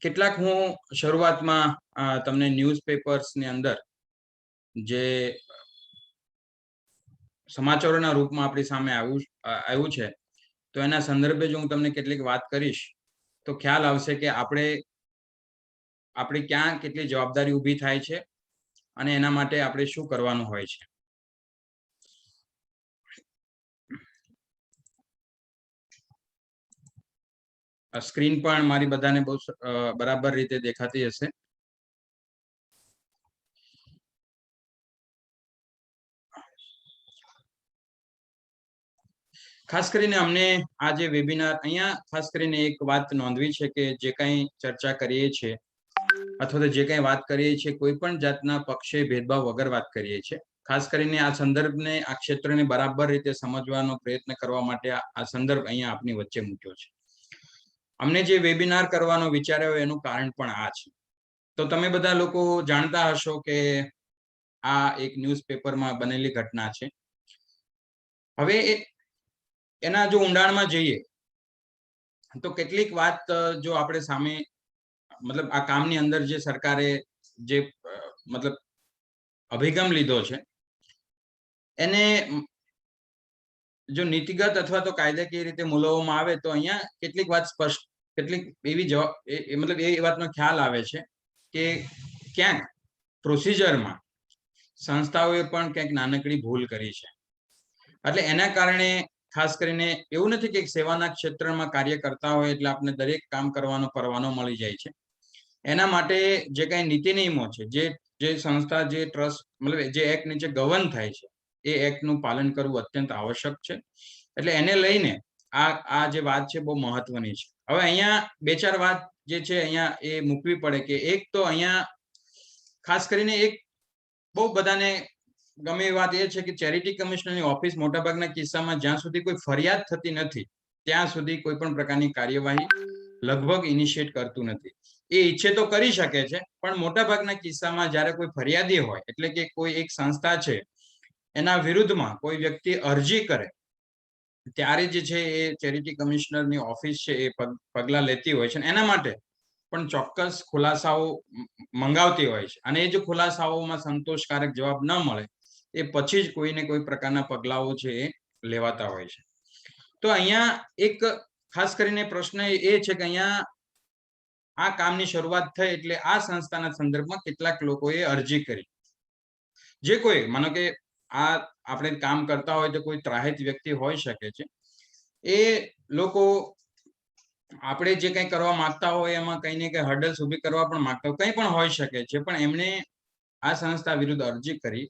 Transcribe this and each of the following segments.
કેટલાક હું શરૂઆતમાં તમને ન્યૂઝપેપર્સની અંદર જે સમાચારોના રૂપમાં આપણી સામે આવ્યું છે, તો એના સંદર્ભે જો હું તમને કેટલીક વાત કરીશ તો ખ્યાલ આવશે કે આપણી ક્યાં કેટલી જવાબદારી ઊભી થાય છે અને એના માટે આપણે શું કરવાનું હોય છે. સ્ક્રીન પણ મારી બધાને બહુ બરાબર રીતે દેખાતી હશે. ખાસ કરીને અમને આ જે વેબિનાર અહીંયા ખાસ કરીને એક વાત નોંધવી છે કે જે કંઈ ચર્ચા કરીએ છીએ અથવા તો જે કંઈ વાત કરીએ છીએ કોઈ પણ જાતના પક્ષે ભેદભાવ વગર વાત કરીએ છીએ. ખાસ કરીને આ સંદર્ભને આ ક્ષેત્રને બરાબર રીતે સમજવાનો પ્રયત્ન કરવા માટે આ સંદર્ભ અહીંયા આપની વચ્ચે મૂક્યો છે. અમને જે વેબિનાર કરવાનો વિચાર્યો એનું કારણ પણ આ છે. તો તમે બધા લોકો જાણતા હશો કે આ એક ન્યૂઝપેપરમાં બનેલી ઘટના છે. હવે એના જો ઊંડાણમાં જઈએ તો કેટલીક વાત જો આપણે સામે મતલબ આ કામની અંદર જે સરકારે જે મતલબ અભિગમ લીધો છે એને જો નીતિગત અથવા તો કાયદાકીય રીતે મૂલવવામાં આવે તો અહીંયા કેટલીક વાત સ્પષ્ટ કેટલીક એવી મતલબ એ વાતનો ખ્યાલ આવે છે કે ક્યાંક પ્રોસિજરમાં સંસ્થાઓએ પણ ક્યાંક નાનકડી ભૂલ કરી છે. એટલે એના કારણે ખાસ કરીને એવું નથી કે સેવાના ક્ષેત્રમાં કાર્ય કરતા હોય એટલે આપણે દરેક કામ કરવાનો પરવાનો મળી જાય છે. એના માટે જે કાંઈ નીતિ નિયમો છે, જે સંસ્થા જે ટ્રસ્ટ મતલબ જે એક્ટ નીચે ગવર્ન થાય છે એ એક્ટનું પાલન કરવું અત્યંત આવશ્યક છે. એટલે એને લઈને આ જે વાત છે બહુ મહત્વની છે. હવે અહીંયા બે ચાર વાત જે છે અહીંયા એ મૂકવી પડે કે એક તો અહીંયા ખાસ કરીને એક બહુ બધાને ગમે એ વાત એ છે કે ચેરિટી કમિશનરની ઓફિસ મોટાભાગના કિસ્સામાં જ્યાં સુધી કોઈ ફરિયાદ થતી નથી ત્યાં સુધી કોઈ પણ પ્રકારની કાર્યવાહી લગભગ ઇનિશિયેટ કરતું નથી. એ ઈચ્છે તો કરી શકે છે પણ મોટાભાગના કિસ્સામાં જ્યારે કોઈ ફરિયાદી હોય એટલે કે કોઈ એક સંસ્થા છે એના વિરુદ્ધમાં કોઈ વ્યક્તિ અરજી કરે ત્યારે જે છે એ ચેરિટી કમિશનરની ઓફિસ છે એ પગલાં લેતી હોય છે. એના માટે પણ ચોક્કસ ખુલાસાઓ મંગાવતી હોય છે અને એ જો ખુલાસાઓમાં સંતોષકારક જવાબ ન મળે એ પછી જ કોઈને કોઈ પ્રકારના પગલાઓ છે એ લેવાતા હોય છે. તો અહીંયા એક ખાસ કરીને પ્રશ્ન એ છે કે અહીંયા આ કામની શરૂઆત થઈ એટલે આ સંસ્થાના સંદર્ભમાં કેટલાક લોકોએ અરજી કરી. જે કોઈ માનો કે આ આપણે કામ કરતા હોય તો કોઈ ત્રાહિત વ્યક્તિ હોઈ શકે છે. એ લોકો આપણે જે કંઈ કરવા માંગતા હોય એમાં કંઈ ને કંઈ હર્ડલ્સ ઊભી કરવા પણ માંગતા હોય, કંઈ પણ હોઈ શકે છે. પણ એમણે આ સંસ્થા વિરુદ્ધ અરજી કરી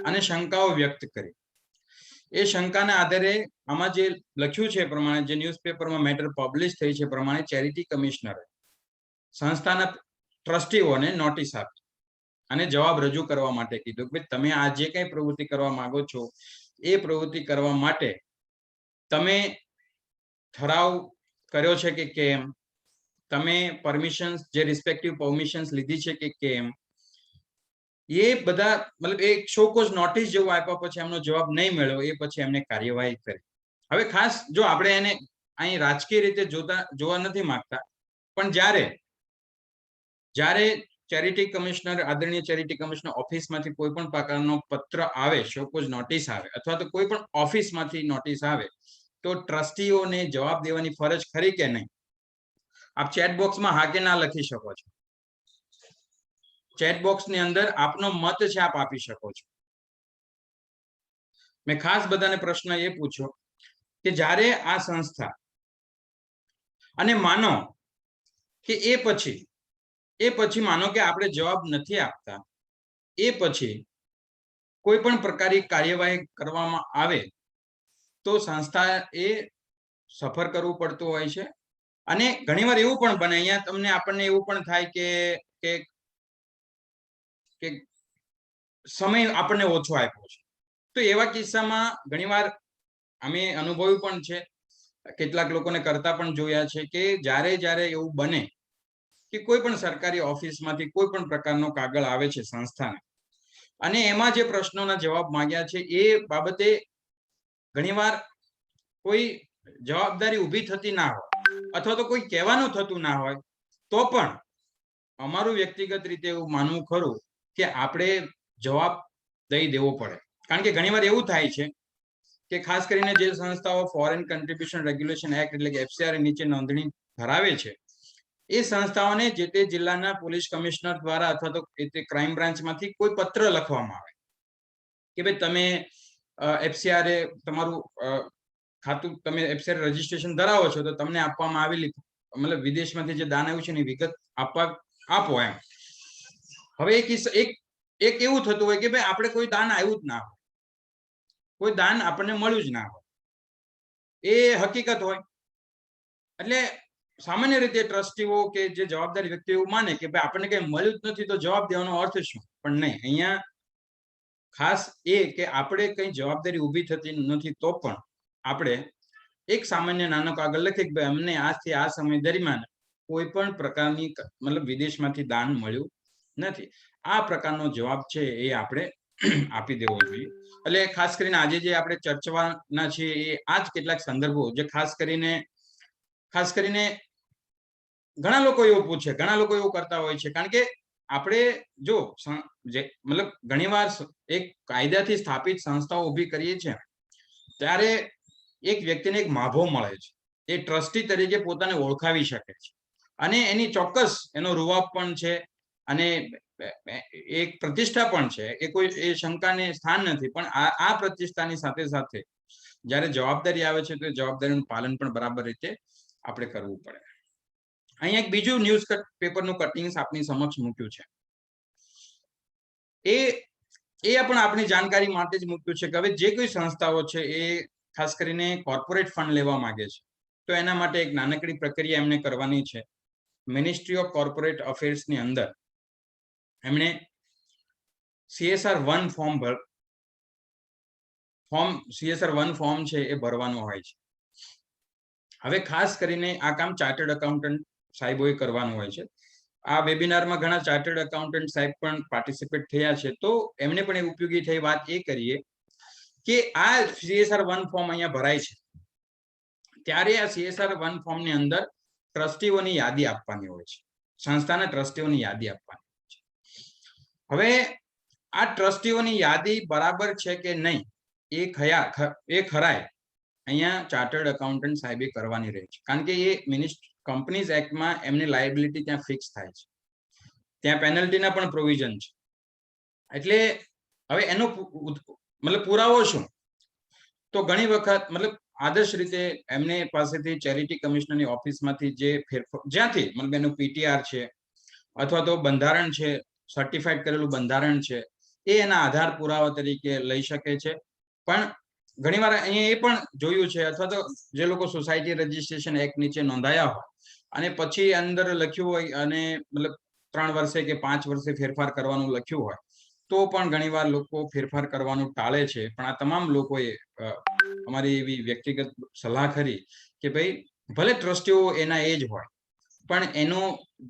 અને શંકાઓ વ્યક્ત કરી. એ શંકાના આધારે આમાં જે લખ્યું છે પ્રમાણે જે ન્યૂઝપેપરમાં મેટર પબ્લિશ થઈ છે પ્રમાણે ચેરિટી કમિશનરે સંસ્થાના ટ્રસ્ટીઓને નોટિસ આપી અને જવાબ રજૂ કરવા માટે કીધું કે તમે આ જે કંઈ પ્રવૃત્તિ કરવા માંગો છો એ પ્રવૃત્તિ કરવા માટે તમે ઠરાવ કર્યો છે કે કેમ, તમે પરમિશન્સ જે રિસ્પેક્ટિવ પરમિશન્સ લીધી છે કે કેમ, એ બધા મતલબ એક શોકોઝ નોટિસ જેવું આપ્યા પછી એમનો જવાબ નહીં મળ્યો એ પછી એમને કાર્યવાહી કરી. હવે ખાસ જો આપણે એને અહીં રાજકીય રીતે જોવા નથી માંગતા પણ જ્યારે ચેરિટી કમિશનર આદરણીય ચેરિટી કમિશનર ઓફિસમાંથી કોઈ પણ પ્રકારનો પત્ર આવે, શોકોઝ નોટિસ આવે અથવા તો કોઈ પણ ઓફિસમાંથી નોટિસ આવે તો ટ્રસ્ટીઓને જવાબ દેવાની ફરજ ખરી કે નહીં? આપ ચેટ બોક્સમાં હા કે ના લખી શકો છો. ચેટ બોક્સની અંદર આપનો મત છે આપ આપી શકો છો. મેં ખાસ બધાને પ્રશ્ન એ પૂછ્યો કે જ્યારે આ સંસ્થા અને માનો કે એ પછી માનો કે આપણે જવાબ નથી આપતા, એ પછી કોઈ પણ પ્રકારની કાર્યવાહી કરવામાં આવે તો સંસ્થા એ સફર કરવું પડતું હોય છે. અને ઘણીવાર એવું પણ બને અહીંયા આપણને એવું પણ થાય કે સમય આપણને ઓછો આપ્યો છે. તો એવા કિસ્સામાં ઘણીવાર અમે અનુભવ્યું પણ છે, કેટલાક લોકોને કરતા પણ જોયા છે કે જ્યારે એવું બને કે કોઈ પણ સરકારી ઓફિસમાંથી કોઈ પણ પ્રકારનો કાગળ આવે છે સંસ્થાને અને એમાં જે પ્રશ્નોના જવાબ માંગ્યા છે એ બાબતે ઘણીવાર કોઈ જવાબદારી ઊભી થતી ના હોય અથવા તો કોઈ કહેવાનું થતું ના હોય તો પણ અમારું વ્યક્તિગત રીતે એવું માનવું ખરું કે આપણે જવાબ દઈ દેવો પડે. કારણ કે ઘણીવાર એવું થાય છે કે ખાસ કરીને જે સંસ્થાઓ ફોરેન કન્ટ્રીબ્યુશન રેગ્યુલેશન એક્ટ એટલે કે FCRA નીચે નોંધણી ધરાવે છે, એ સંસ્થાઓને જે તે જિલ્લાના પોલીસ કમિશનર દ્વારા અથવા તો તે ક્રાઇમ બ્રાન્ચમાંથી કોઈ પત્ર લખવામાં આવે કે ભાઈ તમે FCRA તમારું ખાતું તમે FCRA રજીસ્ટ્રેશન ધરાવો છો તો તમને આપવામાં આવેલી મતલબ વિદેશમાંથી જે દાન આવ્યું છે એની વિગત આપો એમ. હવે એક એવું થતું હોય કે ભાઈ આપણે કોઈ દાન આવ્યું જ ના હોય, કોઈ દાન આપણને મળ્યું જ ના હોય, એ હકીકત હોય. એટલે સામાન્ય રીતે ટ્રસ્ટીઓ કે જે જવાબદારી વ્યક્તિ એવું માને કે ભાઈ આપણને કઈ મળ્યું જ નથી તો જવાબ દેવાનો અર્થ શું? પણ નહીં, અહીંયા ખાસ એ કે આપણે કઈ જવાબદારી ઊભી થતી નથી તો પણ આપણે એક સામાન્ય નાનો કાગળ લખી કે ભાઈ અમને આજથી આ સમય દરમિયાન કોઈ પણ પ્રકારની મતલબ વિદેશમાંથી દાન મળ્યું નથી. આ પ્રકારનો જવાબ છે એ આપણે આપી દેવો જોઈએ. એટલે ખાસ કરીને આજે જે આપણે ચર્ચવાના છીએ એ આ જ કેટલાક સંદર્ભો જે ખાસ કરીને ઘણા લોકો એવું પૂછે, ઘણા લોકો એવું કરતા હોય છે. કારણ કે આપણે જો મતલબ ઘણીવાર એક કાયદાથી સ્થાપિત સંસ્થાઓ ઊભી કરીએ છીએ ત્યારે એક વ્યક્તિને એક માભો મળે છે, એ ટ્રસ્ટી તરીકે પોતાને ઓળખાવી શકે છે અને એની ચોક્કસ એનો રૂવાબ પણ છે અને એક પ્રતિષ્ઠા પણ છે. એ કોઈ એ શંકાને સ્થાન નથી, પણ આ પ્રતિષ્ઠાની સાથે સાથે જ્યારે જવાબદારી આવે છે તો એ જવાબદારીનું પાલન પણ બરાબર રીતે આપણે કરવું પડે. અહીંયા એક બીજું ન્યૂઝ પેપરનું કટિંગ આપની સમક્ષ મૂક્યું છે. એ પણ આપણી જાણકારી માટે જ મૂક્યું છે કે હવે જે કોઈ સંસ્થાઓ છે એ ખાસ કરીને કોર્પોરેટ ફંડ લેવા માંગે છે તો એના માટે એક નાનકડી પ્રક્રિયા એમને કરવાની છે. મિનિસ્ટ્રી ઓફ કોર્પોરેટ અફેર્સની અંદર એમણે CSR 1 ફોર્મ છે એ ભરવાનું હોય છે. હવે ખાસ કરીને આ કામ ચાર્ટર્ડ એકાઉન્ટન્ટ સાહેબોએ કરવાનું હોય છે. આ વેબિનારમાં ઘણા ચાર્ટર્ડ એકાઉન્ટન્ટ સાહેબ પણ પાર્ટિસિપેટ થયા છે, તો એમને પણ ઉપયોગી થઈ વાત એ કરીએ કે આ CSR 1 ફોર્મ અહીંયા ભરાય છે ત્યારે આ CSR 1 ફોર્મની અંદર ટ્રસ્ટીઓની યાદી આપવાની હોય છે, સંસ્થાના ટ્રસ્ટીઓની યાદી આપવાની હોય છે. હવે આ ટ્રસ્ટીઓની યાદી બરાબર છે કે નહીં એ ખરાય અહીંયા ચાર્ટર્ડ એકાઉન્ટન્ટ સાહેબે કરવાની રહે છે. કારણ કે એ કંપનીઝ એક્ટમાં એમની લાયબિલિટી ત્યાં ફિક્સ થાય છે, ત્યાં પેનલ્ટીના પણ પ્રોવિઝન છે. એટલે હવે એનો મતલબ પુરાવો શું? તો ઘણી વખત મતલબ આદર્શ રીતે એમને પાસેથી ચેરિટી કમિશનરની ઓફિસમાંથી જે જ્યાંથી મતલબ એનું PTR છે અથવા તો બંધારણ છે, સર્ટિફાઈડ કરેલું બંધારણ છે, એ એના આધાર પુરાવા તરીકે લઈ શકે છે. પણ ઘણીવાર અહીંયા એ પણ જોયું છે અથવા તો જે લોકો સોસાયટી રજીસ્ટ્રેશન એક્ટ નીચે નોંધાયા હોય અને પછી અંદર લખ્યું હોય અને મતલબ 3 વર્ષે કે 5 વર્ષે ફેરફાર કરવાનું લખ્યું હોય તો પણ ઘણીવાર લોકો ફેરફાર કરવાનું ટાળે છે. પણ આ તમામ લોકોએ અમારી એવી વ્યક્તિગત સલાહ કરી કે ભાઈ ભલે ટ્રસ્ટીઓ એના એ જ હોય પણ એનો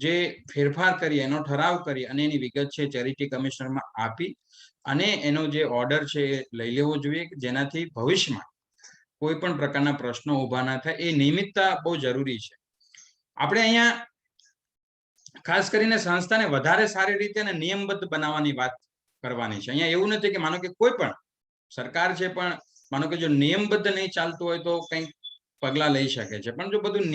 જે ફેરફાર કરી એનો ઠરાવ કરી અને એની વિગત છે ચેરિટી કમિશનરમાં આપી અને એનો જે ઓર્ડર છે એ લઈ લેવો જોઈએ જેનાથી ભવિષ્યમાં કોઈ પણ પ્રકારના પ્રશ્નો ઊભા ના થાય. એ નિયમિતતા બહુ જરૂરી છે. આપણે અહીંયા ખાસ કરીને સંસ્થાને વધારે સારી રીતે અને નિયમબદ્ધ બનાવવાની વાત કરવાની છે. અહીંયા એવું નથી કે માનો કે કોઈ પણ સરકાર છે પણ માનો કે જો નિયમબદ્ધ નહીં ચાલતું હોય તો કંઈક પગલા લઈ શકે છે, પણ જો બધું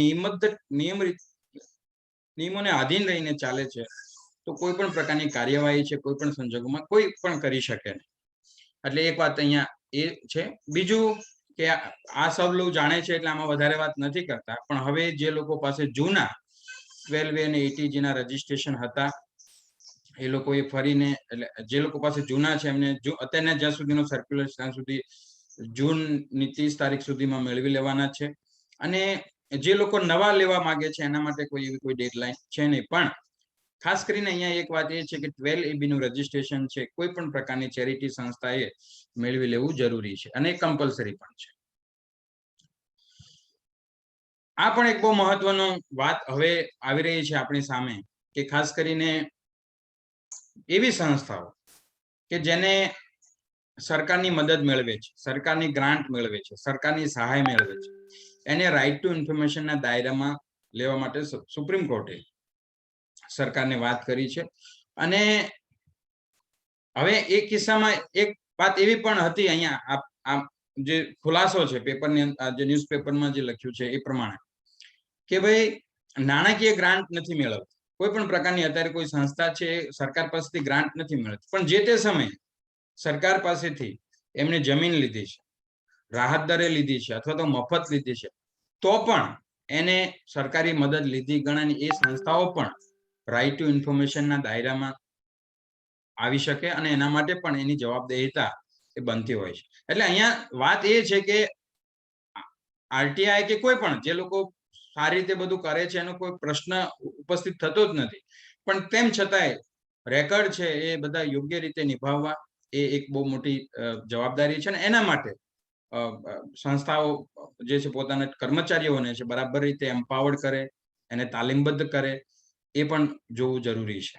નિયમોને આધીન રહીને ચાલે છે તો કોઈ પણ પ્રકારની કાર્યવાહી છે કોઈ પણ સંજોગોમાં કોઈ પણ કરી શકે નહીં. એટલે એક વાત અહીંયા એ છે. બીજું કે આ સૌ લોકો જાણે છે એટલે આમાં વધારે વાત નથી કરતા, પણ હવે જે લોકો પાસે જૂના 12A અને 80G ના રજીસ્ટ્રેશન હતા એ લોકોએ ફરીને એટલે જે લોકો પાસે જૂના છે એમને અત્યારના જ્યાં સુધીનો સર્ક્યુલર ત્યાં સુધી જૂનની 30 તારીખ સુધીમાં મેળવી લેવાના છે. અને જે લોકો નવા લેવા માંગે છે એના માટે કોઈ એવી કોઈ ડેડલાઇન છે નહીં. પણ ખાસ કરીને અહીંયા એક વાત એ છે કે 12AB નું રજીસ્ટ્રેશન છે કોઈ પણ પ્રકારની ચેરિટી સંસ્થાએ મેળવી લેવું જરૂરી છે અને કમ્પલસરી પણ છે. આ પણ એક બહુ મહત્વનો વાત હવે આવી રહી છે આપણી સામે કે ખાસ કરીને એવી સંસ્થાઓ કે જેને સરકારની મદદ મેળવે છે, સરકારની ગ્રાન્ટ મેળવે છે, સરકારની સહાય મેળવે છે, એને રાઇટ ટુ ઇન્ફોર્મેશનના દાયરામાં લેવા માટે સુપ્રીમ કોર્ટે સરકારને વાત કરી છે. અને હવે એ કિસ્સામાં એક વાત એવી પણ હતી, અહીંયા આ જે ખુલાસો છે પેપરની જે ન્યૂઝપેપરમાં જે લખ્યું છે એ પ્રમાણે, કે ભાઈ નાણાકીય ગ્રાન્ટ નથી મેળવતી. કોઈ પણ પ્રકારની અત્યારે કોઈ સંસ્થા છે સરકાર પાસેથી ગ્રાન્ટ નથી મેળવતી, પણ જે તે સમયે સરકાર પાસેથી એમને જમીન લીધી છે, રાહત દરે લીધી છે, અથવા તો મફત લીધી છે, તો પણ એને સરકારી મદદ લીધી ગણાની એ સંસ્થાઓ પણ રાઇટ ટુ ઇન્ફોર્મેશનના દાયરામાં આવી શકે અને એના માટે પણ એની જવાબદેહિતા એ બનતી હોય છે. એટલે અહીંયા વાત એ છે કે આરટીઆઈ કે કોઈ પણ જે લોકો સારી રીતે બધું કરે છે એનો કોઈ પ્રશ્ન ઉપસ્થિત થતો જ નથી, પણ તેમ છતાંય રેકર્ડ છે એ બધા યોગ્ય રીતે નિભાવવા એ એક બહુ મોટી જવાબદારી છે. અને એના માટે સંસ્થાઓ જે છે પોતાના કર્મચારીઓને છે બરાબર રીતે એમ્પાવર્ડ કરે, એને તાલીમબદ્ધ કરે, એ પણ જોવું જરૂરી છે.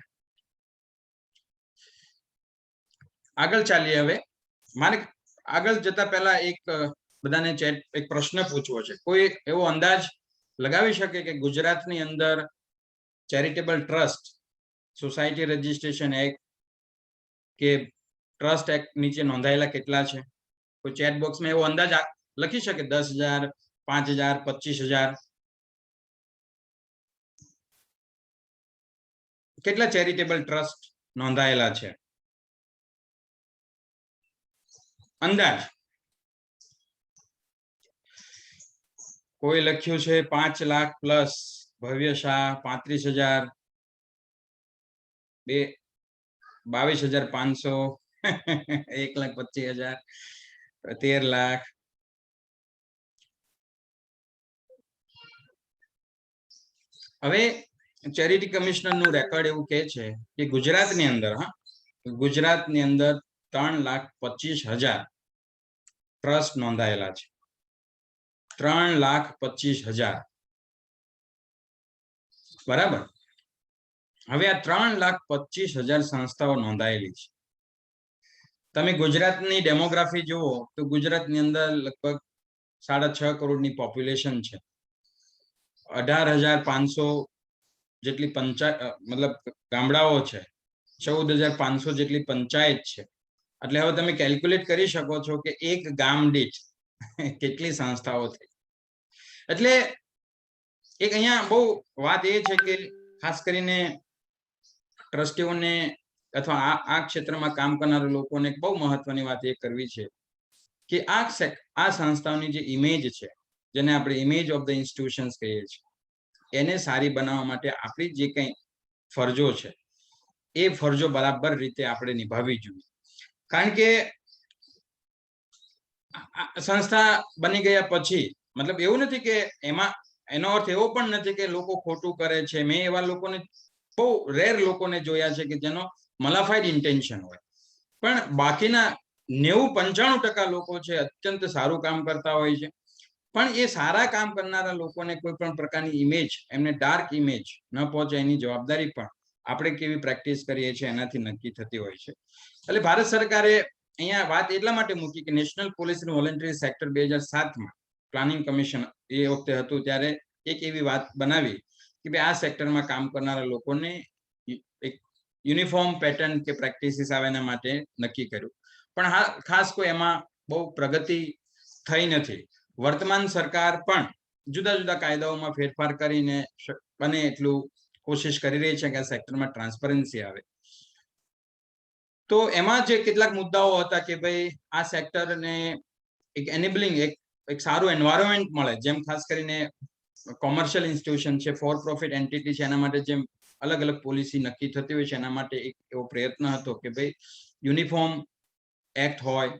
આગળ ચાલીએ. હવે મારે આગળ જતા પહેલા એક બધાને એક પ્રશ્ન પૂછવો છે. કોઈ એવો અંદાજ લગાવી શકે કે ગુજરાતની અંદર charitable trust, society registration act કે ટ્રસ્ટ એક્ટ નીચે નોંધાયેલા કેટલા છે? કોઈ ચેટ બોક્સમાં એવો અંદાજ લખી શકે? 10,000, 5,000, 25,000? કેટલા ચેરિટેબલ ટ્રસ્ટ નોંધાયેલા છે? અંદાજ. કોઈ લખ્યું છે 5 લાખ પ્લસ. ભવ્ય શાહ 35,000, 22,500, 1,25,000, 13 લાખ. હવે ચેરિટી કમિશનરનું રેકોર્ડ એવું કહે છે કે ગુજરાતની અંદર 3,25,000 ટ્રસ્ટ નોંધાયેલા છે. 3,25,000. બરાબર. હવે આ 3,25,000 સંસ્થાઓ નોંધાયેલી છે. તમે ગુજરાતની ડેમોગ્રાફી જુઓ તો ગુજરાતની અંદર લગભગ 6.5 કરોડની પોપ્યુલેશન છે. 18,500 જેટલી મતલબ ગામડાઓ છે. 14,500 જેટલી પંચાયત છે. એટલે હવે તમે કેલ્ક્યુલેટ કરી શકો છો કે એક ગામ દીઠ કેટલી સંસ્થાઓ થઈ. એટલે એક અહીંયા બહુ વાત એ છે કે ખાસ કરીને ટ્રસ્ટીઓને અથવા આ ક્ષેત્રમાં કામ કરનારા લોકોને બહુ મહત્વની વાત એ કરવી છે કે આ સંસ્થાઓની જે ઇમેજ છે, જેને આપણે ઇમેજ ઓફ ધ ઇન્સ્ટિટ્યુશન્સ કહીએ છીએ, એને સારી બનાવવા માટે આપણી જે કંઈ ફરજો છે એ ફરજો બરાબર રીતે આપણે નિભાવવી જોઈએ. કારણ કે સંસ્થા બની ગયા પછી મતલબ એવું નથી કે એનો અર્થ એવો પણ નથી કે લોકો ખોટું કરે છે. મેં એવા લોકોને બહુ રેર લોકોને જોયા છે કે જેનો મલાફાઈડ ઇન્ટેન્શન હોય, પણ બાકીના 90-95% લોકો છે અત્યંત સારું કામ કરતા હોય છે. પણ એ સારા કામ કરનારા લોકોને કોઈ પણ પ્રકારની ઇમેજ, એમને ડાર્ક ઇમેજ ન પહોંચે એની જવાબદારી પણ આપણે કેવી પ્રેક્ટિસ કરીએ છીએ એનાથી નક્કી થતી હોય છે. એટલે ભારત સરકારે અહીંયા વાત એટલા માટે મૂકી કે national police and voluntary sector 2007માં પ્લાનિંગ કમિશન એ વખતે હતું ત્યારે એક એવી વાત બનાવી કે ભાઈ આ સેક્ટરમાં કામ કરનારા લોકોને એક યુનિફોર્મ પેટર્ન કે પ્રેક્ટિસિસ આવે એના માટે નક્કી કર્યું. પણ હા, ખાસ કોઈ એમાં બહુ પ્રગતિ થઈ નથી. વર્તમાન સરકાર પણ જુદા જુદા કાયદાઓમાં ફેરફાર કરીને બને એટલું કોશિશ કરી રહી છે કે આ સેક્ટરમાં ટ્રાન્સપરન્સી આવે. તો એમાં જે કેટલાક મુદ્દાઓ હતા કે ભાઈ આ સેક્ટરને એક એનેબલિંગ, એક સારું એન્વાયરમેન્ટ મળે, જેમ ખાસ કરીને કોમર્શિયલ ઇન્સ્ટિટ્યુશન છે, ફોર પ્રોફિટ એન્ટિટી છે, એના માટે જેમ અલગ અલગ પોલિસી નક્કી થતી હોય છે, એના માટે એક એવો પ્રયત્ન હતો કે ભાઈ યુનિફોર્મ એક્ટ હોય,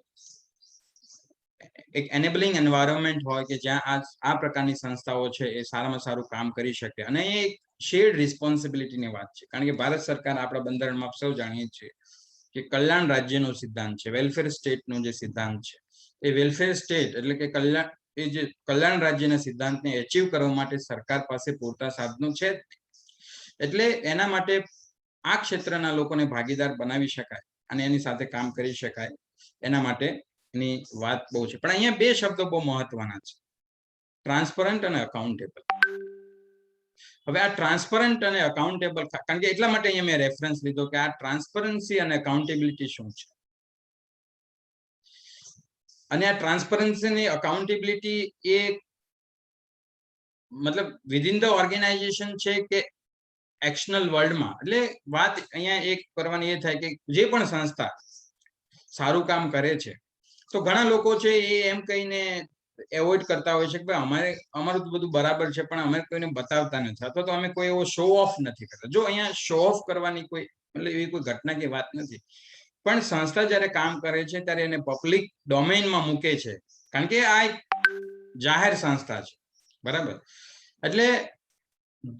એક એનેબલિંગ એન્વાયરમેન્ટ હોય કે જ્યાં આ પ્રકારની સંસ્થાઓ છે એ સારામાં સારું કામ કરી શકે. અને એ એક શેર્ડ રિસ્પોન્સિબિલિટીની વાત છે, કારણ કે ભારત સરકાર આપણા બંધારણમાં સૌ જાણીએ છીએ કે કલ્યાણ રાજ્યનો સિદ્ધાંત છે, વેલફેર સ્ટેટનો જે સિદ્ધાંત છે, એ વેલફેર સ્ટેટ એટલે કે કલ્યાણ રાજ્યના સિદ્ધાંતને એચીવ કરવા માટે સરકાર પાસે પૂરતા સાધનો છે. એટલે એના માટે આ ક્ષેત્રના લોકોને ભાગીદાર બનાવી શકાય અને એની સાથે કામ કરી શકાય, એના માટે એની વાત બહુ છે. પણ અહીંયા બે શબ્દો બહુ મહત્વના છે, ટ્રાન્સપરન્ટ અને અકાઉન્ટેબલ. હવે આ ટ્રાન્સપરન્ટ અને અકાઉન્ટેબલ, કારણ કે એટલા માટે અહીંયા મેં રેફરન્સ લીધો કે આ ટ્રાન્સપરન્સી અને અકાઉન્ટેબિલિટી શું છે. અને આ ટ્રાન્સપરન્સી અને અકાઉન્ટેબિલિટી એ મતલબ વિધિન ધ ઓર્ગેનાઇઝેશન છે કે એક્શનલ વર્લ્ડમાં. એટલે વાત અહીંયા એક કરવાની એ થાય કે જે પણ સંસ્થા સારું કામ કરે છે તો ઘણા લોકો છે એ એમ કહીને એવોઇડ કરતા હોય છે કે ભાઈ અમારું તો બધું બરાબર છે પણ અમે કોઈને બતાવતા નથી, અથવા તો અમે કોઈ એવો શો ઓફ નથી કરતા. જો અહીંયા શો ઓફ કરવાની કોઈ મતલબ એવી કોઈ ઘટના કે વાત નથી, પણ સંસ્થા જ્યારે કામ કરે છે ત્યારે એને પબ્લિક ડોમેઇનમાં મૂકે છે, કારણ કે આ એક જાહેર સંસ્થા છે, બરાબર. એટલે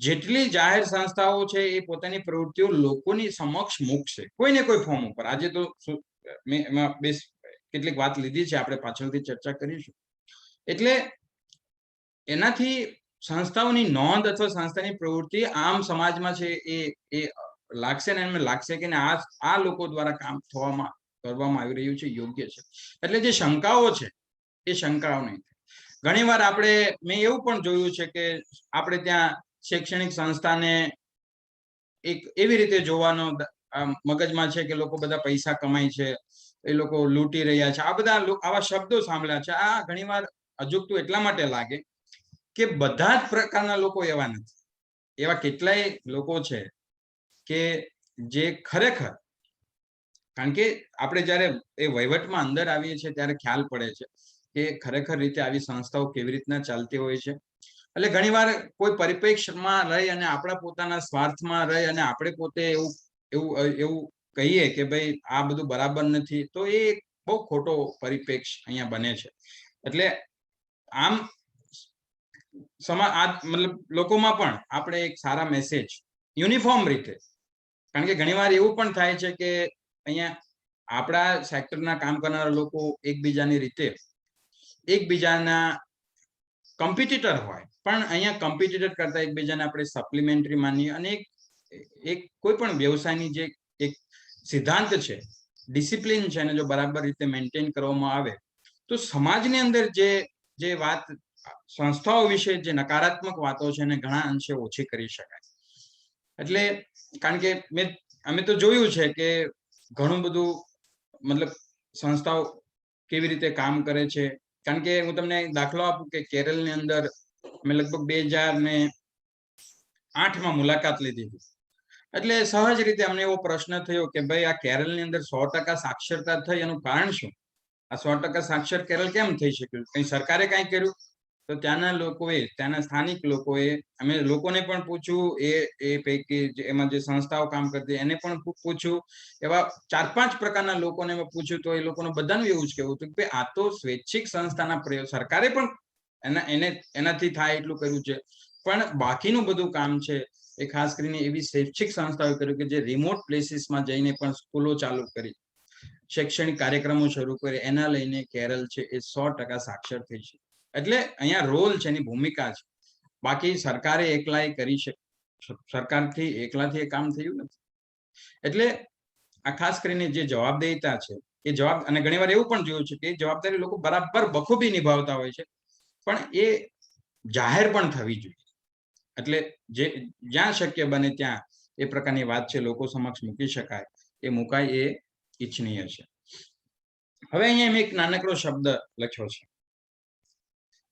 જેટલી જાહેર સંસ્થાઓ છે એ પોતાની પ્રવૃત્તિઓ લોકોની સમક્ષ મૂકશે કોઈને કોઈ ફોર્મ ઉપર. આજે તો મેં એમાં કેટલીક વાત લીધી છે, આપણે પાછળથી ચર્ચા કરીશું. એટલે એનાથી સંસ્થાઓની નોંધ અથવા સંસ્થાની પ્રવૃત્તિ આમ સમાજમાં છે એ લાગશે ને એમને લાગશે કે આ લોકો દ્વારા કામ કરવામાં આવી રહ્યું છે યોગ્ય છે. એટલે જે શંકાઓ છે એ શંકાઓ નહીં થાય. ઘણીવાર મેં એવું પણ જોયું છે કે આપણે ત્યાં શૈક્ષણિક સંસ્થાને એક એવી રીતે જોવાનો મગજમાં છે કે લોકો બધા પૈસા કમાય છે, એ લોકો લૂંટી રહ્યા છે, આ બધા આવા શબ્દો સાંભળ્યા છે. આ ઘણીવાર અજુગતું એટલા માટે લાગે કે બધા જ પ્રકારના લોકો એવા નથી. એવા કેટલાય લોકો છે કે જે ખરેખર, કારણ કે આપણે જ્યારે એ વહીવટમાં અંદર આવીએ છીએ ત્યારે ખ્યાલ પડે છે કે ખરેખર રીતે આવી સંસ્થાઓ કેવી રીતના ચાલતી હોય છે. એટલે ઘણીવાર કોઈ પરિપ્રેક્ષમાં રહી અને આપણા પોતાના સ્વાર્થમાં રહી અને આપણે પોતે એવું કહીએ કે ભાઈ આ બધું બરાબર નથી, તો એ બહુ ખોટો પરિપ્રેક્ષ અહીંયા બને છે. એટલે આમ મતલબ લોકોમાં પણ આપણે એક સારા મેસેજ યુનિફોર્મ રીતે, કારણ કે ઘણીવાર એવું પણ થાય છે કે અહીંયા આપણા સેક્ટરના કામ કરનારા લોકો એકબીજાની રીતે એકબીજાના કોમ્પિટિટર હોય, પણ અહીંયા કોમ્પિટિટર કરતા એકબીજાને આપણે સપ્લિમેન્ટરી માનીએ. અને એક કોઈ પણ વ્યવસાયની જે એક સિદ્ધાંત છે, ડિસિપ્લિન છે, એને જો બરાબર રીતે મેન્ટેન કરવામાં આવે તો સમાજની અંદર જે વાત સંસ્થાઓ વિશે જે નકારાત્મક વાતો છે એને ઘણા અંશે ઓછી કરી શકાય. એટલે કારણ કે અમે તો જોયું છે કે ઘણું બધું મતલબ સંસ્થાઓ કેવી રીતે કામ કરે છે. કારણ કે હું તમને દાખલો આપું કે કેરળની અંદર મેં લગભગ 2008માં મુલાકાત લીધી હતી. એટલે સહજ રીતે અમને એવો પ્રશ્ન થયો કે ભાઈ આ કેરળની અંદર 100% સાક્ષરતા થઈ, એનું કારણ શું? આ 100% સાક્ષર કેરળ કેમ થઈ શક્યું? કઈ સરકારે કઈ કર્યું? તો ત્યાંના લોકોએ, ત્યાંના સ્થાનિક લોકોએ, અમે લોકોને પણ પૂછ્યું, એ પૈકી એમાં જે સંસ્થાઓ કામ કરતી એને પણ પૂછ્યું, એવા 4-5 પ્રકારના લોકોને મેં પૂછ્યું, તો એ લોકોનું બધાનું એવું જ કહેવું હતું કે આ તો સ્વૈચ્છિક સંસ્થાના પ્રયોગ, સરકારે પણ એનાથી થાય એટલું કર્યું છે, પણ બાકીનું બધું કામ છે એ ખાસ કરીને એવી સ્વૈચ્છિક સંસ્થાઓએ કર્યું કે જે રિમોટ પ્લેસીસમાં જઈને પણ સ્કૂલો ચાલુ કરી, શૈક્ષણિક કાર્યક્રમો શરૂ કરે, એના લઈને કેરળ છે એ 100% સાક્ષર થઈ છે. એટલે અહીંયા રોલ છે, એની ભૂમિકા છે. બાકી સરકારે એકલાએ કરી છે, સરકારથી એકલાથી એ કામ થયું નથી. એટલે આ ખાસ કરીને જે જવાબદેહીતા છે એ અને ઘણીવાર એવું પણ જોયું છે કે જવાબદારી લોકો બરાબર બખૂબી નિભાવતા હોય છે, પણ એ જાહેર પણ થવી જોઈએ. એટલે જ્યાં શક્ય બને ત્યાં એ પ્રકારની વાત છે લોકો સમક્ષ મૂકી શકાય, એ મુકાય, એ ઈચ્છનીય છે. હવે અહીંયા મેં એક નાનકડો શબ્દ લખ્યો છે,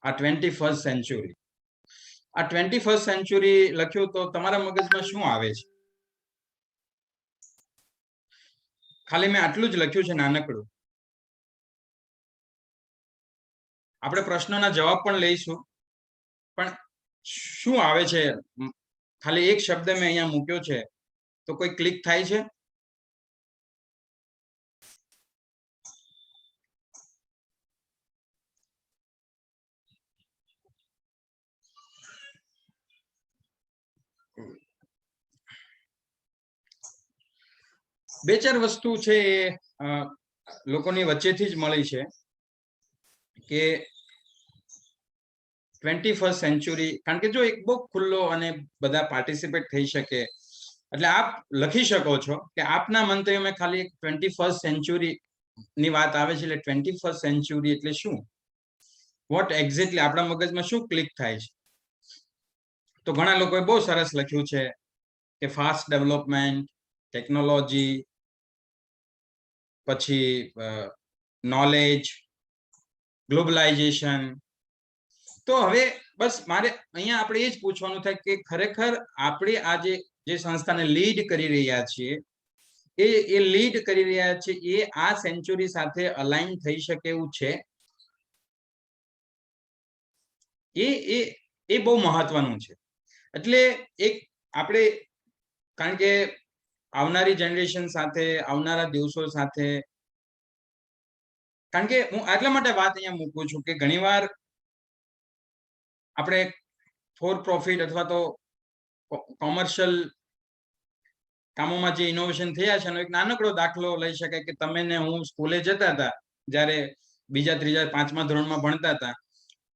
આ 21st સેન્ચુરી. આ 21st સેન્ચુરી લખ્યું તો તમારા મગજમાં શું આવે છે? ખાલી મેં આટલું જ લખ્યું છે, નાનકડું. આપણે પ્રશ્નોના જવાબ પણ લઈશું, પણ શું આવે છે? ખાલી એક શબ્દ મેં અહીંયા મૂક્યો છે, તો કોઈ ક્લિક થાય છે? બે ચાર વસ્તુ છે એ લોકોની વચ્ચેથી જ મળી છે કે 21st સેન્ચુરી, કારણ કે જો એક બહુ ખુલ્લો અને બધા પાર્ટિસિપેટ થઈ શકે, એટલે આપ લખી શકો છો કે આપના મંતવ્યમાં ખાલી એક 21st સેન્ચુરી ની વાત આવે છે. એટલે 21st સેન્ચુરી એટલે શું? વોટ એક્ઝેક્ટલી આપણા મગજમાં શું ક્લિક થાય છે? તો ઘણા લોકોએ બહુ સરસ લખ્યું છે કે ફાસ્ટ ડેવલપમેન્ટ, ટેકનોલોજી, પછી નોલેજ, ગ્લોબલાઇઝેશન. તો હવે બસ મારે અહીંયા આપણે એ જ પૂછવાનું થાય કે ખરેખર આપણે આ જે સંસ્થાને લીડ કરી રહ્યા છીએ એ લીડ કરી રહ્યા છે એ આ સેન્ચુરી સાથે અલાઇન થઈ શકે એવું છે. એ બહુ મહત્વનું છે. એટલે એક આપણે, કારણ કે આવનારી જનરેશન સાથે, આવનારા દિવસો સાથે, કારણ કે હું આટલા માટે વાત અહીંયા મૂકું છું કે ઘણીવાર આપણે ફોર પ્રોફિટ અથવા તો કોમર્શિયલ કામોમાં જે ઇનોવેશન થયા છે એનો એક નાનકડો દાખલો લઈ શકાય કે તમે ને હું સ્કૂલે જતા હતા જ્યારે બીજા, ત્રીજા, 5મા ધોરણમાં ભણતા હતા,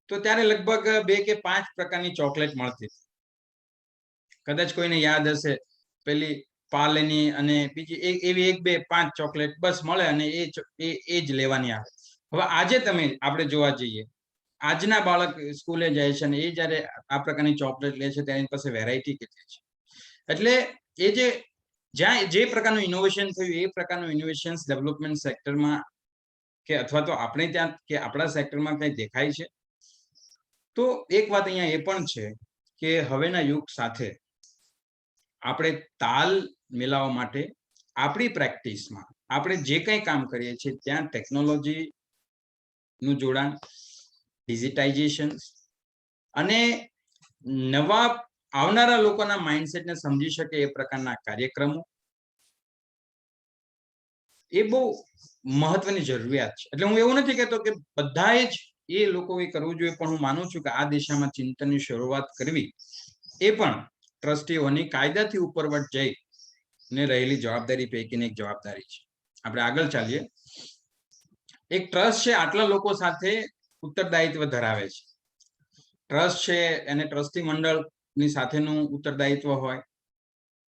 તો ત્યારે લગભગ 2 કે 5 પ્રકારની ચોકલેટ મળતી. કદાચ કોઈને યાદ હશે, પેલી પાલેની અને બીજી એવી 1, 2, 5 ચોકલેટ બસ મળે અને એ જ લેવાની આવે. હવે આજે આપણે જોવા જઈએ, આજના બાળક સ્કૂલે જાય છે અને એ જ્યારે આ પ્રકારની ચોકલેટ લે છે તેની પાસે વેરાયટી કેટલી છે. એટલે એ જ્યાં જે પ્રકારનું ઇનોવેશન થયું એ પ્રકારનું ઇનોવેશન ડેવલપમેન્ટ સેક્ટરમાં કે અથવા તો આપણે ત્યાં કે આપણા સેક્ટરમાં કંઈ દેખાય છે. તો એક વાત અહીંયા એ પણ છે કે હવેના યુગ સાથે આપણે તાલ મિલાવવા માટે આપણી પ્રેક્ટિસમાં આપણે જે કંઈ કામ કરીએ છીએ ત્યાં ટેકનોલોજીનું જોડાણ, ડિજિટાઇઝેશન અને નવા આવનારા લોકોના માઇન્ડસેટને સમજી શકે એ પ્રકારના કાર્યક્રમો, એ બહુ મહત્વની જરૂરિયાત છે. એટલે હું એવું નથી કહેતો કે બધાએ જ એ લોકોએ કરવું જોઈએ, પણ હું માનું છું કે આ દિશામાં ચિંતનની શરૂઆત કરવી એ પણ ટ્રસ્ટીઓની કાયદાથી ઉપરવટ જઈને રહેલી જવાબદારી પૈકીની એક જવાબદારી છે. આપણે આગળ ચાલીએ. એક ટ્રસ્ટ છે આટલા લોકો સાથે ઉત્તરદાયિત્વ ધરાવે છે. ટ્રસ્ટ છે એને ટ્રસ્ટી મંડળની સાથેનું ઉત્તરદાયિત્વ હોય,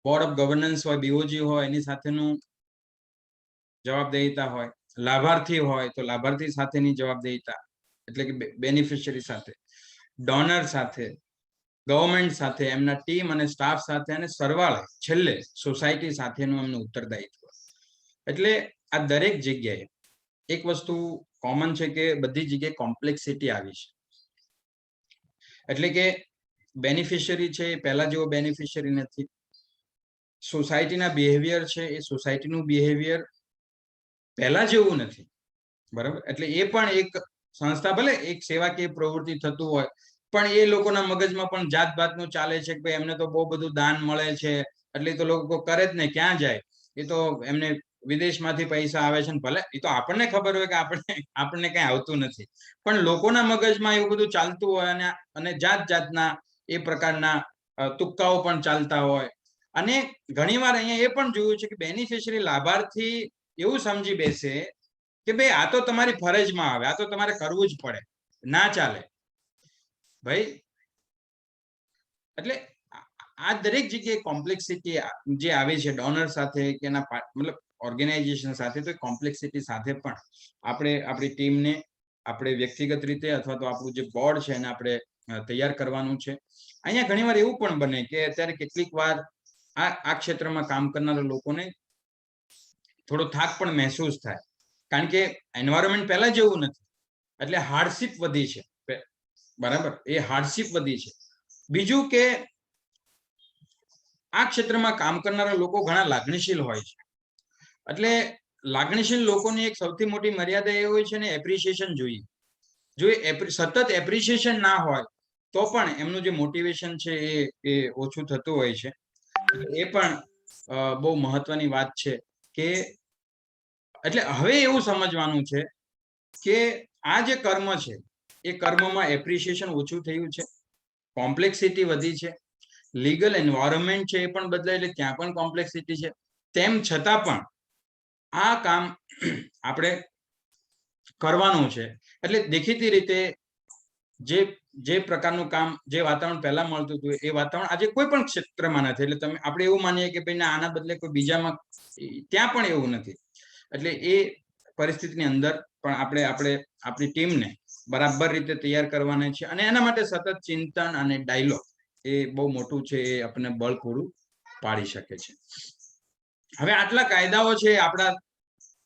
બોર્ડ ઓફ ગવર્નન્સ હોય, બીઓજી હોય એની સાથેનું જવાબદારીતા હોય, લાભાર્થી હોય તો લાભાર્થી સાથેની જવાબદારીતા, એટલે કે બેનિફિશિયરી સાથે, ડોનર સાથે, ગવર્મેન્ટ સાથે, એમના ટીમ અને સ્ટાફ સાથે, અને સરવાળે છેલ્લે સોસાયટી સાથેનું એમનું ઉત્તરદાયિત્વ. એટલે આ દરેક જગ્યાએ એક વસ્તુ કોમન છે કે બધી જગ્યાએ કોમ્પ્લેક્સિટી આવી છે. એટલે કે બેનિફિશિયરી છે એ પહેલા જેવો બેનિફિશિયરી નથી. સોસાયટીના બિહેવિયર છે એ સોસાયટીનું બિહેવિયર પહેલા જેવું નથી. બરાબર? એટલે એ પણ એક સંસ્થા, ભલે એક સેવાકીય પ્રવૃત્તિ થતું હોય, પણ એ લોકોના મગજમાં પણ જાત ભાતનું ચાલે છે કે ભાઈ એમને તો બહુ બધું દાન મળે છે એટલે તો લોકો કરે જ ને, ક્યાં જાય, એ તો એમને વિદેશમાંથી પૈસા આવે છે. ભલે એ તો આપણને ખબર હોય કે આપણને કઈ આવતું નથી, પણ લોકોના મગજમાં એવું બધું ચાલતું હોય અને જાત જાતના એ પ્રકારના તુક્કાઓ પણ ચાલતા હોય. અને ઘણીવાર અહીંયા એ પણ જોયું છે કે બેનિફિશિયરી, લાભાર્થી એવું સમજી બેસે કે ભાઈ આ તો તમારી ફરજમાં આવે, આ તો તમારે કરવું જ પડે, ના ચાલે ભાઈ. એટલે આ દરેક જગ્યાએ કોમ્પ્લેક્સિટી જે આવી છે ડોનર સાથે કે એના મતલબ ઓર્ગેનાઇઝેશન સાથે, તો કોમ્પ્લેક્સિટી સાથે પણ આપણે આપણી ટીમને આપણે વ્યક્તિગત રીતે અથવા તો આપણું જે બોર્ડ છે એને આપણે તૈયાર કરવાનું છે. અહીંયા ઘણીવાર એવું પણ બને કે અત્યારે કેટલીક વાર આ ક્ષેત્રમાં કામ કરનારા લોકોને થોડો થાક પણ મહેસૂસ થાય, કારણ કે એન્વાયરમેન્ટ પહેલા જેવું નથી, એટલે હાર્ડશિપ વધી છે. બરાબર? એ હાર્ડશિપ વધી છે. બીજું કે આ ક્ષેત્રમાં કામ કરનારા લોકો ઘણા લાગણીશીલ હોય છે. એટલે લાગણીશીલ લોકોની એક સૌથી મોટી મર્યાદા એ હોય છે ને એપ્રિસિએશન જોઈએ. જો સતત એપ્રિસિએશન ના હોય તો પણ એમનું જે મોટિવેશન છે એ ઓછું થતું હોય છે. એ પણ બહુ મહત્વની વાત છે કે એટલે હવે એવું સમજવાનું છે કે આ જે કર્મ છે એ કર્મમાં એપ્રિસિએશન ઓછું થયું છે, કોમ્પ્લેક્સિટી વધી છે, લીગલ એન્વાયરમેન્ટ છે એ પણ બદલાય, એટલે ત્યાં પણ કોમ્પ્લેક્સિટી છે. તેમ છતાં પણ આ કામ આપણે કરવાનું છે. એટલે દેખીતી રીતે જે પ્રકારનું કામ, જે વાતાવરણ પહેલા મળતું હતું એ વાતાવરણ આજે કોઈ પણ ક્ષેત્રમાં નથી. એટલે આપણે એવું માનીએ કે ભાઈ આના બદલે કોઈ બીજામાં, ત્યાં પણ એવું નથી. એટલે એ પરિસ્થિતિની અંદર પણ આપણે આપણી ટીમને બરાબર રીતે તૈયાર કરવાની છે અને એના માટે સતત ચિંતન અને ડાયલોગ એ બહુ મોટું છે, એ આપણને બળ પૂરું પાડી શકે છે. હવે આટલા કાયદાઓ છે આપણા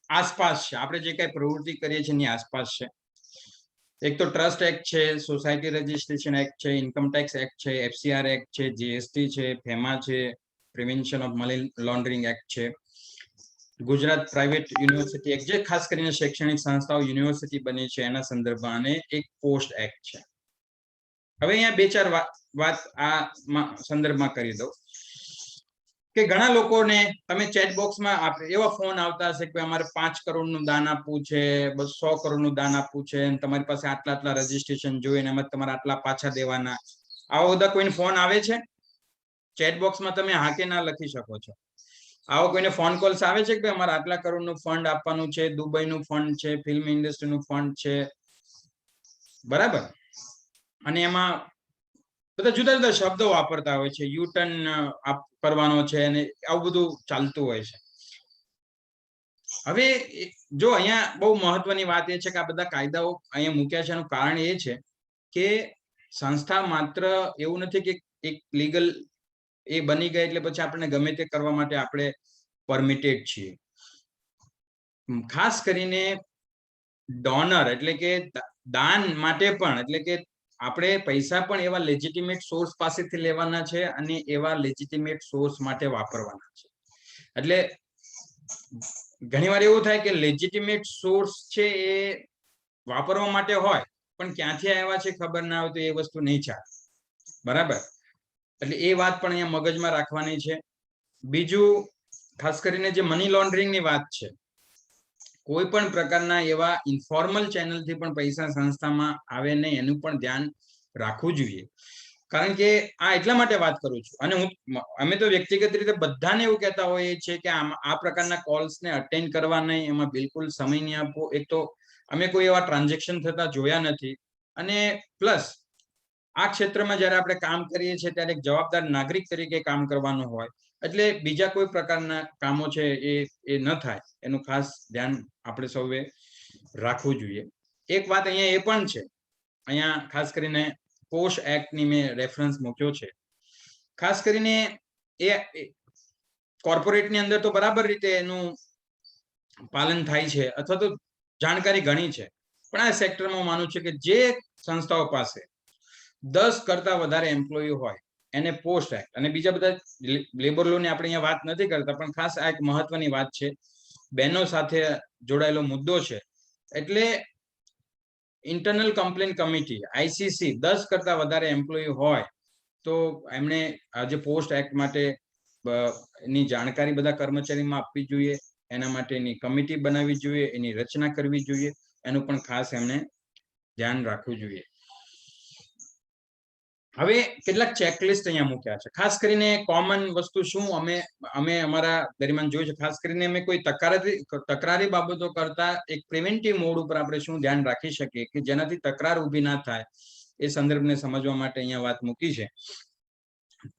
આસપાસ છે, આપણે જે કઈ પ્રવૃત્તિ કરીએ છીએ એની આસપાસ છે. એક તો ટ્રસ્ટ એક્ટ છે, સોસાયટી રજિસ્ટ્રેશન એક્ટ છે, ઇન્કમ ટેક્સ એક્ટ છે, FCR એક્ટ છે, GST છે, ફેમા છે, prevention of money laundering act છે, ગુજરાત પ્રાઇવેટ યુનિવર્સિટી એક્ટ, જે ખાસ કરીને શૈક્ષણિક સંસ્થાઓ યુનિવર્સિટી બની છે એના સંદર્ભમાં, અને એક પોસ્ટ એક્ટ છે. હવે અહીંયા બે ચાર વાત આ સંદર્ભમાં કરી દઉં કે ઘણા લોકોને તમે ચેટ બોક્સમાં એવા ફોન આવતા હશે કે અમારે 5 કરોડનું દાન આપવું છે, 100 કરોડનું દાન આપવું છે, તમારી પાસે આટલા આટલા રજીસ્ટ્રેશન જોઈએ, એમાં તમારે આટલા પાછા દેવાના, આવા બધા કોઈને ફોન આવે છે? ચેટ બોક્સમાં તમે હા કે ના લખી શકો છો. આવો કોઈને ફોન કોલ્સ આવે છે કે અમારે આટલા કરોડનું ફંડ આપવાનું છે, દુબઈનું ફંડ છે, ફિલ્મ ઇન્ડસ્ટ્રીનું ફંડ છે, બરાબર? અને એમાં બધા જુદા જુદા શબ્દો વાપરતા હોય છે, યુટર્ન કરવાનો છે, અને આવું બધું ચાલતું હોય છે. હવે જો અહીંયા બહુ મહત્વની વાત એ છે કે આ બધા કાયદાઓ અહીંયા મૂક્યા છે, એનું કારણ એ છે કે સંસ્થા માત્ર એવું નથી કે એક લીગલ એ બની ગઈ એટલે પછી આપણે ગમે તે કરવા માટે આપણે પરમિટેડ છીએ. ખાસ કરીને ડોનર એટલે કે દાન માટે પણ, એટલે કે આપણે પૈસા પણ એવા લેજિટિમેટ સોર્સ પાસેથી લેવાના છે અને એવા લેજિટિમેટ સોર્સ માટે વાપરવાના છે. એટલે ઘણીવાર એવું થાય કે લેજિટિમેટ સોર્સ છે એ વાપરવા માટે હોય, પણ ક્યાંથી આવ્યા છે ખબર ના હોય તો એ વસ્તુ નહીં ચાલે, બરાબર? એટલે એ વાત પણ અહીંયા મગજમાં રાખવાની છે. બીજું, ખાસ કરીને જે મની લોન્ડરિંગની વાત છે, કોઈ પણ પ્રકારના એવા ઇન્ફોર્મલ ચેનલથી પણ પૈસા સંસ્થામાં આવે નહીં, એનું પણ ધ્યાન રાખવું જોઈએ. કારણ કે આ એટલા માટે વાત કરું છું, અને અમે તો વ્યક્તિગત રીતે બધાને એવું કહેતા હોઈએ છીએ કે આ પ્રકારના કોલ્સને અટેન્ડ કરવા નહીં, એમાં બિલકુલ સમય નહીં આપવો. એક તો અમે કોઈ એવા ટ્રાન્ઝેક્શન થતા જોયા નથી, અને પ્લસ આ ક્ષેત્રમાં જ્યારે આપણે કામ કરીએ છીએ ત્યારે એક જવાબદાર નાગરિક તરીકે કામ કરવાનું હોય, એટલે બીજા કોઈ પ્રકારના કામો છે એ ન થાય, એનું ખાસ ધ્યાન આપણે સૌએ રાખવું જોઈએ. એક વાત અહીંયા એ પણ છે, અહીંયા ખાસ કરીને પોસ્ટ એક્ટની મેં રેફરન્સ મૂક્યો છે. ખાસ કરીને એ કોર્પોરેટની અંદર તો બરાબર રીતે એનું પાલન થાય છે, અથવા તો જાણકારી ઘણી છે, પણ આ સેક્ટરમાં માનું છે કે જે સંસ્થાઓ પાસે 10 કરતા વધારે એમ્પ્લોયી હોય એને પોસ્ટ એક્ટ, અને બીજા બધા લેબર લોની આપણે અહીંયા વાત નથી કરતા, પણ ખાસ આ એક મહત્વની વાત છે, બહેનો સાથે જોડાયેલો મુદ્દો છે. એટલે ઇન્ટરનલ કમ્પ્લેન કમિટી ICC 10 કરતા વધારે એમ્પ્લોયી હોય તો એમણે આજે પોસ્ટ એક્ટ માટે એની જાણકારી બધા કર્મચારીમાં આપવી જોઈએ, એના માટેની કમિટી બનાવવી જોઈએ, એની રચના કરવી જોઈએ, એનું પણ ખાસ એમણે ધ્યાન રાખવું જોઈએ. હવે કેટલાક ચેકલિસ્ટ અહીંયા મૂક્યા છે. ખાસ કરીને કોમન વસ્તુ શું અમે અમારા દરમિયાન જોયું છે, ખાસ કરીને અમે કોઈ તકરારી બાબતો કરતા એક પ્રિવેન્ટિવ મોડ ઉપર આપણે શું ધ્યાન રાખી શકીએ કે જેનાથી તકરાર ઊભી ના થાય, એ સંદર્ભને સમજવા માટે અહીંયા વાત મૂકી છે.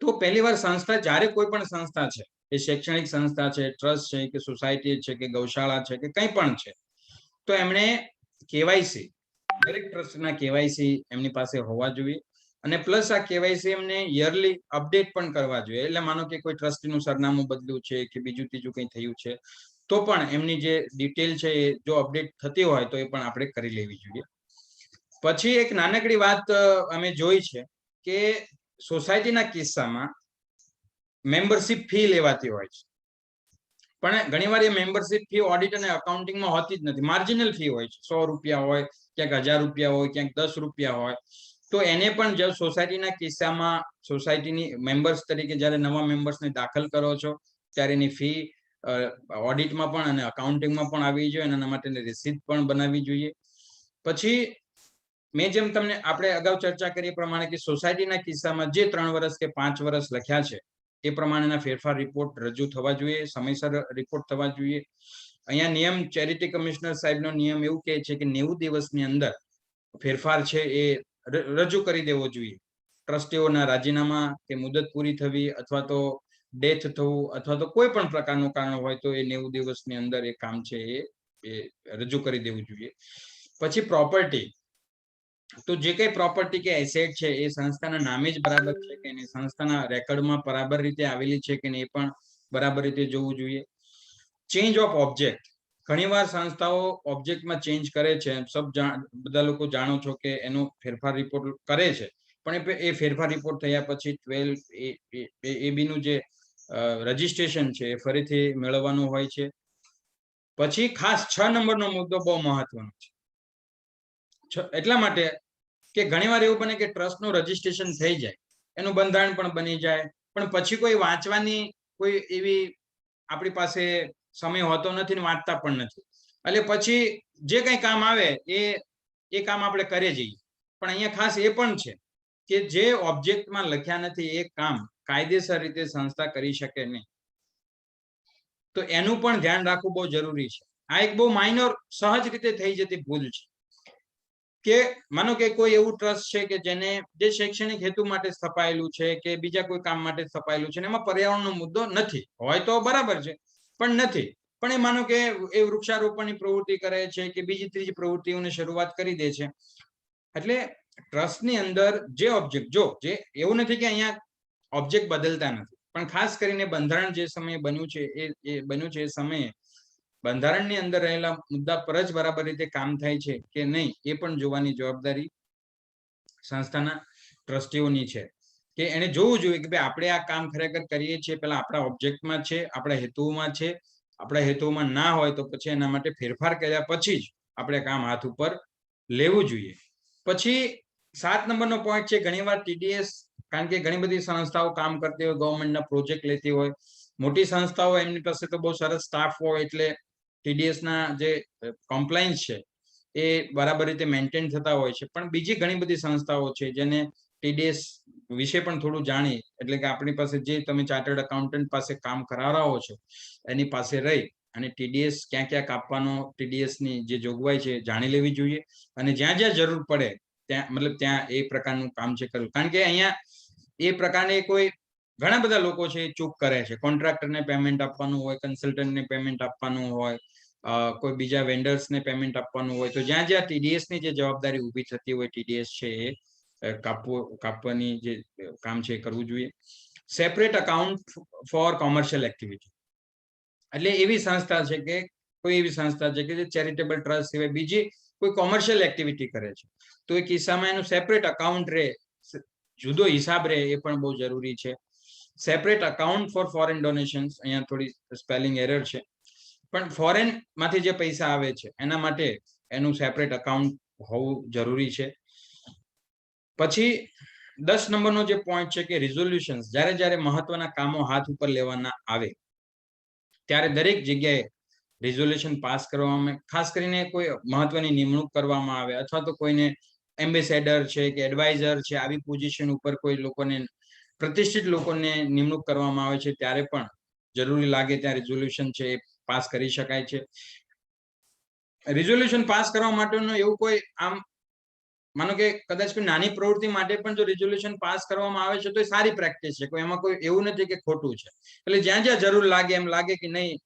તો પહેલી વાર સંસ્થા, જ્યારે કોઈ પણ સંસ્થા છે, એ શૈક્ષણિક સંસ્થા છે, ટ્રસ્ટ છે, કે સોસાયટી છે, કે ગૌશાળા છે, કે કંઈ પણ છે, તો એમણે કેવાયસી, દરેક ટ્રસ્ટના કેવાયસી એમની પાસે હોવા જોઈએ, અને પ્લસ આ કેવાયસી એમને યરલી અપડેટ પણ કરવા જોઈએ. એટલે માનો કે કોઈ ટ્રસ્ટીનું સરનામું બદલ્યું છે કે બીજું ત્રીજું કંઈ થયું છે, તો પણ એમની જે ડિટેલ છે એ જો અપડેટ થતી હોય તો એ પણ આપણે કરી લેવી જોઈએ. પછી એક નાનકડી વાત અમે જોઈ છે કે સોસાયટીના કિસ્સામાં મેમ્બરશિપ ફી લેવાતી હોય છે, પણ ઘણીવાર એ મેમ્બરશિપ ફી ઓડિટ અને અકાઉન્ટિંગમાં હોતી જ નથી, માર્જિનલ ફી હોય છે, 100 રૂપિયા હોય, ક્યાંક 1000 રૂપિયા હોય, ક્યાંક 10 રૂપિયા હોય. તો એને પણ જો સોસાયટીના કિસ્સામાં સોસાયટીની મેમ્બર્સ તરીકે જ્યારે નવા મેમ્બર્સને દાખલ કરો છો ત્યારે એની ફી ઓડિટમાં પણ અને અકાઉન્ટિંગમાં પણ આવી જોઈએ, અને એના માટેની રિસીપ્ટ પણ બનાવવી જોઈએ. પછી મેં જેમ તમને આપણે અગાઉ ચર્ચા કરી પ્રમાણે કે સોસાયટીના કિસ્સામાં જે 3 વર્ષ કે 5 વર્ષ લખ્યા છે એ પ્રમાણેના ફેરફાર રિપોર્ટ રજૂ થવા જોઈએ, સમયસર રિપોર્ટ થવા જોઈએ. અહીંયા નિયમ ચેરિટી કમિશનર સાહેબનો નિયમ એવું કહે છે કે 90 દિવસની અંદર ફેરફાર છે એ રજૂ કરી દેવો જોઈએ. ટ્રસ્ટીઓના રાજીનામા કે મુદત પૂરી થવી, અથવા તો ડેથ થવું, અથવા તો કોઈ પણ પ્રકારનું કારણ હોય તો એ 90 દિવસની અંદર એ કામ છે એ રજૂ કરી દેવું જોઈએ. પછી પ્રોપર્ટી, તો જે કઈ પ્રોપર્ટી કે એસેટ છે એ સંસ્થાના નામે જ બરાબર છે કે નહીં, સંસ્થાના રેકોર્ડમાં બરાબર રીતે આવેલી છે કે નહીં, એ પણ બરાબર રીતે જોવું જોઈએ. ચેન્જ ઓફ ઓબ્જેક્ટ, ઘણીવાર સંસ્થાઓ ઓબ્જેક્ટમાં ચેન્જ કરે છે. બધા લોકો જાણો છો કે એનો ફેરફાર રિપોર્ટ કરે છે, પણ એ ફેરફાર રિપોર્ટ થયા પછી 12 AB નું જે રજીસ્ટ્રેશન છે એ ફરીથી મેળવવાનું હોય છે. પછી ખાસ 6 નંબરનો મુદ્દો બહુ મહત્વનો છે, એટલા માટે કે ઘણીવાર એવું બને કે ટ્રસ્ટનું રજીસ્ટ્રેશન થઈ જાય, એનું બંધારણ પણ બની જાય, પણ પછી કોઈ વાંચવાની કોઈ એવી આપણી પાસે સમય હોતો નથી ને વાંચતા પણ નથી, એટલે પછી જે કંઈ કામ આવે એ કામ આપણે કરે જઈએ. પણ અહીંયા ખાસ એ પણ છે કે જે ઓબ્જેક્ટમાં લખ્યા નથી એ કામ કાયદેસર રીતે સંસ્થા કરી શકે નહીં, તો એનું પણ ધ્યાન રાખવું બહુ જરૂરી છે. આ એક બહુ માઇનોર સહજ રીતે થઈ જતી ભૂલ છે કે માનો કે કોઈ એવું ટ્રસ્ટ છે કે જેને જે શૈક્ષણિક હેતુ માટે સ્થપાયેલું છે કે બીજા કોઈ કામ માટે સ્થપાયેલું છે, એમાં પર્યાવરણનો મુદ્દો નથી, હોય તો બરાબર છે, પણ નથી. પણ એ માનો કે એ વૃક્ષારોપણની પ્રવૃત્તિ કરે છે કે બીજી ત્રીજી પ્રવૃત્તિઓની શરૂઆત કરી દે છે, એટલે ટ્રસ્ટની અંદર જે ઓબ્જેક્ટ, જો જે એવું નથી કે અહીંયા ઓબ્જેક્ટ બદલતા નથી, પણ ખાસ કરીને બંધારણ જે સમયે બન્યું છે એ સમયે બંધારણની અંદર રહેલા મુદ્દા પર જ બરાબર રીતે કામ થાય છે કે નહીં, એ પણ જોવાની જવાબદારી સંસ્થાના ટ્રસ્ટીઓની છે કે એને જોવું જોઈએ કે ભાઈ આપણે આ કામ ખરેખર કરીએ છીએ પેલા આપણા ઓબ્જેક્ટમાં છે, આપણા હેતુઓમાં છે, આપણા હેતુઓમાં ના હોય તો પછી એના માટે ફેરફાર કર્યા પછી જ આપણે કામ હાથ ઉપર લેવું જોઈએ. પછી 7 નંબરનો પોઈન્ટ છે, ઘણીવાર TDS, કારણ કે ઘણી બધી સંસ્થાઓ કામ કરતી હોય, ગવર્મેન્ટના પ્રોજેક્ટ લેતી હોય, મોટી સંસ્થાઓ એમની પાસે તો બહુ સરસ સ્ટાફ હોય, એટલે TDS ના જે કોમ્પ્લાયન્સ છે એ બરાબર રીતે મેન્ટેન થતા હોય છે. પણ બીજી ઘણી બધી સંસ્થાઓ છે જેને TDS વિશે પણ થોડું જાણી, એટલે કે આપણી પાસે જે તમે ચાર્ટર્ડ એકાઉન્ટન્ટ પાસે કામ કરાવો છો એની પાસે રહી અને TDS ક્યાં ક્યાં કાપવાનો, TDS ની જે જોગવાઈ છે જાણી લેવી જોઈએ, અને જ્યાં જ્યાં જરૂર પડે ત્યાં એ પ્રકારનું કામ છે કરવું. કારણ કે અહીંયા એ પ્રકારની કોઈ ઘણા બધા લોકો છે ચૂક કરે છે, કોન્ટ્રાક્ટરને પેમેન્ટ આપવાનું હોય, કન્સલ્ટન્ટને પેમેન્ટ આપવાનું હોય, કોઈ બીજા વેન્ડર્સને પેમેન્ટ આપવાનું હોય, તો જ્યાં જ્યાં TDS ની જે જવાબદારી ઊભી થતી હોય, TDS છે એ કાપવાની જે કામ છે એ કરવું જોઈએ. Separate account for commercial activity, એટલે એવી સંસ્થા છે કે કોઈ એવી સંસ્થા છે કે જે ચેરિટેબલ ટ્રસ્ટ સિવાય બીજી કોઈ કોમર્શિયલ એક્ટિવિટી કરે છે, તો એ કિસ્સામાં એનું સેપરેટ અકાઉન્ટ રહે, જુદો હિસાબ રહે, એ પણ બહુ જરૂરી છે. Separate account for foreign donations, અહીંયા થોડી સ્પેલિંગ એરર છે, પણ ફોરેન માંથી જે પૈસા આવે છે એના માટે એનું સેપરેટ અકાઉન્ટ હોવું જરૂરી છે. પછી 10 નંબરનો જે પોઈન્ટ છે કે રિઝોલ્યુશન, જ્યારે મહત્વના કામો હાથ ઉપર લેવાના આવે ત્યારે દરેક જગ્યાએ રિઝોલ્યુશન પાસ કરવામાં, ખાસ કરીને કોઈ મહત્વની નિમણૂક કરવામાં આવે અથવા તો કોઈને એમ્બેસેડર છે કે એડવાઇઝર છે, આવી પોઝિશન ઉપર કોઈ લોકોને, પ્રતિષ્ઠિત લોકોને નિમણૂક કરવામાં આવે છે, ત્યારે પણ જરૂરી લાગે ત્યાં રિઝોલ્યુશન છે એ પાસ કરી શકાય છે. રિઝોલ્યુશન પાસ કરવા માટેનું એવું કોઈ, આમ માનો કે કદાચ કોઈ નાની પ્રવૃત્તિ માટે પણ જો રિઝોલ્યુશન પાસ કરવામાં આવે છે તો એ સારી પ્રેક્ટિસ છે, કોઈ એમાં કોઈ એવું નથી કે ખોટું છે. એટલે જ્યાં જ્યાં જરૂર લાગે, એમ લાગે કે નહીં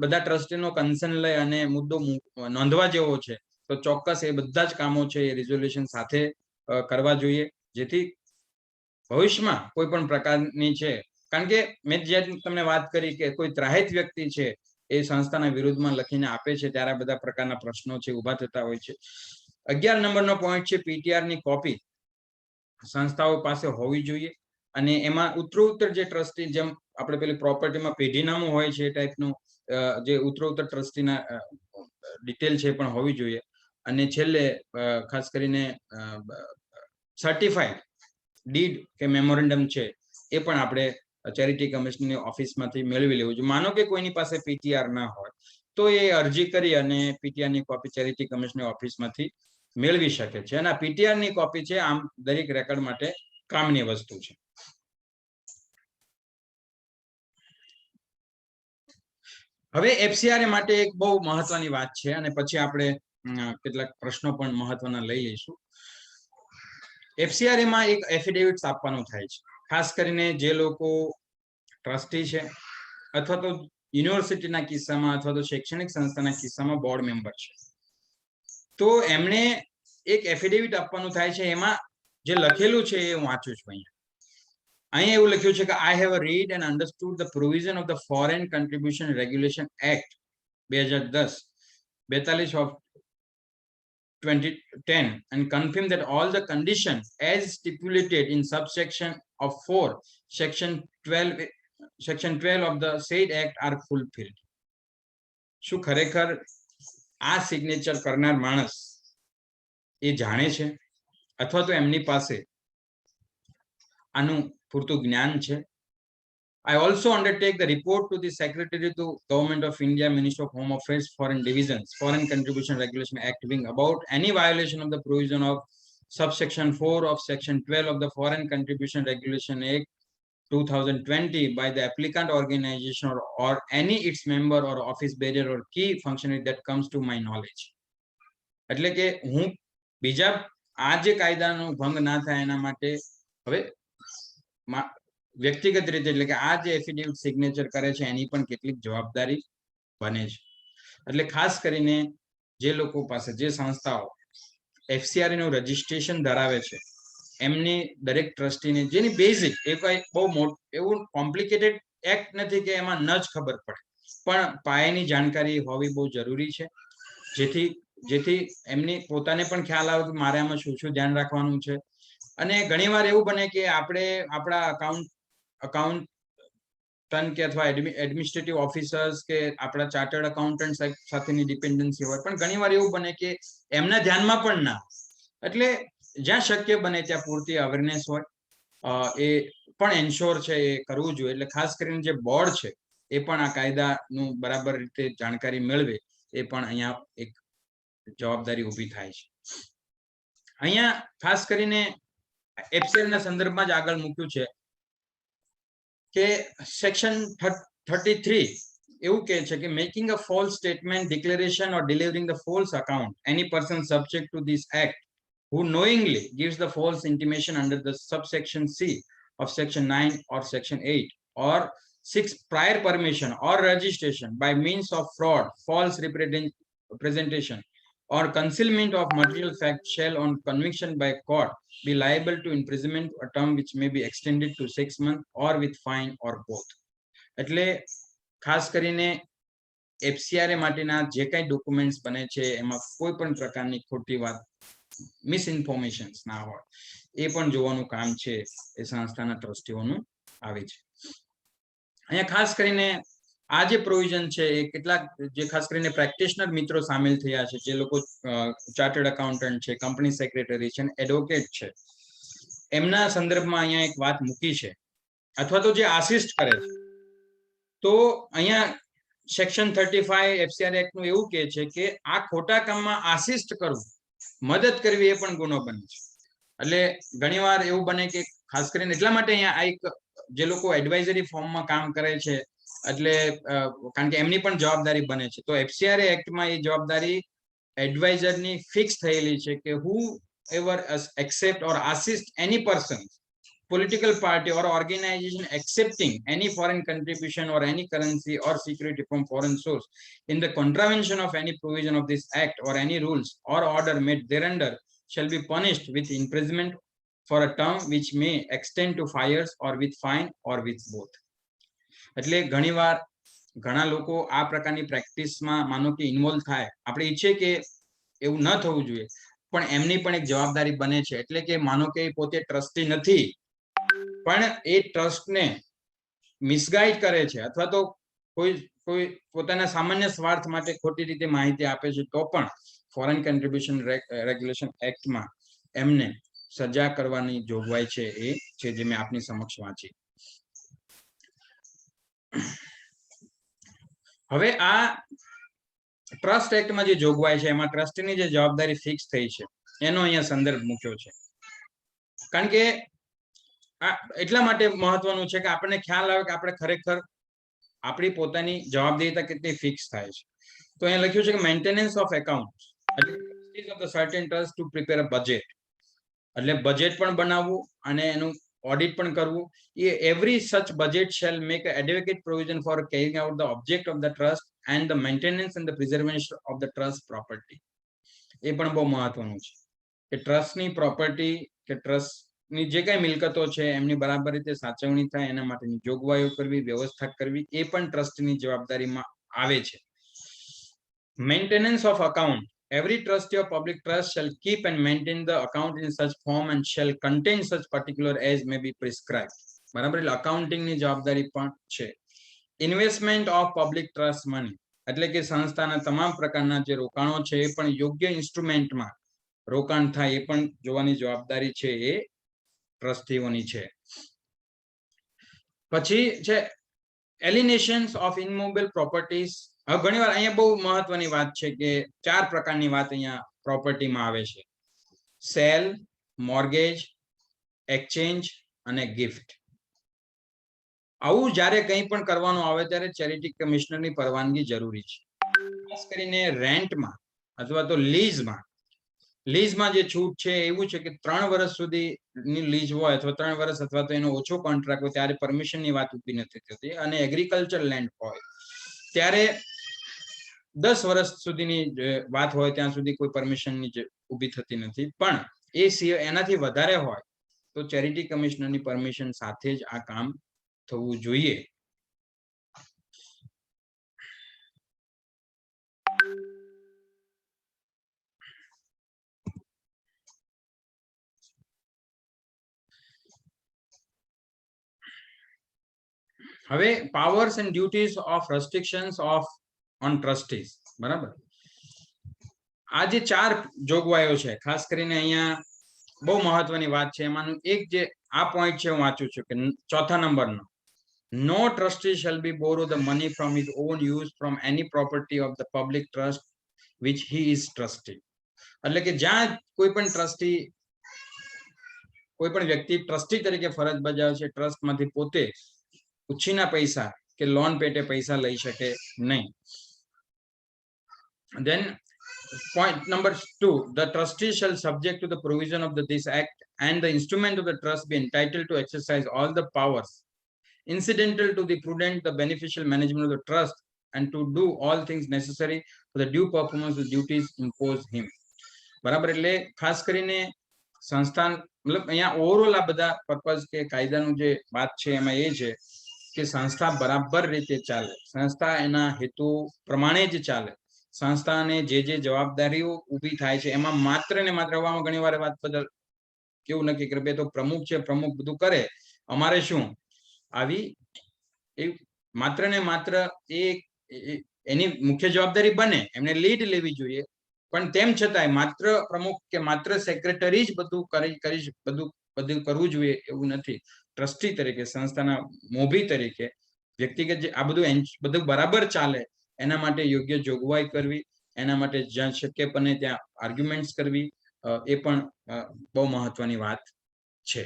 બધા ટ્રસ્ટીનો કન્સર્ન લઈ અને મુદ્દો નોંધવા જેવો છે, તો ચોક્કસ એ બધા જ કામો છે એ રિઝોલ્યુશન સાથે કરવા જોઈએ, જેથી ભવિષ્યમાં કોઈ પણ પ્રકારની છે, કારણ કે મેં જે તમને વાત કરી કે કોઈ ત્રાહિત વ્યક્તિ છે એ સંસ્થાના વિરુદ્ધમાં લખીને આપે છે ત્યારે બધા પ્રકારના પ્રશ્નો છે ઉભા થતા હોય છે. 11 નંબરનો પોઈન્ટ છે PTR ની કોપી સંસ્થાઓ પાસે હોવી જોઈએ, અને એમાં ઉત્તરોત્તર જે ટ્રસ્ટી, જેમ આપણે પેલી પ્રોપર્ટીમાં પેઢીનામું હોય છે એ ટાઈપનું જે ઉત્તરોત્તર ટ્રસ્ટીના ડિટેલ છે પણ હોવી જોઈએ. અને છેલ્લે ખાસ કરીને સર્ટિફાઈડ ડીડ કે મેમોરેન્ડમ છે એ પણ આપણે ચેરિટી કમિશનરની ઓફિસમાંથી મેળવી લેવું જોઈએ. માનો કે કોઈની પાસે PTR ના હોય તો એ અરજી કરી અને PTR ની કોપી ચેરિટી કમિશનની ઓફિસમાંથી મેળવી શકે છે, અને PTR ની કોપી છે આમ દરેક રેકોર્ડ માટે કામની વસ્તુ છે. હવે FCRA માટે એક બહુ મહત્વની વાત છે, અને પછી આપણે કેટલાક પ્રશ્નો પણ મહત્વના લઈ લઈશું. FCRA માં એક એફિડેવિટ આપવાનું થાય છે, ખાસ કરીને જે લોકો ટ્રસ્ટી છે અથવા તો યુનિવર્સિટીના કિસ્સામાં અથવા તો શૈક્ષણિક સંસ્થાના કિસ્સામાં બોર્ડ મેમ્બર છે, તો એમણે એક એફિડેવિટ આપવાનું થાય છે. એમાં જે લખેલું છે એ હું વાંચું છું. અહીંયા એવું લખ્યું છે કે I have read and understood the provision of the Foreign Contribution Regulation Act 2010 of 2010 and confirm that all the conditions as stipulated in subsection of 4 section 12 of the said act are fulfilled. શું ખરેખર આ signature કરનાર માણસ એ જાણે છે અથવા તો એમની પાસે આનું પૂરતું જ્ઞાન છે? I also undertake the report to the Secretary to Government of India, Ministry of Home Affairs, Foreign Divisions, Foreign Contribution Regulation Act wing about any violation of the provision of subsection 4 of section 12 of the Foreign Contribution Regulation Act 2020 by the applicant organization or any its member or office bearer or key functionary that comes to my knowledge. એટલે કે હું બીજા આ જે કાયદાનો ભંગ ના થાય એના માટે હવે વ્યક્તિગત રીતે એટલે કે આ જે એફિડેવિટ સિગ્નેચર કરે છે એની પણ કેટલીક જવાબદારી બને છે. એટલે ખાસ કરીને જે લોકો પાસે જે સંસ્થાઓ એફસીઆર નું રજીસ્ટ્રેશન ધરાવે છે એમની દરેક ટ્રસ્ટીને જેની બેઝિક એ કોઈ બહુ એવું કોમ્પ્લિકેટેડ એક્ટ નથી કે એમાં ન જ ખબર પડે, પણ પાયાની જાણકારી હોવી બહુ જરૂરી છે, જેથી એમની પોતાને પણ ખ્યાલ આવે કે મારે આમાં શું શું ધ્યાન રાખવાનું છે. અને ઘણીવાર એવું બને કે આપણે આપણા અકાઉન્ટન્ટ કે અથવા એડમિનિસ્ટ્રેટિવ ઓફિસર્સ કે આપણા ચાર્ટર્ડ અકાઉન્ટન્ટ સાથેની ડિપેન્ડન્સી હોય, પણ ઘણીવાર એવું બને કે એમના ધ્યાનમાં પણ ના. એટલે જ્યાં શક્ય બને ત્યાં પૂરતી અવેરનેસ હોય એ પણ એન્શ્યોર છે એ કરવું જોઈએ. એટલે ખાસ કરીને જે બોર્ડ છે એ પણ આ કાયદાનું બરાબર રીતે જાણકારી મેળવે એ પણ અહીંયા એક જવાબદારી ઊભી થાય છે. અહીંયા ખાસ કરીને એફસીઆર ના સંદર્ભમાં જ આગળ મૂક્યું છે કે સેક્શન 33 એવું કહે છે કે making a false statement, declaration or delivering the false account, any person subject to this act who knowingly gives the false intimation under the subsection C of section 9 or section 8 or seeks prior permission or registration by means of fraud, false representation or concealment of material fact shall on conviction by court be liable to imprisonment, a term which may be extended to 6 months or with fine or both. એટલે ખાસ કરીને એફસીઆર માટેના જે કઈ documents બને છે એમાં કોઈ પણ પ્રકારની ખોટી વાત, મિસઇન્ફોર્મેશન ના હોય એ પણ જોવાનું કામ છે એ સંસ્થાના ટ્રસ્ટીઓનું આવે છે. અહીંયા ખાસ કરીને આ જે પ્રોવિઝન છે એ કેટલાક જે ખાસ કરીને પ્રેક્ટિશનર મિત્રો સામેલ થયા છે, જે લોકો ચાર્ટર્ડ અકાઉન્ટન્ટ છે, કંપની સેક્રેટરી છે, એડવોકેટ છે, એમના સંદર્ભમાં અહીંયા એક વાત મૂકી છે, અથવા તો જે આસિસ્ટ કરે છે. તો અહીંયા સેક્શન 35 એફસીઆર એક્ટ નું એવું કહે છે કે આ ખોટા કામમાં આસિસ્ટ કરવું, મદદ કરવી એ પણ ગુનો બને છે. એટલે ઘણીવાર એવું બને કે ખાસ કરીને એટલા માટે અહીંયા આ એક જે લોકો એડવાઇઝરી ફોર્મમાં કામ કરે છે એટલે કારણ કે એમની પણ જવાબદારી બને છે, તો એફસીઆર એક્ટમાં એ જવાબદારી એડવાઇઝરની ફિક્સ થયેલી છે કે whoever accept or assist any person, political party or organization accepting any foreign contribution or any currency or security from foreign source in the contravention of any provision of this act or any rules or order made thereunder shall be punished with imprisonment for a term which may extend to 5 years or with fine or with both. એટલે ઘણીવાર ઘણા લોકો આ પ્રકારની પ્રેક્ટિસમાં માનો કે involve થાય. આપણે ઈચ્છીએ કે એવું ન થવું જોઈએ, પણ એમની પણ એક જવાબદારી બને છે. એટલે કે માનો કે પોતે ટ્રસ્ટી નથી, પણ એ ટ્રસ્ટને મિસગાઈડ કરે છે અથવા તો કોઈ પોતાના સામાન્ય સ્વાર્થ માટે ખોટી રીતે માહિતી આપે છે, તો પણ ફોરેન કન્ટ્રીબ્યુશન રેગ્યુલેશન એક્ટમાં એમને સજા કરવાની જોગવાઈ છે એ છે જે મેં આપની સમક્ષ વાંચી. હવે આ ટ્રસ્ટ એક્ટમાં જે જોગવાઈ છે એમાં ટ્રસ્ટીની જે જવાબદારી ફિક્સ થઈ છે એનો અહીંયા સંદર્ભ મૂક્યો છે. કારણ કે એટલા માટે મહત્વનું છે કે આપણને ખ્યાલ આવે કે આપણે ખરેખર આપણી પોતાની જવાબદારીતા કેટલી ફિક્સ થાય છે. તો અહીંયા લખ્યું છે કે maintenance of account of the certain trust to prepare a budget, એટલે બજેટ પણ બનાવવું અને એનું ઓડિટ પણ કરવું. Every such budget shall make adequate provision for carrying out the object of the trust and the maintenance and the preservation of the trust property. એ પણ બહુ મહત્વનું છે. કે ટ્રસ્ટની પ્રોપર્ટી કે ટ્રસ્ટની જે કઈ મિલકતો છે એમની બરાબર રીતે સાચવણી થાય એના માટેની જોગવાઈઓ કરવી, વ્યવસ્થા કરવી એ પણ ટ્રસ્ટની જવાબદારીમાં આવે છે. Maintenance of account. Every trustee of public trust shall keep and maintain the account in such form and shall contain such particular as may be prescribed. બરાબર, એટલે અકાઉન્ટિંગની જવાબદારી પણ છે. Investment of public trust money, એટલે કે સંસ્થાના તમામ પ્રકારના જે રોકાણો છે એ પણ યોગ્ય ઇન્સ્ટ્રુમેન્ટમાં રોકાણ થાય એ પણ જોવાની જવાબદારી છે એ ટ્રસ્ટીઓની છે. પછી છે એલિનેશન્સ ઓફ ઇનમૂવેબલ પ્રોપર્ટીઝ. હવે ઘણીવાર અહીંયા બહુ મહત્વની વાત છે કે 4 પ્રકારની વાત અહીંયા પ્રોપર્ટીમાં આવે છે: સેલ, મોર્ગેજ, એક્સચેન્જ અને ગિફ્ટ. આવું જ્યારે કંઈ પણ કરવાનું આવે ત્યારે ચેરિટી કમિશનરની પરવાનગી જરૂરી છે. ખાસ કરીને રેન્ટમાં અથવા તો લીઝમાં જે છૂટ છે એવું છે કે 3 વર્ષ સુધીની લીઝ હોય અથવા 3 વર્ષ અથવા તો એનો ઓછો કોન્ટ્રાક્ટ હોય ત્યારે પરમિશનની વાત ઊભી નથી થતી. અને એગ્રીકલ્ચર લેન્ડ હોય ત્યારે 10 વર્ષ સુધીની વાત હોય ત્યાં સુધી કોઈ પરમિશનની ઊભી થતી નથી. પણ એ સિવાય એનાથી વધારે હોય તો ચેરિટી કમિશનરની પરમિશન સાથે જ આ કામ થવું જોઈએ. હવે powers and duties of restrictions of on trustees. બરાબર, આ જે 4 જોગવાઈઓ છે ખાસ કરીને અહીંયા બહુ મહત્વની વાત છે. એમાંનું એક જે આ પોઈન્ટ છે હું વાંચું છું કે 4થા નંબરનો, નો trustee shall be borrow the money from his own use from any property of the public trust which he is trustee. એટલે કે જ્યાં કોઈ પણ ટ્રસ્ટી, કોઈ પણ વ્યક્તિ ટ્રસ્ટી તરીકે ફરજ બજાવે છે ટ્રસ્ટમાંથી પોતે ઉછીના પૈસા કે લોન પેટે પૈસા લઈ શકે નહીં. Then point number 2, the trustee shall subject to the provision of this act and the instrument of the trust be entitled to exercise all the powers incidental to the prudent, the beneficial management of the trust and to do all things necessary for the due performance of the duties imposed him. બરાબર, એટલે ખાસ કરીને સંસ્થાન મતલબ અહીંયા overall આ બધા purpose કે કાયદાનું જે વાત છે એમાં એ છે કે સંસ્થા બરાબર રીતે ચાલે, સંસ્થા એના હેતુ પ્રમાણે જ ચાલે, સંસ્થાને જે જવાબદારીઓ ઊભી થાય છે એમાં માત્ર ને માત્ર ઘણી વાર વાત બદલ કેવું નક્કી કરે તો પ્રમુખ છે, પ્રમુખ બધું કરે, અમારે શું, આવી માત્ર ને માત્ર એની મુખ્ય જવાબદારી બને, એમને લીડ લેવી જોઈએ. પણ તેમ છતાંય માત્ર પ્રમુખ કે માત્ર સેક્રેટરી જ બધું કરવું જોઈએ એવું નથી. ટ્રસ્ટી તરીકે, સંસ્થાના મોભી તરીકે વ્યક્તિગત જે આ બધું બરાબર ચાલે એના માટે યોગ્ય જોગવાઈ કરવી, એના માટે જ્યાં શક્ય બને ત્યાં આર્ગ્યુમેન્ટ્સ કરવી, એ પણ બહુ મહત્વની વાત છે.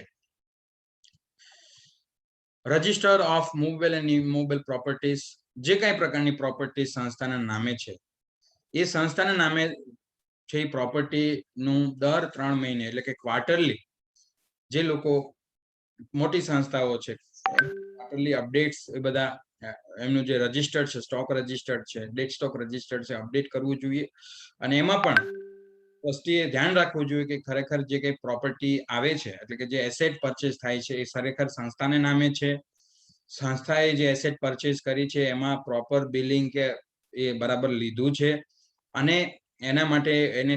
Register of movable and immovable properties. જે કઈ પ્રકારની પ્રોપર્ટી સંસ્થાના નામે છે એ સંસ્થાના નામે છે એ પ્રોપર્ટીનું દર 3 મહિને એટલે કે ક્વાર્ટરલી જે લોકો મોટી સંસ્થાઓ છે ક્વાર્ટરલી અપડેટ્સ એ બધા એમનું જે રજિસ્ટર્ડ છે, સ્ટોક રજિસ્ટર્ડ છે, ડેટ સ્ટોક રજિસ્ટર્ડ છે, અપડેટ કરવું જોઈએ. અને એમાં પણ ટ્રસ્ટીએ ધ્યાન રાખવું જોઈએ કે ખરેખર જે કઈ પ્રોપર્ટી આવે છે એટલે કે જે એસેટ પરચેસ થાય છે એ ખરેખર સંસ્થાને નામે છે, સંસ્થાએ જે એસેટ પરચેસ કરી છે એમાં પ્રોપર બિલિંગ કે એ બરાબર લીધું છે, અને એના માટે એને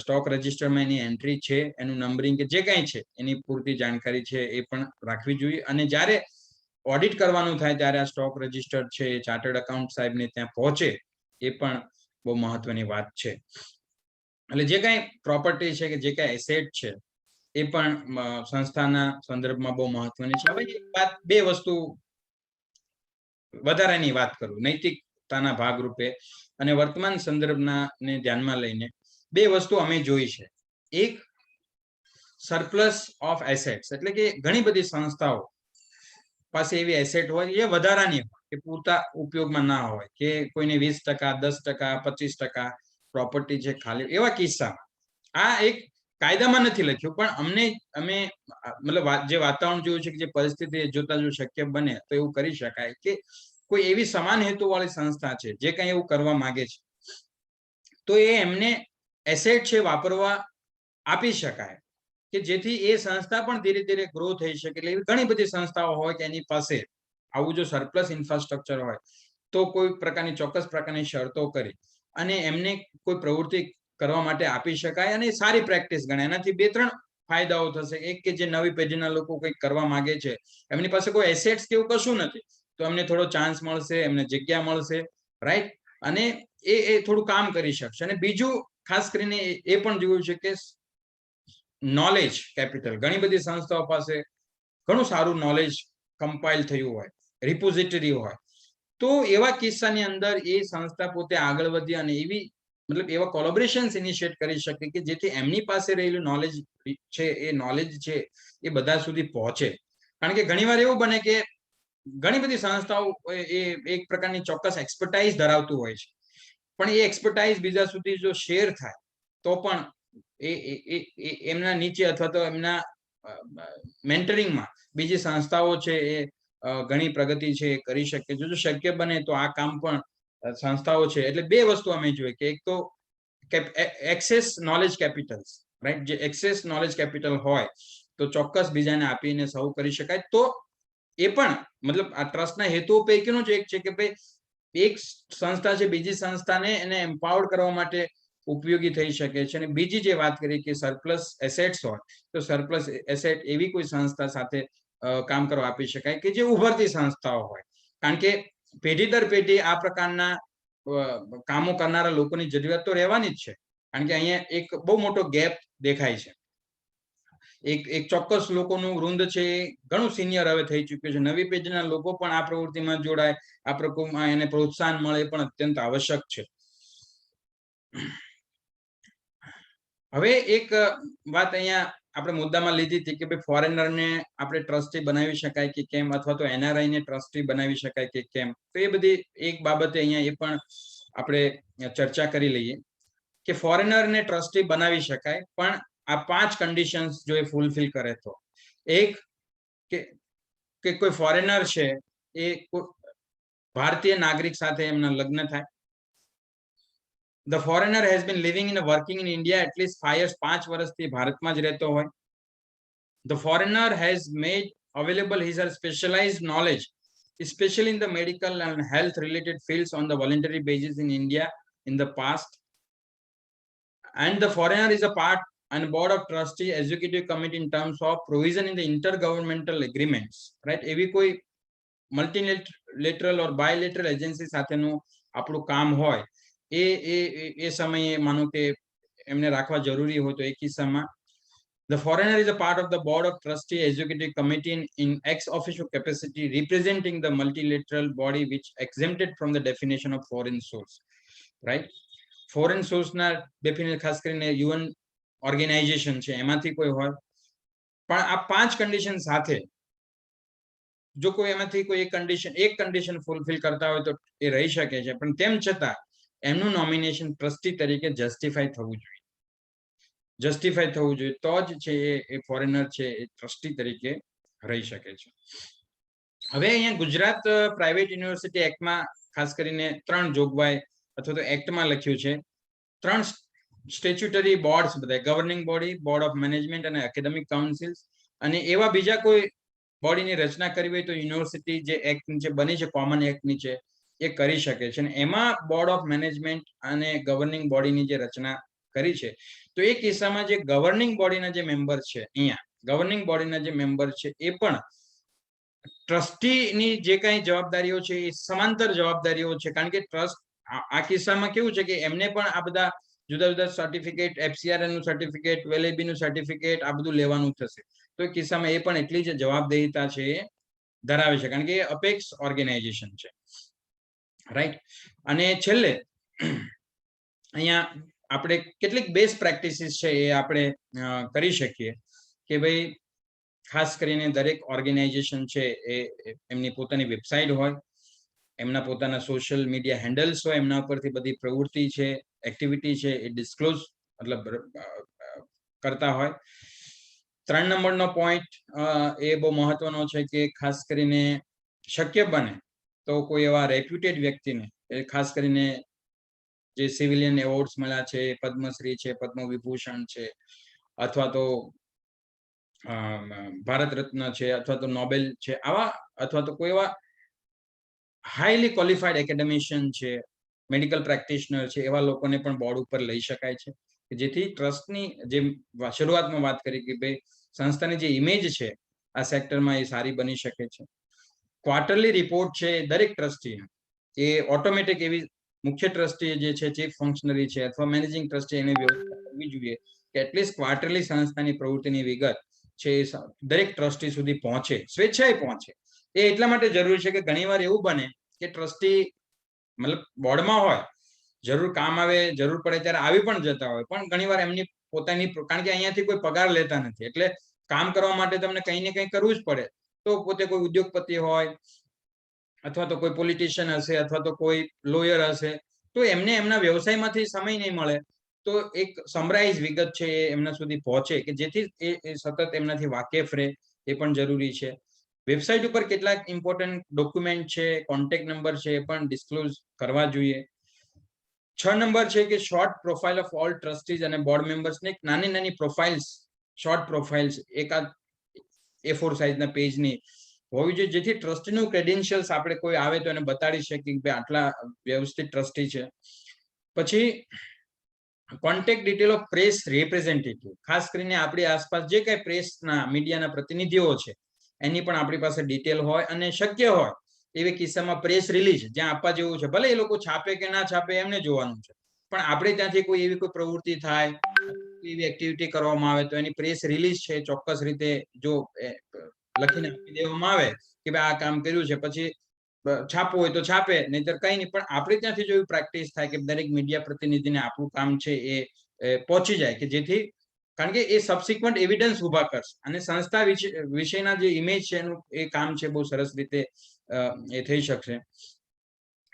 સ્ટોક રજિસ્ટરમાં એની એન્ટ્રી છે, એનું નંબરિંગ કે જે કંઈ છે એની પૂરતી જાણકારી છે એ પણ રાખવી જોઈએ. અને જ્યારે ઓડિટ કરવાનું થાય ત્યારે આ સ્ટોક રજિસ્ટર છે એ ચાર્ટર્ડ એકાઉન્ટ સાહેબને ત્યાં પહોંચે એ પણ બહુ મહત્વની વાત છે. એટલે જે કઈ પ્રોપર્ટી છે કે જે કઈ એસેટ છે એ પણ સંસ્થાના સંદર્ભમાં બહુ મહત્વની છે. હવે એક વાત, 2 વસ્તુ વધારાની વાત કરું નૈતિકતાના ભાગરૂપે અને વર્તમાન સંદર્ભના ને ધ્યાનમાં લઈને 2 વસ્તુ અમે જોઈ છે. એક, સરપ્લસ ઓફ એસેટ્સ, એટલે કે ઘણી બધી સંસ્થાઓ પાસે એવી એસેટ હોય એ વધારાની હોય કે પૂરતા ઉપયોગમાં ના હોય, કે કોઈને 20%, 10%, 25% પ્રોપર્ટી છે ખાલી, એવા કિસ્સામાં આ એક કાયદામાં નથી લખ્યું પણ અમે મતલબ જે વાતાવરણ જોયું છે કે જે પરિસ્થિતિ જોતા જો શક્ય બને તો એવું કરી શકાય કે કોઈ એવી સમાન હેતુ વાળી સંસ્થા છે જે કંઈ એવું કરવા માંગે છે તો એ એમને એસેટ છે વાપરવા આપી શકાય કે જેથી એ સંસ્થા પણ ધીરે ધીરે ગ્રો થઈ શકે. એટલે એવી ઘણી બધી સંસ્થાઓ હોય કે એની પાસે આવું જો સરપ્લસ ઇન્ફ્રાસ્ટ્રક્ચર હોય તો કોઈ પ્રકારની ચોક્કસ પ્રકારની શરતો કરી અને એમને કોઈ પ્રવૃત્તિ કરવા માટે આપી શકાય અને સારી પ્રેક્ટિસ ગણાય. એનાથી 2-3 ફાયદાઓ થશે. એક કે જે નવી પેઢીના લોકો કંઈક કરવા માંગે છે, એમની પાસે કોઈ એસેટ્સ કે એવું કશું નથી, તો એમને થોડો ચાન્સ મળશે, એમને જગ્યા મળશે, રાઈટ, અને એ થોડું કામ કરી શકશે. અને બીજું ખાસ કરીને એ પણ જોયું છે કે નોલેજ કેપિટલ, ઘણી બધી સંસ્થાઓ પાસે ઘણું સારું નોલેજ કમ્પાઇલ થયું હોય, રિપોઝિટરી હોય, તો એવા કિસ્સાની અંદર એ સંસ્થા પોતે આગળ વધી અને એવી મતલબ એવા કોલેબોરેશન્સ ઇનિશિયેટ કરી શકે કે જેથી એમની પાસે રહેલું નોલેજ છે એ બધા સુધી પહોંચે. કારણ કે ઘણીવાર એવું બને કે ઘણી બધી સંસ્થાઓ એ એક પ્રકારની ચોક્કસ એક્સપર્ટાઇઝ ધરાવતું હોય છે, પણ એ એક્સપર્ટાઇઝ બીજા સુધી જો શેર થાય તો પણ એમના નીચે અથવા તો એમના મેન્ટરિંગમાં બીજી સંસ્થાઓ છે એ ઘણી પ્રગતિ છે એ કરી શકે. જો શક્ય બને તો આ કામ પણ સંસ્થાઓ છે. એટલે 2 વસ્તુ અમે જોઈએ કે એક તો એક્સેસ નોલેજ કેપિટલ્સ, રાઈટ, જે એક્સેસ નોલેજ કેપિટલ હોય તો ચોક્કસ બીજાને આપીને સૌ કરી શકાય. તો એ પણ મતલબ આ ટ્રસ્ટના હેતુઓ પૈકીનો જ એક છે કે ભાઈ એક સંસ્થા છે બીજી સંસ્થાને એને એમ્પાવર્ડ કરવા માટે ઉપયોગી થઈ શકે છે. અને બીજી જે વાત કરી કે સરપ્લસ એસેટ્સ હોય તો સરપ્લસ એસેટ એવી કોઈ સંસ્થા સાથે કામ કરવા આપી શકાય કે જે ઉભરતી સંસ્થાઓ હોય. કારણ કે પેઢી દર પેઢી આ પ્રકારના કામો કરનારા લોકોની જરૂરિયાત તો રહેવાની જ છે. કારણ કે અહીંયા એક બહુ મોટો ગેપ દેખાય છે. એક ચોક્કસ લોકોનું વૃંદ છે એ ઘણું સિનિયર હવે થઈ ચૂક્યું છે. નવી પેઢીના લોકો પણ આ પ્રવૃત્તિમાં જોડાય, આ પ્રકારમાં એને પ્રોત્સાહન મળે એ પણ અત્યંત આવશ્યક છે. હવે એક વાત અહીંયા આપણે મુદ્દામાં લીધી હતી કે ભાઈ ફોરેનરને આપણે ટ્રસ્ટી બનાવી શકાય કે કેમ, અથવા તો એનઆરઆઈ ને ટ્રસ્ટી બનાવી શકાય કે કેમ. તો એ બધી એક બાબતે અહીંયા એ પણ આપણે ચર્ચા કરી લઈએ કે ફોરેનરને ટ્રસ્ટી બનાવી શકાય, પણ આ 5 કન્ડિશન્સ જો એ ફૂલફિલ કરે તો. એક કે કોઈ ફોરેનર છે એ ભારતીય નાગરિક સાથે એમના લગ્ન થાય. The foreigner has been living and working in India at least 5 years, 5 વર્ષથી ભારતમાં જ રહેતો હોય. The foreigner has made available his specialized knowledge, especially in the medical and health related fields on the voluntary basis in India in the past. And the foreigner is a part and board of trustee executive committee in terms of provision in the intergovernmental agreements, right? એવી કોઈ multilateral or bilateral agency સાથેનું આપણું કામ હોય એ સમયે માનો કે એમને રાખવા જરૂરી હોય તો એ કિસ્સામાં the foreigner is a part of the board of trustee executive committee in ex officio capacity representing the multilateral body which exempted from the definition of foreign source, right? Foreign સોર્સના ડેફિનેશન ખાસ કરીને UN organisation છે એમાંથી કોઈ હોય, પણ આ 5 condition સાથે જો કોઈ એમાંથી કોઈ એક કન્ડિશન ફૂલફિલ કરતા હોય તો એ રહી શકે છે, પણ તેમ છતાં એમનું નોમિનેશન ટ્રસ્ટી તરીકે જસ્ટિફાઈ થવું જોઈએ તો જ છે એ ફોરેનર છે એ ટ્રસ્ટી તરીકે રહી શકે છે. હવે અહીંયા ગુજરાત પ્રાઇવેટ યુનિવર્સિટી એક્ટમાં ખાસ કરીને 3 જોગવાઈ અથવા તો એક્ટમાં લખ્યું છે 3 સ્ટેચ્યુટરી બોર્ડ્સ, બધા governing body, board of management અને એકેડેમિક કાઉન્સિલ્સ, અને એવા બીજા કોઈ બોડીની રચના કરવી હોય તો યુનિવર્સિટી જે એક્ટ નીચે બની છે, કોમન એક્ટ નીચે, એ કરી શકે છે. અને એમાં બોર્ડ ઓફ મેનેજમેન્ટ અને ગવર્નિંગ બોડીની જે રચના કરી છે તો એ કિસ્સામાં જે ગવર્નિંગ બોડીના જે મેમ્બર છે, અહીંયા ગવર્નિંગ બોડીના જે મેમ્બર છે એ પણ ટ્રસ્ટીની જે કઈ જવાબદારીઓ છે એ સમાંતર જવાબદારીઓ છે. કારણ કે ટ્રસ્ટ આ કિસ્સામાં કેવું છે કે એમને પણ આ બધા જુદા જુદા સર્ટિફિકેટ, એફસીઆરએન નું સર્ટિફિકેટ, વેલેબી નું સર્ટિફિકેટ, આ બધું લેવાનું થશે. તો એ કિસ્સામાં એ પણ એટલી જ જવાબદેહીતા છે એ ધરાવે છે, કારણ કે એ અપેક્ષ ઓર્ગેનાઇઝેશન છે, રાઈટ. અને છેલ્લે અહીંયા આપણે કેટલીક બેસ્ટ પ્રેક્ટિસીસ છે એ આપણે કરી શકીએ કે ભાઈ ખાસ કરીને દરેક ઓર્ગેનાઇઝેશન છે એ એમની પોતાની વેબસાઇટ હોય, એમના પોતાના સોશિયલ મીડિયા હેન્ડલ્સ હોય, એમના ઉપરથી બધી પ્રવૃત્તિ છે, એક્ટિવિટી છે એ ડિસ્ક્લોઝ મતલબ કરતા હોય. 3 નંબરનો પોઈન્ટ એ બહુ મહત્વનો છે કે ખાસ કરીને શક્ય બને તો કોઈ એવા રેપ્યુટેડ વ્યક્તિને, ખાસ કરીને જે સિવિલિયન એવોર્ડ્સ મળ્યા છે, પદ્મશ્રી છે, પદ્મ વિભૂષણ છે, અથવા તો ભારત રત્ન છે, અથવા તો નોબેલ છે, આવા અથવા તો કોઈ એવા હાઈલી ક્વોલિફાઈડ એકેડેમિશિયન છે, મેડિકલ પ્રેક્ટિશનર છે, એવા લોકોને પણ બોર્ડ ઉપર લઈ શકાય છે, જેથી ટ્રસ્ટની જે શરૂઆતમાં વાત કરી કે ભાઈ સંસ્થાની જે ઇમેજ છે આ સેક્ટરમાં એ સારી બની શકે છે. ક્વાર્ટરલી રિપોર્ટ છે દરેક ટ્રસ્ટી એ ઓટોમેટિક એવી મુખ્ય ટ્રસ્ટી જે છે, ચીફ ફંક્શનરી છે અથવા મેનેજિંગ ટ્રસ્ટી એને વ્યવસ્થા કરવી જોઈએ કે એટલીસ્ટ ક્વાર્ટરલી સંસ્થાની પ્રવૃત્તિની વિગત છે દરેક ટ્રસ્ટી સુધી પહોંચે, સ્વેચ્છાએ પહોંચે. એ એટલા માટે જરૂરી છે કે ઘણીવાર એવું બને કે ટ્રસ્ટી મતલબ બોર્ડમાં હોય, જરૂર કામ આવે, જરૂર પડે ત્યારે આવી પણ જતા હોય, પણ ઘણીવાર એમની પોતાની, કારણ કે અહીંયાથી કોઈ પગાર લેતા નથી એટલે કામ કરવા માટે તમને કંઈ ને કંઈ કરવું જ પડે. તો પોતે કોઈ ઉદ્યોગપતિ હોય અથવા તો કોઈ પોલિટિશિયન હશે અથવા તો કોઈ લોયર હશે, તો એમને એમના વ્યવસાયમાંથી સમય નહીં મળે, તો એક સમરાઇઝ વિગત છે એ એમના સુધી પહોંચે કે જેથી એ સતત એમનાથી વાકેફ રહે, એ પણ જરૂરી છે. વેબસાઇટ ઉપર કેટલાક ઇમ્પોર્ટન્ટ ડોક્યુમેન્ટ છે, કોન્ટેક્ટ નંબર છે, એ પણ ડિસ્ક્લોઝ કરવા જોઈએ. 6 નંબર છે કે short profile of all trustees અને બોર્ડ મેમ્બર્સને એક નાની નાની પ્રોફાઇલ્સ, શોર્ટ પ્રોફાઇલ્સ એકાદ A4 સાઇઝના પેજની હોવી જોઈએ, જેથી ટ્રસ્ટીનું ક્રેડેન્શિયલ્સ આપણે કોઈ આવે તો એને બતાડી શકીએ કે આટલા વ્યવસ્થિત ટ્રસ્ટી છે. પછી contact detail of press representative, ખાસ કરીને આપણી આસપાસ જે કઈ પ્રેસના મીડિયાના પ્રતિનિધિઓ છે એની પણ આપણી પાસે ડિટેલ હોય, અને શક્ય હોય એવી કિસ્સામાં પ્રેસ રિલીઝ જ્યાં આપવા જેવું છે, ભલે એ લોકો છાપે કે ના છાપે એમને જોવાનું છે, પણ આપણે ત્યાંથી કોઈ એવી કોઈ પ્રવૃત્તિ થાય, એવી એક્ટિવિટી કરવામાં આવે તો એની પ્રેસ રિલીઝ છે ચોક્કસ રીતે જો લખીને આપી દેવામાં આવે કે ભાઈ આ કામ કર્યું છે, પછી છાપવું હોય તો છાપે, નહીતર કઈ નહીં. પણ આપણે ત્યાંથી જો એવી પ્રેક્ટિસ થાય કે દરેક મીડિયા પ્રતિનિધિને આપણું કામ છે એ પહોંચી જાય, કે જેથી, કારણ કે એ સબસિક્વન્ટ એવિડન્સ ઉભા કરશે અને સંસ્થા વિશેના જે ઇમેજ છે એનું એ કામ છે બહુ સરસ રીતે એ થઈ શકશે.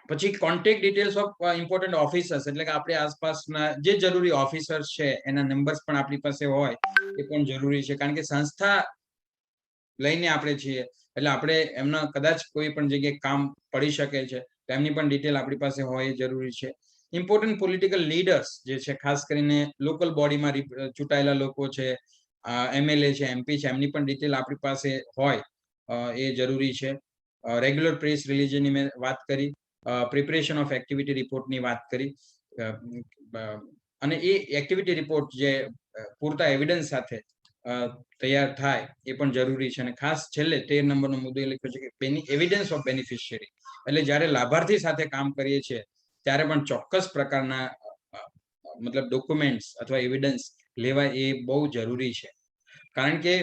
પછી contact details of important officers, એટલે કે આપણે આસપાસના જે જરૂરી ઓફિસર્સ છે એના નંબર્સ પણ આપણી પાસે હોય એ પણ જરૂરી છે, કારણ કે સંસ્થા લઈને આપણે છીએ એટલે આપણે એમના કદાચ કોઈ પણ જગ્યાએ કામ પડી શકે છે, તો એમની પણ ડિટેલ આપણી પાસે હોય એ જરૂરી છે. ઇમ્પોર્ટન્ટ પોલિટિકલ લીડર્સ જે છે, ખાસ કરીને લોકલ બોડીમાં ચૂંટાયેલા લોકો છે, MLA છે, MP છે, એમની પણ ડિટેલ આપણી પાસે હોય એ જરૂરી છે. રેગ્યુલર પ્રેસ રિલીઝની મેં વાત કરી, પ્રિપરેશન ઓફ એક્ટિવિટી રિપોર્ટની વાત કરી, અને એ એક્ટિવિટી રિપોર્ટ જે પૂરતા એવિડન્સ સાથે તૈયાર થાય એ પણ જરૂરી છે. અને ખાસ છેલ્લે 13 નંબરનો મુદ્દો એ લખ્યો છે કે એવિડન્સ ઓફ બેનિફિશિયરી, એટલે જ્યારે લાભાર્થી સાથે કામ કરીએ છીએ ત્યારે પણ ચોક્કસ પ્રકારના મતલબ ડોક્યુમેન્ટ્સ અથવા એવિડન્સ લેવા એ બહુ જરૂરી છે, કારણ કે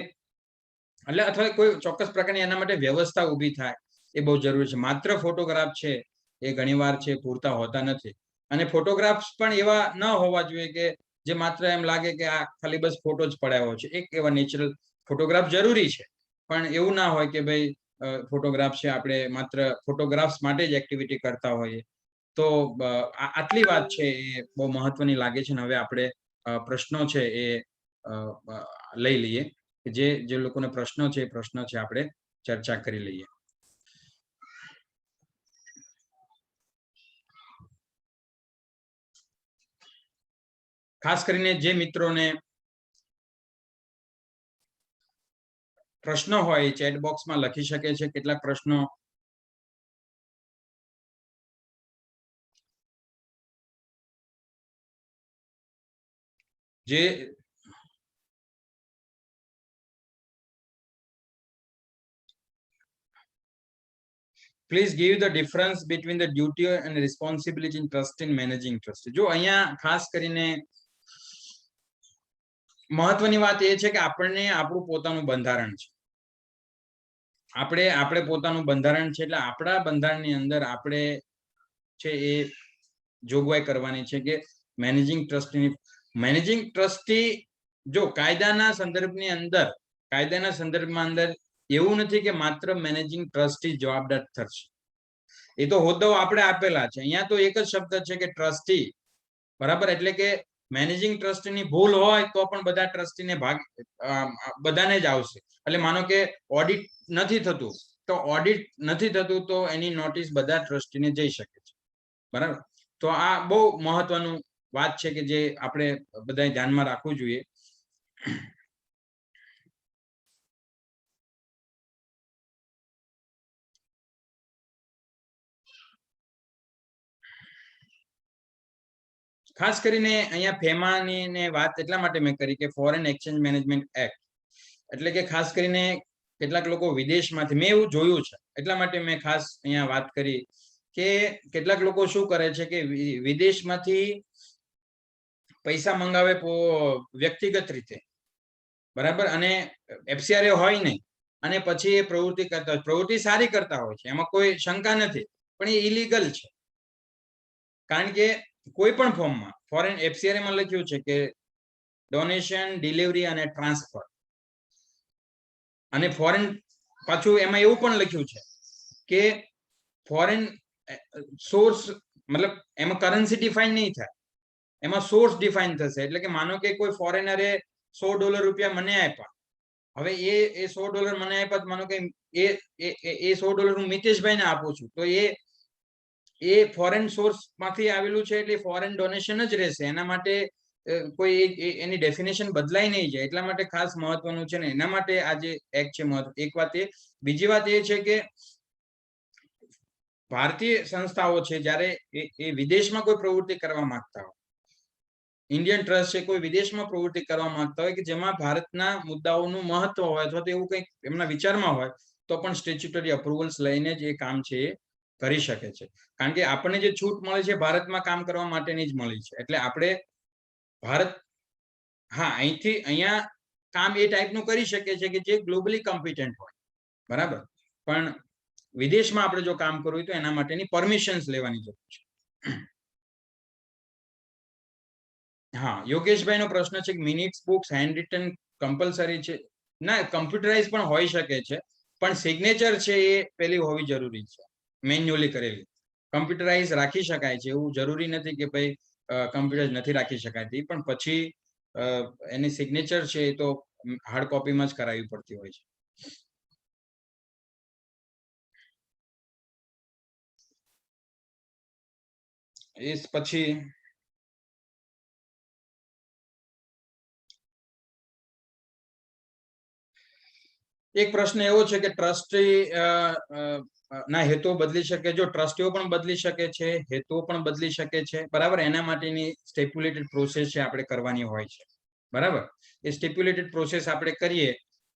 એટલે અથવા કોઈ ચોક્કસ પ્રકારની એના માટે વ્યવસ્થા ઊભી થાય એ બહુ જરૂરી છે. માત્ર ફોટોગ્રાફ છે એ ઘણીવાર છે પૂરતા હોતા નથી, અને ફોટોગ્રાફ્સ પણ એવા ન હોવા જોઈએ કે જે માત્ર એમ લાગે કે આ ખાલી બસ ફોટો જ પડાયો છે. એક એવા નેચરલ ફોટોગ્રાફ જરૂરી છે, પણ એવું ના હોય કે ભાઈ ફોટોગ્રાફ છે આપણે માત્ર ફોટોગ્રાફ્સ માટે જ એક્ટિવિટી કરતા હોઈએ. તો આટલી વાત છે એ બહુ મહત્વની લાગે છે. અને હવે આપણે પ્રશ્નો છે એ લઈ લઈએ, જે લોકોને પ્રશ્નો છે એ પ્રશ્નો છે આપણે ચર્ચા કરી લઈએ. ખાસ કરીને જે મિત્રોને પ્રશ્નો હોય ચેટ બોક્સમાં લખી શકે છે. કેટલાક પ્રશ્નો જે please give the difference between the duty and responsibility in trust in managing trust. જો અહીંયા ખાસ કરીને મહત્વની વાત એ છે કે આપણને આપણું પોતાનું બંધારણ છે, આપણે પોતાનું બંધારણ છે, એટલે આપણા બંધારણની અંદર આપણે છે એ જોગવાઈ કરવાની છે કે મેનેજિંગ ટ્રસ્ટી જો કાયદાના સંદર્ભમાં અંદર એવું નથી કે માત્ર મેનેજિંગ ટ્રસ્ટી જવાબદાર થશે. એ તો હોદ્દાઓ આપણે આપેલા છે. અહીંયા તો એક જ શબ્દ છે કે ટ્રસ્ટી, બરાબર. એટલે કે મેનેજિંગ ટ્રસ્ટીની ભૂલ હોય તો પણ બધા ટ્રસ્ટીને બધાને જ આવશે. એટલે માનો કે ઓડિટ નથી થતું તો એની નોટિસ બધા ટ્રસ્ટીને જઈ શકે છે, બરાબર. તો આ બહુ મહત્વનું વાત છે કે જે આપણે બધાએ ધ્યાનમાં રાખવું જોઈએ. ખાસ કરીને અહીંયા ફેમાની ને વાત એટલા માટે મેં કરી કે ફોરેન એક્સચેન્જ મેનેજમેન્ટ એક્ટ, એટલે કે ખાસ કરીને કેટલાક લોકો વિદેશમાંથી, મેં એવું જોયું છે એટલા માટે મેં ખાસ અહીંયા વાત કરી કે કેટલાક લોકો શું કરે છે કે વિદેશમાંથી પૈસા મંગાવે વ્યક્તિગત રીતે, બરાબર, અને એફસીઆરએ હોય નહીં, અને પછી એ પ્રવૃત્તિ કરતા હોય, પ્રવૃત્તિ સારી કરતા હોય છે, એમાં કોઈ શંકા નથી, પણ એ ઇલીગલ છે. કારણ કે કોઈ પણ ફોર્મમાં ફોરેન એફસીઆરએ માં લખ્યું છે કે ડોનેશન, ડિલિવરી અને ટ્રાન્સફર, અને ફોરેન પાછું એમાં એવું પણ લખ્યું છે કે ફોરેન સોર્સ, મતલબ એમાં કરન્સી ડિફાઇન નહીં થાય, એમાં સોર્સ ડિફાઇન થશે. એટલે કે માનો કે કોઈ ફોરેનરે $100 મને આપ્યા, હવે એ $100 મને આપ્યા, માનો કે એ $100 હું મિતેશભાઈને આપું છું, તો એ ફોરેન સોર્સ માંથી આવેલું છે, એટલે ફોરેન ડોનેશન જ રહેશે. એના માટે કોઈ એની ડેફિનેશન બદલાઈ નહીં જાય, એટલા માટે ખાસ મહત્વનું છે ને, એના માટે આ જે એક્ટ છે મહત્વ. એક વાત એ, બીજી વાત એ છે કે ભારતીય સંસ્થાઓ છે, જ્યારે એ વિદેશમાં કોઈ પ્રવૃત્તિ કરવા માંગતા હોય, ઇન્ડિયન ટ્રસ્ટ છે, કોઈ વિદેશમાં પ્રવૃત્તિ કરવા માંગતા હોય કે જેમાં ભારતના મુદ્દાઓનું મહત્વ હોય, અથવા તો એવું કંઈક એમના વિચારમાં હોય, તો પણ સ્ટેચ્યુટરી અપ્રુવલ્સ લઈને જ એ કામ છે એ કરી શકે છે. કારણ કે આપણને જે છૂટ મળે છે ભારતમાં કામ કરવા માટેની જ મળી છે. એટલે આપણે ભારત, હા, અહીંયા કામ એ ટાઈપનું કરી શકે છે કે જે ગ્લોબલી કોમ્પિટન્ટ હોય, બરાબર, પણ વિદેશમાં આપણે જો કામ કરવું હોય તો એના માટેની પરમિશન્સ લેવાની જરૂર છે. હા, યોગેશભાઈ નો પ્રશ્ન છે કે minutes, books, hand return compulsory છે? ના, કમ્પ્યુટરાઇઝ પણ હોઈ શકે છે, પણ સિગ્નેચર છે એ પેલી હોવી જરૂરી છે, મેન્યુઅલી કરેલી. કમ્પ્યુટરાઇઝ રાખી શકાય છે, એવું જરૂરી નથી કે ભાઈ કમ્પ્યુટરાઇઝ નથી રાખી શકાતી, પણ પછી એની સિગ્નેચર છે એ તો હાર્ડ કોપીમાં જ કરાવવી પડતી હોય છે. એ પછી એક પ્રશ્ન એવો છે કે ટ્રસ્ટી ના હેતુઓ બદલી શકે? જો ટ્રસ્ટીઓ પણ બદલી શકે છે, હેતુઓ પણ બદલી શકે છે, બરાબર. એના માટેની સ્ટેપ્યુલેટેડ પ્રોસેસ છે આપણે કરવાની હોય છે, બરાબર. એ સ્ટેપ્યુલેટેડ પ્રોસેસ આપણે કરીએ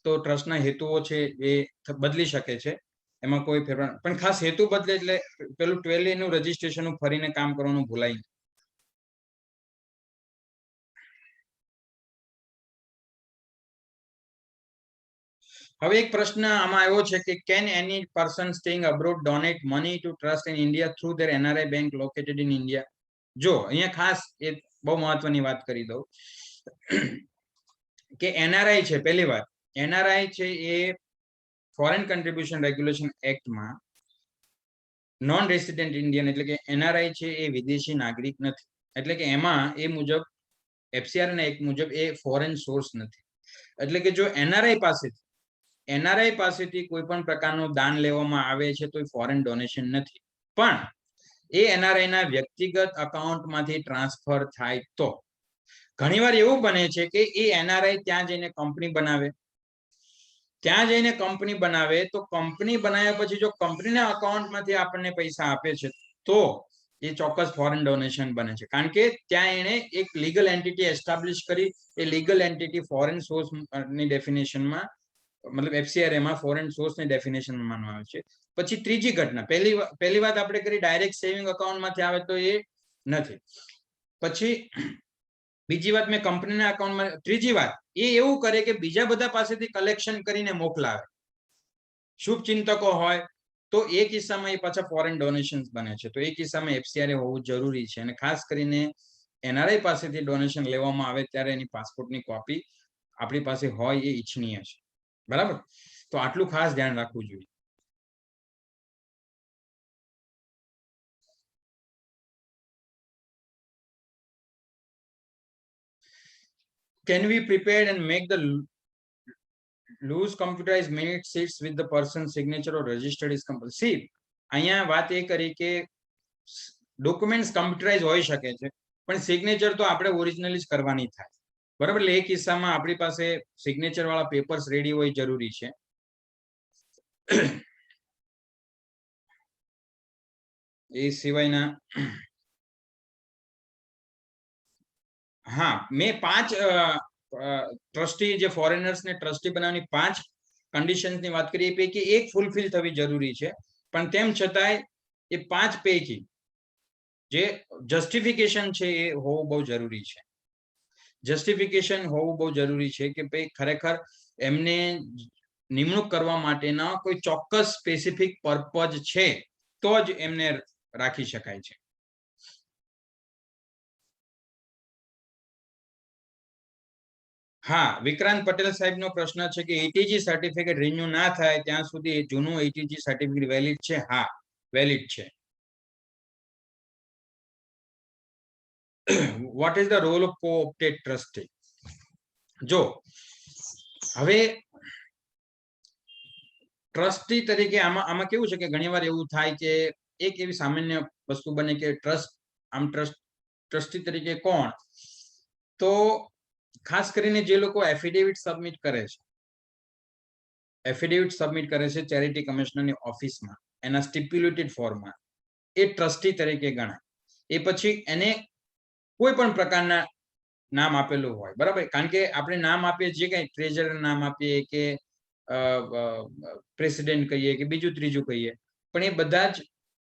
તો ટ્રસ્ટના હેતુઓ છે એ બદલી શકે છે, એમાં કોઈ ફેરફાર. પણ ખાસ હેતુ બદલે એટલે પેલું 12A નું રજીસ્ટ્રેશન ફરીને કામ કરવાનું ભૂલાય. હવે એક પ્રશ્ન આમાં આવ્યો છે કે can any person staying abroad donate money to trust in India through there NRI bank located in India? જો અહીંયા ખાસ એ બહુ મહત્વની વાત કરી દઉં કે એનઆરઆઈ છે, પહેલી વાત એનઆરઆઈ છે એ ફોરેન કન્ટ્રીબ્યુશન રેગ્યુલેશન એક્ટમાં નોન રેસિડેન્ટ ઇન્ડિયન, એટલે કે એનઆરઆઈ છે એ વિદેશી નાગરિક નથી. એટલે કે એમાં એ મુજબ એફસીઆર ના એક મુજબ એ ફોરેન સોર્સ નથી. એટલે કે જો એનઆરઆઈ પાસેથી કોઈ પણ પ્રકારનું દાન લેવામાં આવે છે તો એ ફોરેન ડોનેશન નથી, પણ એ એનઆરઆઈ ના વ્યક્તિગત અકાઉન્ટમાંથી ટ્રાન્સફર થાય તો. ઘણીવાર એવું બને છે કે એ એનઆરઆઈ ત્યાં જઈને કંપની બનાવે, તો કંપની બનાવ્યા પછી જો કંપનીના અકાઉન્ટમાંથી આપણને પૈસા આપે છે તો એ ચોક્કસ ફોરેન ડોનેશન બને છે. કારણ કે ત્યાં એને એક લીગલ એન્ટિટી એસ્ટાબ્લિશ કરી, એ લીગલ એન્ટિટી ફોરેન સોર્સ ની ડેફિનેશનમાં, મતલબ એફસીઆરએ માં ફોરેન સોર્સની ડેફિનેશન માનવામાં આવે છે. પછી ત્રીજી ઘટના, પહેલી વાત આપણે કરી ડાયરેક્ટ સેવિંગ અકાઉન્ટમાંથી આવે તો એ નથી. પછી બીજી વાત મેં કંપનીના અકાઉન્ટમાં, ત્રીજી વાત એ એવું કરે કે બીજા બધા પાસેથી કલેક્શન કરીને મોકલાવે, શુભ ચિંતકો હોય, તો એ કિસ્સામાં એ પાછા ફોરેન ડોનેશન્સ બને છે. તો એ કિસ્સામાં એફસીઆરએ હોવું જરૂરી છે. અને ખાસ કરીને એનઆરઆઈ પાસેથી ડોનેશન લેવામાં આવે ત્યારે એની પાસપોર્ટની કોપી આપણી પાસે હોય એ ઈચ્છનીય છે, બરાબર. તો આટલું ખાસ ધ્યાન રાખવું જોઈએ. Can we prepare and make the loose computerized minute sheets with the person's signature or registered is compulsory? અહીંયા વાત એ કરી કે ડોક્યુમેન્ટ્સ કમ્પ્યુટરાઇઝ હોઈ શકે છે, પણ સિગ્નેચર તો આપણે ઓરિજિનલી જ કરવાની થાય. બરાબર. એટલે એ કિસ્સામાં આપણી પાસે સિગ્નેચર વાળા પેપર્સ રેડી હોય જરૂરી છે. એ સિવાયના હા, મેં 5 ટ્રસ્ટી જે ફોરેનર્સ ને ટ્રસ્ટી બનાવવાની 5 કન્ડિશન્સની વાત કરી, એ પૈકી એક ફૂલફિલ થવી જરૂરી છે. પણ તેમ છતાંય એ 5 પૈકી જે જસ્ટિફિકેશન છે એ હોવું બહુ જરૂરી છે. જસ્ટિફિકેશન હોવું બહુ જરૂરી છે કે ભાઈ ખરેખર એમને નિમણૂક કરવા માટેના કોઈ ચોક્કસ સ્પેસિફિક પર્પઝ છે તો જ એમને રાખી શકાય છે. હા, વિક્રાંત પટેલ સાહેબનો પ્રશ્ન છે કે એટીજી સર્ટિફિકેટ રિન્યુ ના થાય ત્યાં સુધી જૂનું એટીજી સર્ટિફિકેટ વેલિડ છે? હા, વેલિડ છે. What is the role of co-opted trustee? જો હવે ટ્રસ્ટી તરીકે આમાં કેવું છે કે ઘણીવાર એવું થાય કે એક એવી સામાન્ય વસ્તુ બને કે ટ્રસ્ટી તરીકે કોણ, તો ખાસ કરીને જે લોકો એફિડેવિટ સબમિટ કરે છે ચેરિટી કમિશનરની ઓફિસમાં એના સ્ટિપ્યુલેટેડ ફોર્મમાં, એ ટ્રસ્ટી તરીકે ગણાય. એ પછી એને કોઈ પણ પ્રકારના નામ આપેલું હોય, બરાબર. કારણ કે આપણે નામ આપીએ, જે કઈ ટ્રેઝરર નામ આપીએ કે પ્રેસિડેન્ટ કહીએ કે બીજું ત્રીજું કહીએ, પણ એ બધા જ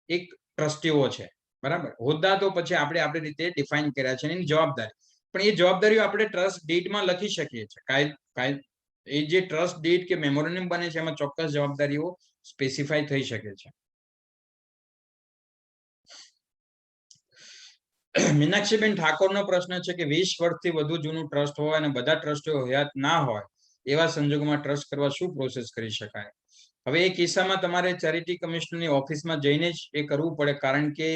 એક ટ્રસ્ટીઓ છે, બરાબર. હોદ્દા તો પછી આપણે આપણી રીતે ડિફાઇન કર્યા છે, એની જવાબદારી, પણ એ જવાબદારીઓ આપણે ટ્રસ્ટ ડીડમાં લખી શકીએ છીએ. એ જે ટ્રસ્ટ ડીડ કે મેમોરેન્ડમ બને છે એમાં ચોક્કસ જવાબદારીઓ સ્પેસિફાઈ થઈ શકે છે. મીનાક્ષીબેન ઠાકોરનો પ્રશ્ન છે કે 20 વર્ષથી વધુ જૂનું ટ્રસ્ટ હોય અને બધા ટ્રસ્ટીઓ હયાત ના હોય, એવા સંજોગોમાં ટ્રસ્ટ કરવા શું પ્રોસેસ કરી શકાય? હવે એ કિસ્સામાં તમારે ચેરિટી કમિશનરની ઓફિસમાં જઈને જ એ કરવું પડે, કારણ કે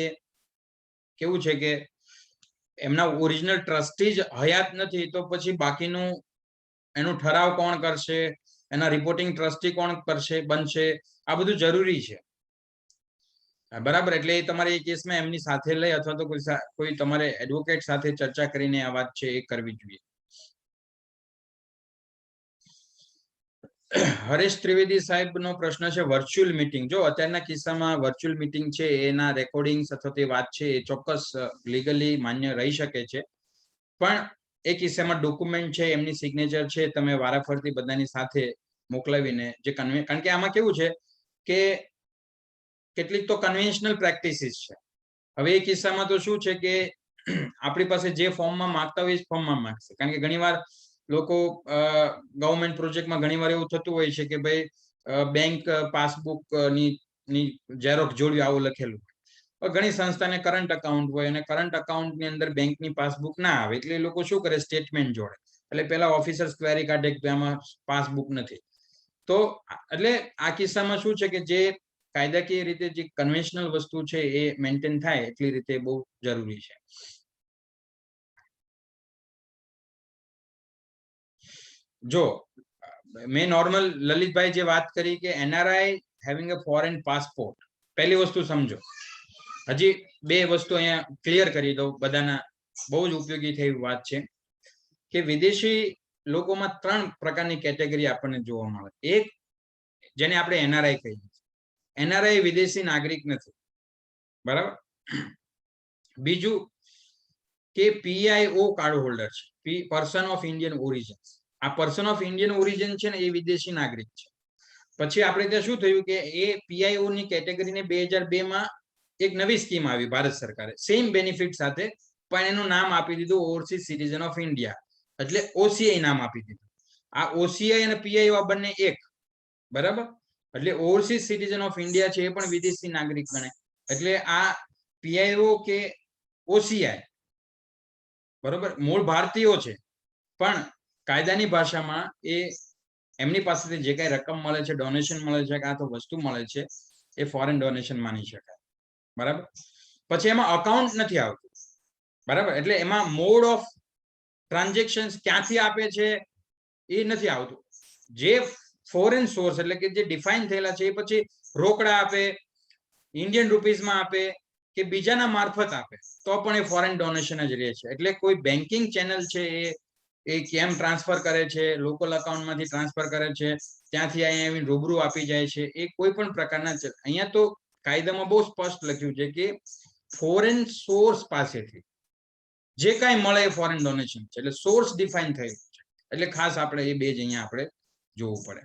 કેવું છે કે એમના ઓરિજિનલ ટ્રસ્ટી જ હયાત નથી, તો પછી બાકીનું એનું ઠરાવ કોણ કરશે, એના રિપોર્ટિંગ ટ્રસ્ટી કોણ બનશે, આ બધું જરૂરી છે, બરાબર. એટલે તમારે એ કેસમાં એમની સાથે લઈ અથવા તો કોઈ તમારે એડવોકેટ સાથે ચર્ચા કરીને આ વાત છે એ કરવી જોઈએ. હરેશ ત્રિવેદી સાહેબનો પ્રશ્ન છે વર્ચ્યુઅલ મીટિંગ. જો અત્યારના કિસ્સામાં વર્ચ્યુઅલ મીટિંગ છે એના રેકોર્ડિંગ્સ અથવા તે વાત છે એ ચોક્કસ લીગલી માન્ય રહી શકે છે, પણ એ કિસ્સામાં ડોક્યુમેન્ટ છે, એમની સિગ્નેચર છે, તમે વારાફરતી બધાની સાથે મોકલાવીને જે કારણ કે આમાં કેવું છે કે કેટલીક તો કન્વેન્શનલ પ્રેક્ટિસીસ છે. હવે એ કિસ્સામાં તો શું છે કે આપણી પાસે જે ફોર્મમાં માંગતા હોય એ ફોર્મમાં માંગશે, કારણ કે ઘણીવાર લોકો ગવર્મેન્ટ પ્રોજેક્ટમાં ઘણીવાર એવું થતું હોય છે કે ભાઈ બેંક પાસબુક ની ઝેરોક્સ જોડ્યું આવું લખેલું હોય. ઘણી સંસ્થાને કરંટ અકાઉન્ટ હોય અને કરંટ અકાઉન્ટની અંદર બેંકની પાસબુક ના આવે, એટલે એ લોકો શું કરે, સ્ટેટમેન્ટ જોડે. એટલે પેલા ઓફિસર્સ ક્વેરી કાઢે કે આમાં પાસબુક નથી. તો એટલે આ કિસ્સામાં શું છે કે જે કાયદાકીય રીતે જે કન્વેન્શનલ વસ્તુ છે એ મેન્ટેન થાય એટલી રીતે બહુ જરૂરી છે. જો મેં નોર્મલ લલિતભાઈ જે વાત કરી કે NRI having a foreign passport, પહેલી વસ્તુ સમજો, હજી 2 વસ્તુ અહીંયા ક્લિયર કરી દઉં, બધાના બહુ જ ઉપયોગી થઈ વાત છે કે વિદેશી લોકોમાં 3 પ્રકારની કેટેગરી આપણને જોવા મળે. એક, જેને આપણે એનઆરઆઈ કહીએ, એનઆરઆઈ વિદેશી નાગરિક નથી, બરાબર. બીજું કે પીઆઈઓ કાર્ડ હોલ્ડર છે, પર્સન ઓફ ઇન્ડિયન ઓરિજિન. આ પર્સન ઓફ ઇન્ડિયન ઓરિજિન છે ને એ વિદેશી નાગરિક છે. પછી આપણે ત્યાં શું થયું કે એ પીઆઈઓ ની કેટેગરીને 2002 માં એક નવી સ્કીમ આવી ભારત સરકારે, સેમ બેનિફિટ સાથે, પણ એનું નામ આપી દીધું ઓવરસીઝ સિટીઝન ઓફ ઇન્ડિયા, એટલે ઓસીઆઈ નામ આપી દીધું. આ ઓસીઆઈ અને પીઆઈઓ આ બંને એક, બરાબર. એટલે ઓવરસીઝ સિટીઝન ઓફ ઇન્ડિયા છે એ પણ વિદેશી નાગરિક બને. એટલે આ પીઆઈઓ કે ઓસીઆઈ, બરોબર, મૂળ ભારતીયો છે, પણ કાયદાની ભાષામાં એ એમની પાસેથી જે કઈ રકમ મળે છે, ડોનેશન મળે છે કે આ તો વસ્તુ મળે છે, એ ફોરેન ડોનેશન માની શકાય, બરાબર. પછી એમાં અકાઉન્ટ નથી આવતું, બરાબર. એટલે એમાં મોડ ઓફ ટ્રાન્ઝેક્શન ક્યાંથી આપે છે એ નથી આવતું. જે ફોરેન સોર્સ એટલે કે જે ડિફાઇન થયેલા છે એ પછી રોકડા આપે, ઇન્ડિયન રૂપીઝમાં આપે કે બીજાના મારફત આપે તો પણ એ ફોરેન ડોનેશન જ રહે છે. એટલે કોઈ બેન્કિંગ ચેનલ છે એ એ કેમ ટ્રાન્સફર કરે છે, લોકલ અકાઉન્ટમાંથી ટ્રાન્સફર કરે છે, ત્યાંથી અહીંયા આવીને રૂબરૂ આપી જાય છે, એ કોઈ પણ પ્રકારના અહીંયા તો કાયદામાં બહુ સ્પષ્ટ લખ્યું છે કે ફોરેન સોર્સ પાસેથી જે કાંઈ મળે એ ફોરેન ડોનેશન છે, એટલે સોર્સ ડિફાઇન થયું છે. એટલે ખાસ આપણે એ બે જ અહીંયા આપણે જોવું પડે.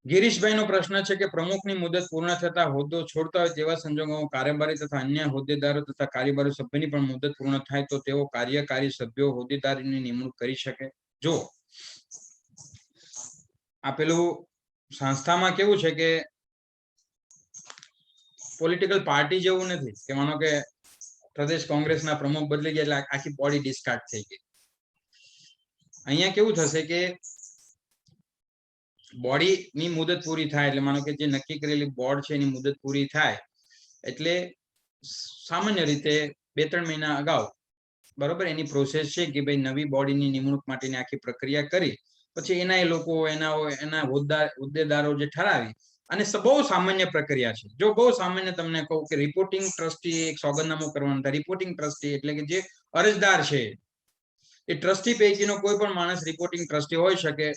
ગિરીશભાઈનો પ્રશ્ન છે કે પ્રમુખની મુદત પૂર્ણ થતા હોદ્દો છોડતા હોય તેવા સંજોગોમાં કારોબારી તથા અન્ય હોદ્દેદારો તથા કાર્યકારી સભ્યની પણ મુદત પૂર્ણ થાય તો તેઓ કાર્યકારી સભ્યો હોદ્દેદારીની નિમણૂક કરી શકે. જો આ પેલું સંસ્થામાં કેવું છે કે પોલિટિકલ પાર્ટી જેવું નથી કે માનો કે પ્રદેશ કોંગ્રેસના પ્રમુખ બદલી ગયા એટલે આખી બોડી ડિસ્કાર્ડ થઈ ગઈ. અહીંયા કેવું થશે કે બોડીની મુદત પૂરી થાય એટલે માનો કે જે નક્કી કરેલી બોર્ડ છે એની મુદત પૂરી થાય એટલે સામાન્ય રીતે 2-3 મહિના અગાઉ બરોબર એની પ્રોસેસ છે કે ભાઈ નવી બોડીની નિમણૂક માટેની આખી પ્રક્રિયા કરી પછી એના એ લોકો એના હોદ્દેદારો જે ઠરાવી અને બહુ સામાન્ય પ્રક્રિયા છે. જો બહુ સામાન્ય તમને કહું કે રિપોર્ટિંગ ટ્રસ્ટી એક સોગંદનામું કરવાનું થાય. રિપોર્ટિંગ ટ્રસ્ટી એટલે કે જે અરજદાર છે એ ટ્રસ્ટી પૈકીનો કોઈ પણ માણસ રિપોર્ટિંગ ટ્રસ્ટી હોઈ શકે.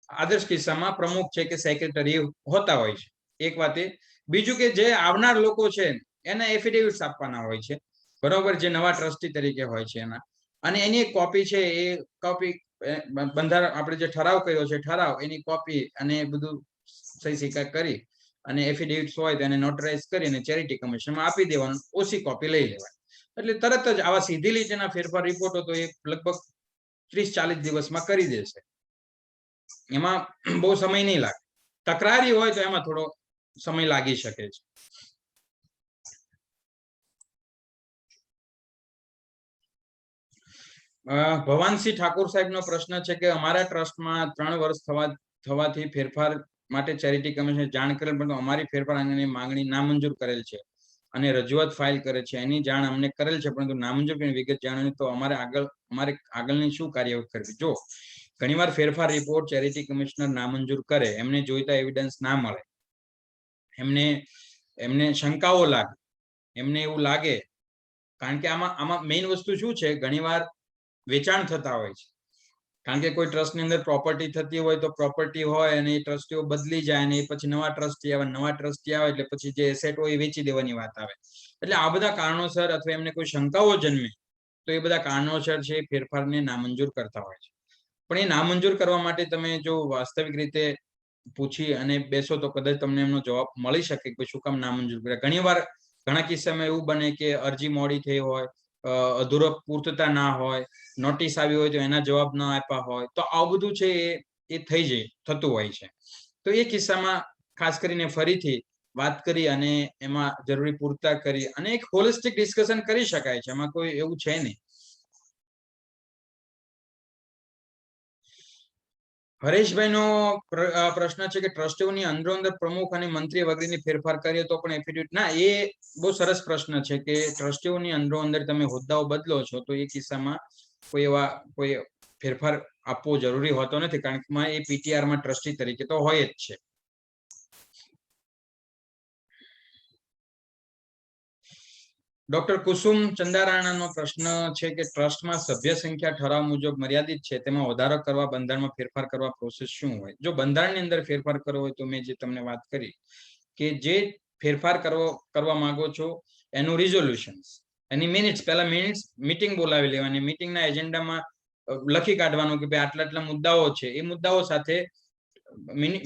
આદર્શ કિસ્સામાં પ્રમુખ છે કે સેક્રેટરી હોતા હોય છે. એક વાત એ. બીજું કે જે આવનાર લોકો છે એના એફિડેવિટ્સ આપવાના હોય છે બરોબર, જે નવા ટ્રસ્ટી તરીકે હોય છે એના, અને એની એક કોપી છે એ કોપી બંધારણ આપણે જે ઠરાવ કર્યો છે ઠરાવ એની કોપી અને બધું સહી સિક્કા કરી અને એફિડેવિટ્સ હોય તેને નોટરાઇઝ કરીને ચેરિટી કમિશનમાં આપી દેવાનું, ઓછી કોપી લઈ લેવાની. એટલે તરત જ આવા સીધી લીટીના ફેરફાર રિપોર્ટો તો એ લગભગ 30-40 દિવસમાં કરી દેશે. એમાં બહુ સમય નહીં લાગે. તકરારી હોય તો એમાં થોડો સમય લાગી શકે છે. ભવાનસિંહ ઠાકોર સાહેબનો પ્રશ્ન છે કે અમારા ટ્રસ્ટમાં 3 વર્ષ થવાથી ફેરફાર માટે ચેરિટી કમિશને જાણ કરેલ પરંતુ અમારી ફેરફાર અંગેની માંગણી નામંજૂર કરેલ છે અને રજૂઆત ફાઇલ કરે છે. એની જાણ અમને કરેલ છે પરંતુ નામંજૂર કરીને વિગત જાણવી તો અમારે આગળની શું કાર્યવાહી કરવી. જો ઘણીવાર ફેરફાર રિપોર્ટ ચેરિટી કમિશનર નામંજૂર કરે, એમને જોઈતા એવિડન્સ ના મળે, એમને શંકાઓ લાગે, એમને એવું લાગે, કારણ કે આમાં મેઇન વસ્તુ શું છે, ઘણીવાર વેચાણ થતા હોય છે. કારણ કે કોઈ ટ્રસ્ટની અંદર પ્રોપર્ટી થતી હોય તો પ્રોપર્ટી હોય અને એ ટ્રસ્ટીઓ બદલી જાય અને પછી નવા ટ્રસ્ટી આવે એટલે પછી જે એસેટ હોય એ વેચી દેવાની વાત આવે. એટલે આ બધા કારણોસર અથવા એમને કોઈ શંકાઓ જન્મે તો એ બધા કારણોસર છે ફેરફારને નામંજૂર કરતા હોય છે. પણ એ નામંજૂર કરવા માટે તમે જો વાસ્તવિક રીતે પૂછી અને બેસો તો કદાચ તમને એમનો જવાબ મળી શકે કે શું કામ નામંજૂર કર્યા. ઘણીવાર ઘણા કિસ્સામાં એવું બને કે અરજી મોડી થઈ હોય, અધૂરો પૂર્તતા ના હોય, નોટિસ આવી હોય તો એના જવાબ ના આપ્યા હોય, તો આવું બધું છે એ થતું હોય છે. તો એ કિસ્સામાં ખાસ કરીને ફરીથી વાત કરી અને એમાં જરૂરી પૂરતા કરી અને એક હોલિસ્ટિક ડિસ્કશન કરી શકાય છે. એમાં કોઈ એવું છે નહીં. હરેશભાઈનો પ્રશ્ન છે કે ટ્રસ્ટીઓની અંદરો અંદર પ્રમુખ અને મંત્રી વગેરેની ફેરફાર કરીએ તો પણ એફિડેવિટ ના, એ બહુ સરસ પ્રશ્ન છે કે ટ્રસ્ટીઓની અંદરો અંદર તમે હોદ્દાઓ બદલો છો તો એ કિસ્સામાં કોઈ ફેરફાર આપવો જરૂરી હોતો નથી, કારણ કે એ પીટીઆરમાં ટ્રસ્ટી તરીકે તો હોય જ છે. ડોક્ટર કુસુમ ચંદારાણાનો પ્રશ્ન છે કે ટ્રસ્ટમાં સભ્ય સંખ્યા ઠરાવ મુજબ મર્યાદિત છે, તેમાં વધારો કરવા બંધારણમાં ફેરફાર કરવા પ્રોસેસ શું હોય? જો બંધારણની અંદર ફેરફાર કરવો હોય તો મેં જે તમને વાત કરી કે જે ફેરફાર કરવા માંગો છો એનું રિઝોલ્યુશન, એની મિનિટ્સ, પહેલા મિનિટ્સ મીટિંગ બોલાવી લેવાની, મીટિંગના એજન્ડામાં લખી કાઢવાનું કે ભાઈ આટલા મુદ્દાઓ છે, એ મુદ્દાઓ સાથે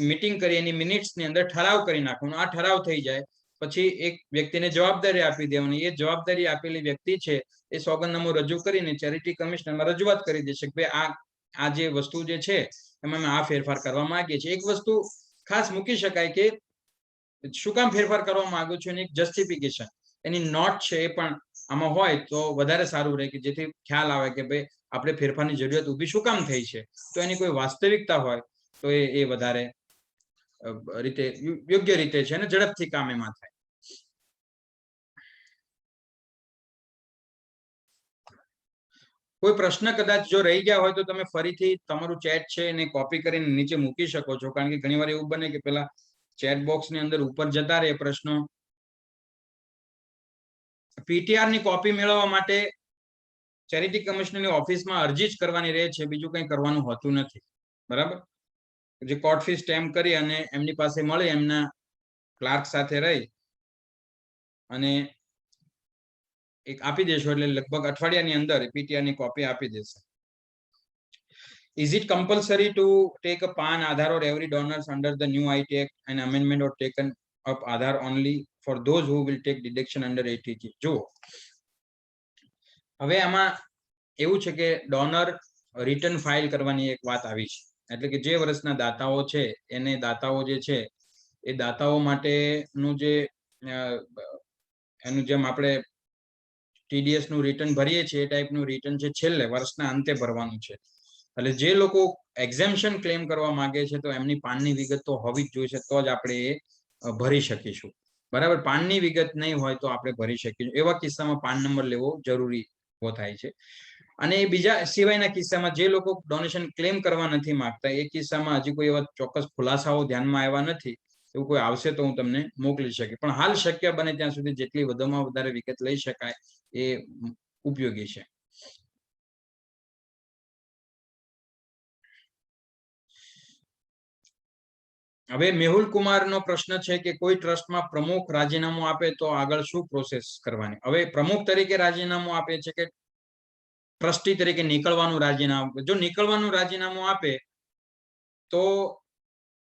મીટિંગ કરી એની મિનિટ્સની અંદર ઠરાવ કરી નાખવાનો. આ ઠરાવ થઈ જાય પછી એક વ્યક્તિને જવાબદારી આપી દેવાની. એ જવાબદારી આપેલી વ્યક્તિ છે એ સોગંદનામું રજૂ કરીને ચેરિટી કમિશનરમાં રજૂઆત કરી દેશે કે ભાઈ આ જે વસ્તુ જે છે એમાં અમે આ ફેરફાર કરવા માંગીએ છીએ. એક વસ્તુ ખાસ મૂકી શકાય કે શું કામ ફેરફાર કરવા માંગુ છું એની એક જસ્ટિફિકેશન, એની નોટ છે એ પણ આમાં હોય તો વધારે સારું રહે, કે જેથી ખ્યાલ આવે કે ભાઈ આપણે ફેરફારની જરૂરિયાત ઊભી શું કામ થઈ છે. તો એની કોઈ વાસ્તવિકતા હોય તો એ વધારે રીતે યોગ્ય રીતે છે અને ઝડપથી કામ એમાં થાય. કોઈ પ્રશ્ન કદાચ જો રહી ગયા હોય તો તમે ફરીથી તમારું ચેટ છે એને કોપી કરીને નીચે મૂકી શકો છો, કારણ કે ઘણીવાર એવું બને કે પેલા ચેટ બોક્સની અંદર ઉપર જતા રહે પ્રશ્નો પીટીઆર ની કોપી મેળવવા માટે ચેરિટી કમિશનરની ઓફિસમાં અરજી જ કરવાની રહે છે, બીજું કંઈ કરવાનું હોતું નથી. બરાબર, જે કોર્ટ ફી સ્ટેમ્પ કરી અને એમની પાસે મળે, એમના ક્લાર્ક સાથે રહી અને એક આપી દેશો એટલે લગભગ અઠવાડિયાની અંદર પીટીઆર ની કોપી આપી દેશે. Is it compulsory to take a PAN, Aadhaar or every donors under the new IT Act and amendment or taken up Aadhaar only for those who will take deduction under ATG? જો હવે આમાં એવું છે કે donor return file કરવાની એક વાત આવી છે, એટલે કે જે વર્ષના દાતાઓ છે એને દાતાઓ જે છે એ દાતાઓ માટેનું જે એનું જેમ આપણે ટીડીએસ નું રિટર્ન ભરીએ છીએ એ ટાઈપનું રિટર્ન છે છેલ્લે વર્ષના અંતે ભરવાનું છે. એટલે જે લોકો એક્ઝેમ્પશન ક્લેમ કરવા માંગે છે તો એમની પાનની વિગત તો હોવી જ જોઈએ, તો જ આપણે એ ભરી શકીશું. બરાબર, પાનની વિગત નહીં હોય તો આપણે ભરી શકીશું. એવા કિસ્સામાં પાન નંબર લેવો જરૂરી થાય છે. અને એ બીજા સિવાયના કિસ્સામાં જે લોકો ડોનેશન ક્લેમ કરવા નથી માંગતા એ કિસ્સામાં હજી કોઈ એવા ચોક્કસ ખુલાસાઓ ધ્યાનમાં આવ્યા નથી. એવું કોઈ આવશે તો હું તમને મોકલી શકીશ, પણ હાલ શક્ય બને ત્યાં સુધી જેટલી વધુમાં વધારે વિગત લઈ શકાય એ ઉપયોગી છે. હવે મેહુલ કુમારનો પ્રશ્ન છે કે કોઈ ટ્રસ્ટમાં પ્રમુખ રાજીનામું આપે તો આગળ શું પ્રોસેસ કરવાની? હવે પ્રમુખ તરીકે રાજીનામું આપે છે કે ટ્રસ્ટી તરીકે નીકળવાનું રાજીનામું? જો નીકળવાનું રાજીનામું આપે તો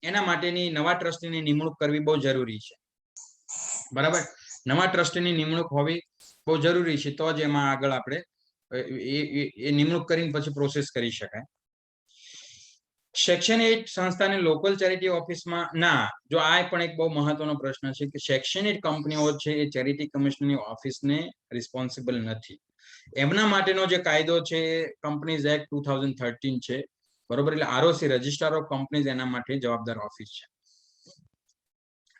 એના માટેની નવા ટ્રસ્ટીની નિમણૂક કરવી બહુ જરૂરી છે. બરાબર, નવા ટ્રસ્ટીની નિમણૂક હોવી બહુ જરૂરી છે, તો જ એમાં આગળ આપણે એ નિમણૂક કરીને પછી પ્રોસેસ કરી શકાય. શૈક્ષણિક સંસ્થાની લોકલ ચેરિટી ઓફિસમાં ના, જો આ પણ એક બહુ મહત્વનો પ્રશ્ન છે કે શૈક્ષણિક કંપનીઓ છે એ ચેરિટી કમિશનની ઓફિસને રિસ્પોન્સિબલ નથી. એમના માટેનો જે કાયદો છે કંપનીઝ એક્ટ 2013 છે. બરોબર, એટલે આરઓસી રજિસ્ટ્રાર ઓફ કંપનીઝ એના માટે જવાબદાર ઓફિસ છે.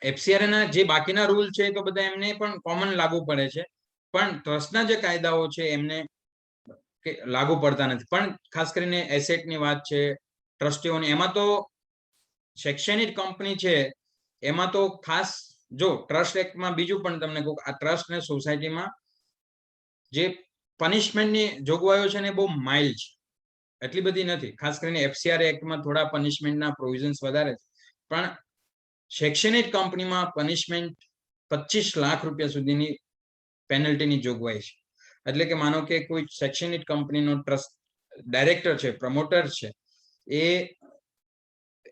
એફસીઆર ના જે બાકીના રૂલ છે તો બધા એમને પણ કોમન લાગુ પડે છે, પણ ટ્રસ્ટના જે કાયદાઓ છે એમને લાગુ પડતા નથી. પણ ખાસ કરીને એસેટની વાત છે, ટ્રસ્ટીઓની, એમાં તો શૈક્ષણિક કંપની છે એમાં તો ખાસ જો ટ્રસ્ટ એક્ટમાં બીજું પણ તમને કહું, આ ટ્રસ્ટ ને સોસાયટીમાં જે પનિશમેન્ટની જોગવાઈઓ છે ને બહુ માઇલ્ડ છે, એટલી બધી નથી. ખાસ કરીને એફસીઆર એક્ટમાં થોડા પનિશમેન્ટના પ્રોવિઝન્સ વધારે છે, પણ શૈક્ષણિક કંપનીમાં પનિશમેન્ટ 25 લાખ રૂપિયા સુધીની પેનલ્ટીની જોગવાઈ છે. એટલે કે માનો કે કોઈ શૈક્ષણિક કંપનીનો ટ્રસ્ટ ડાયરેક્ટર છે, પ્રમોટર છે, એ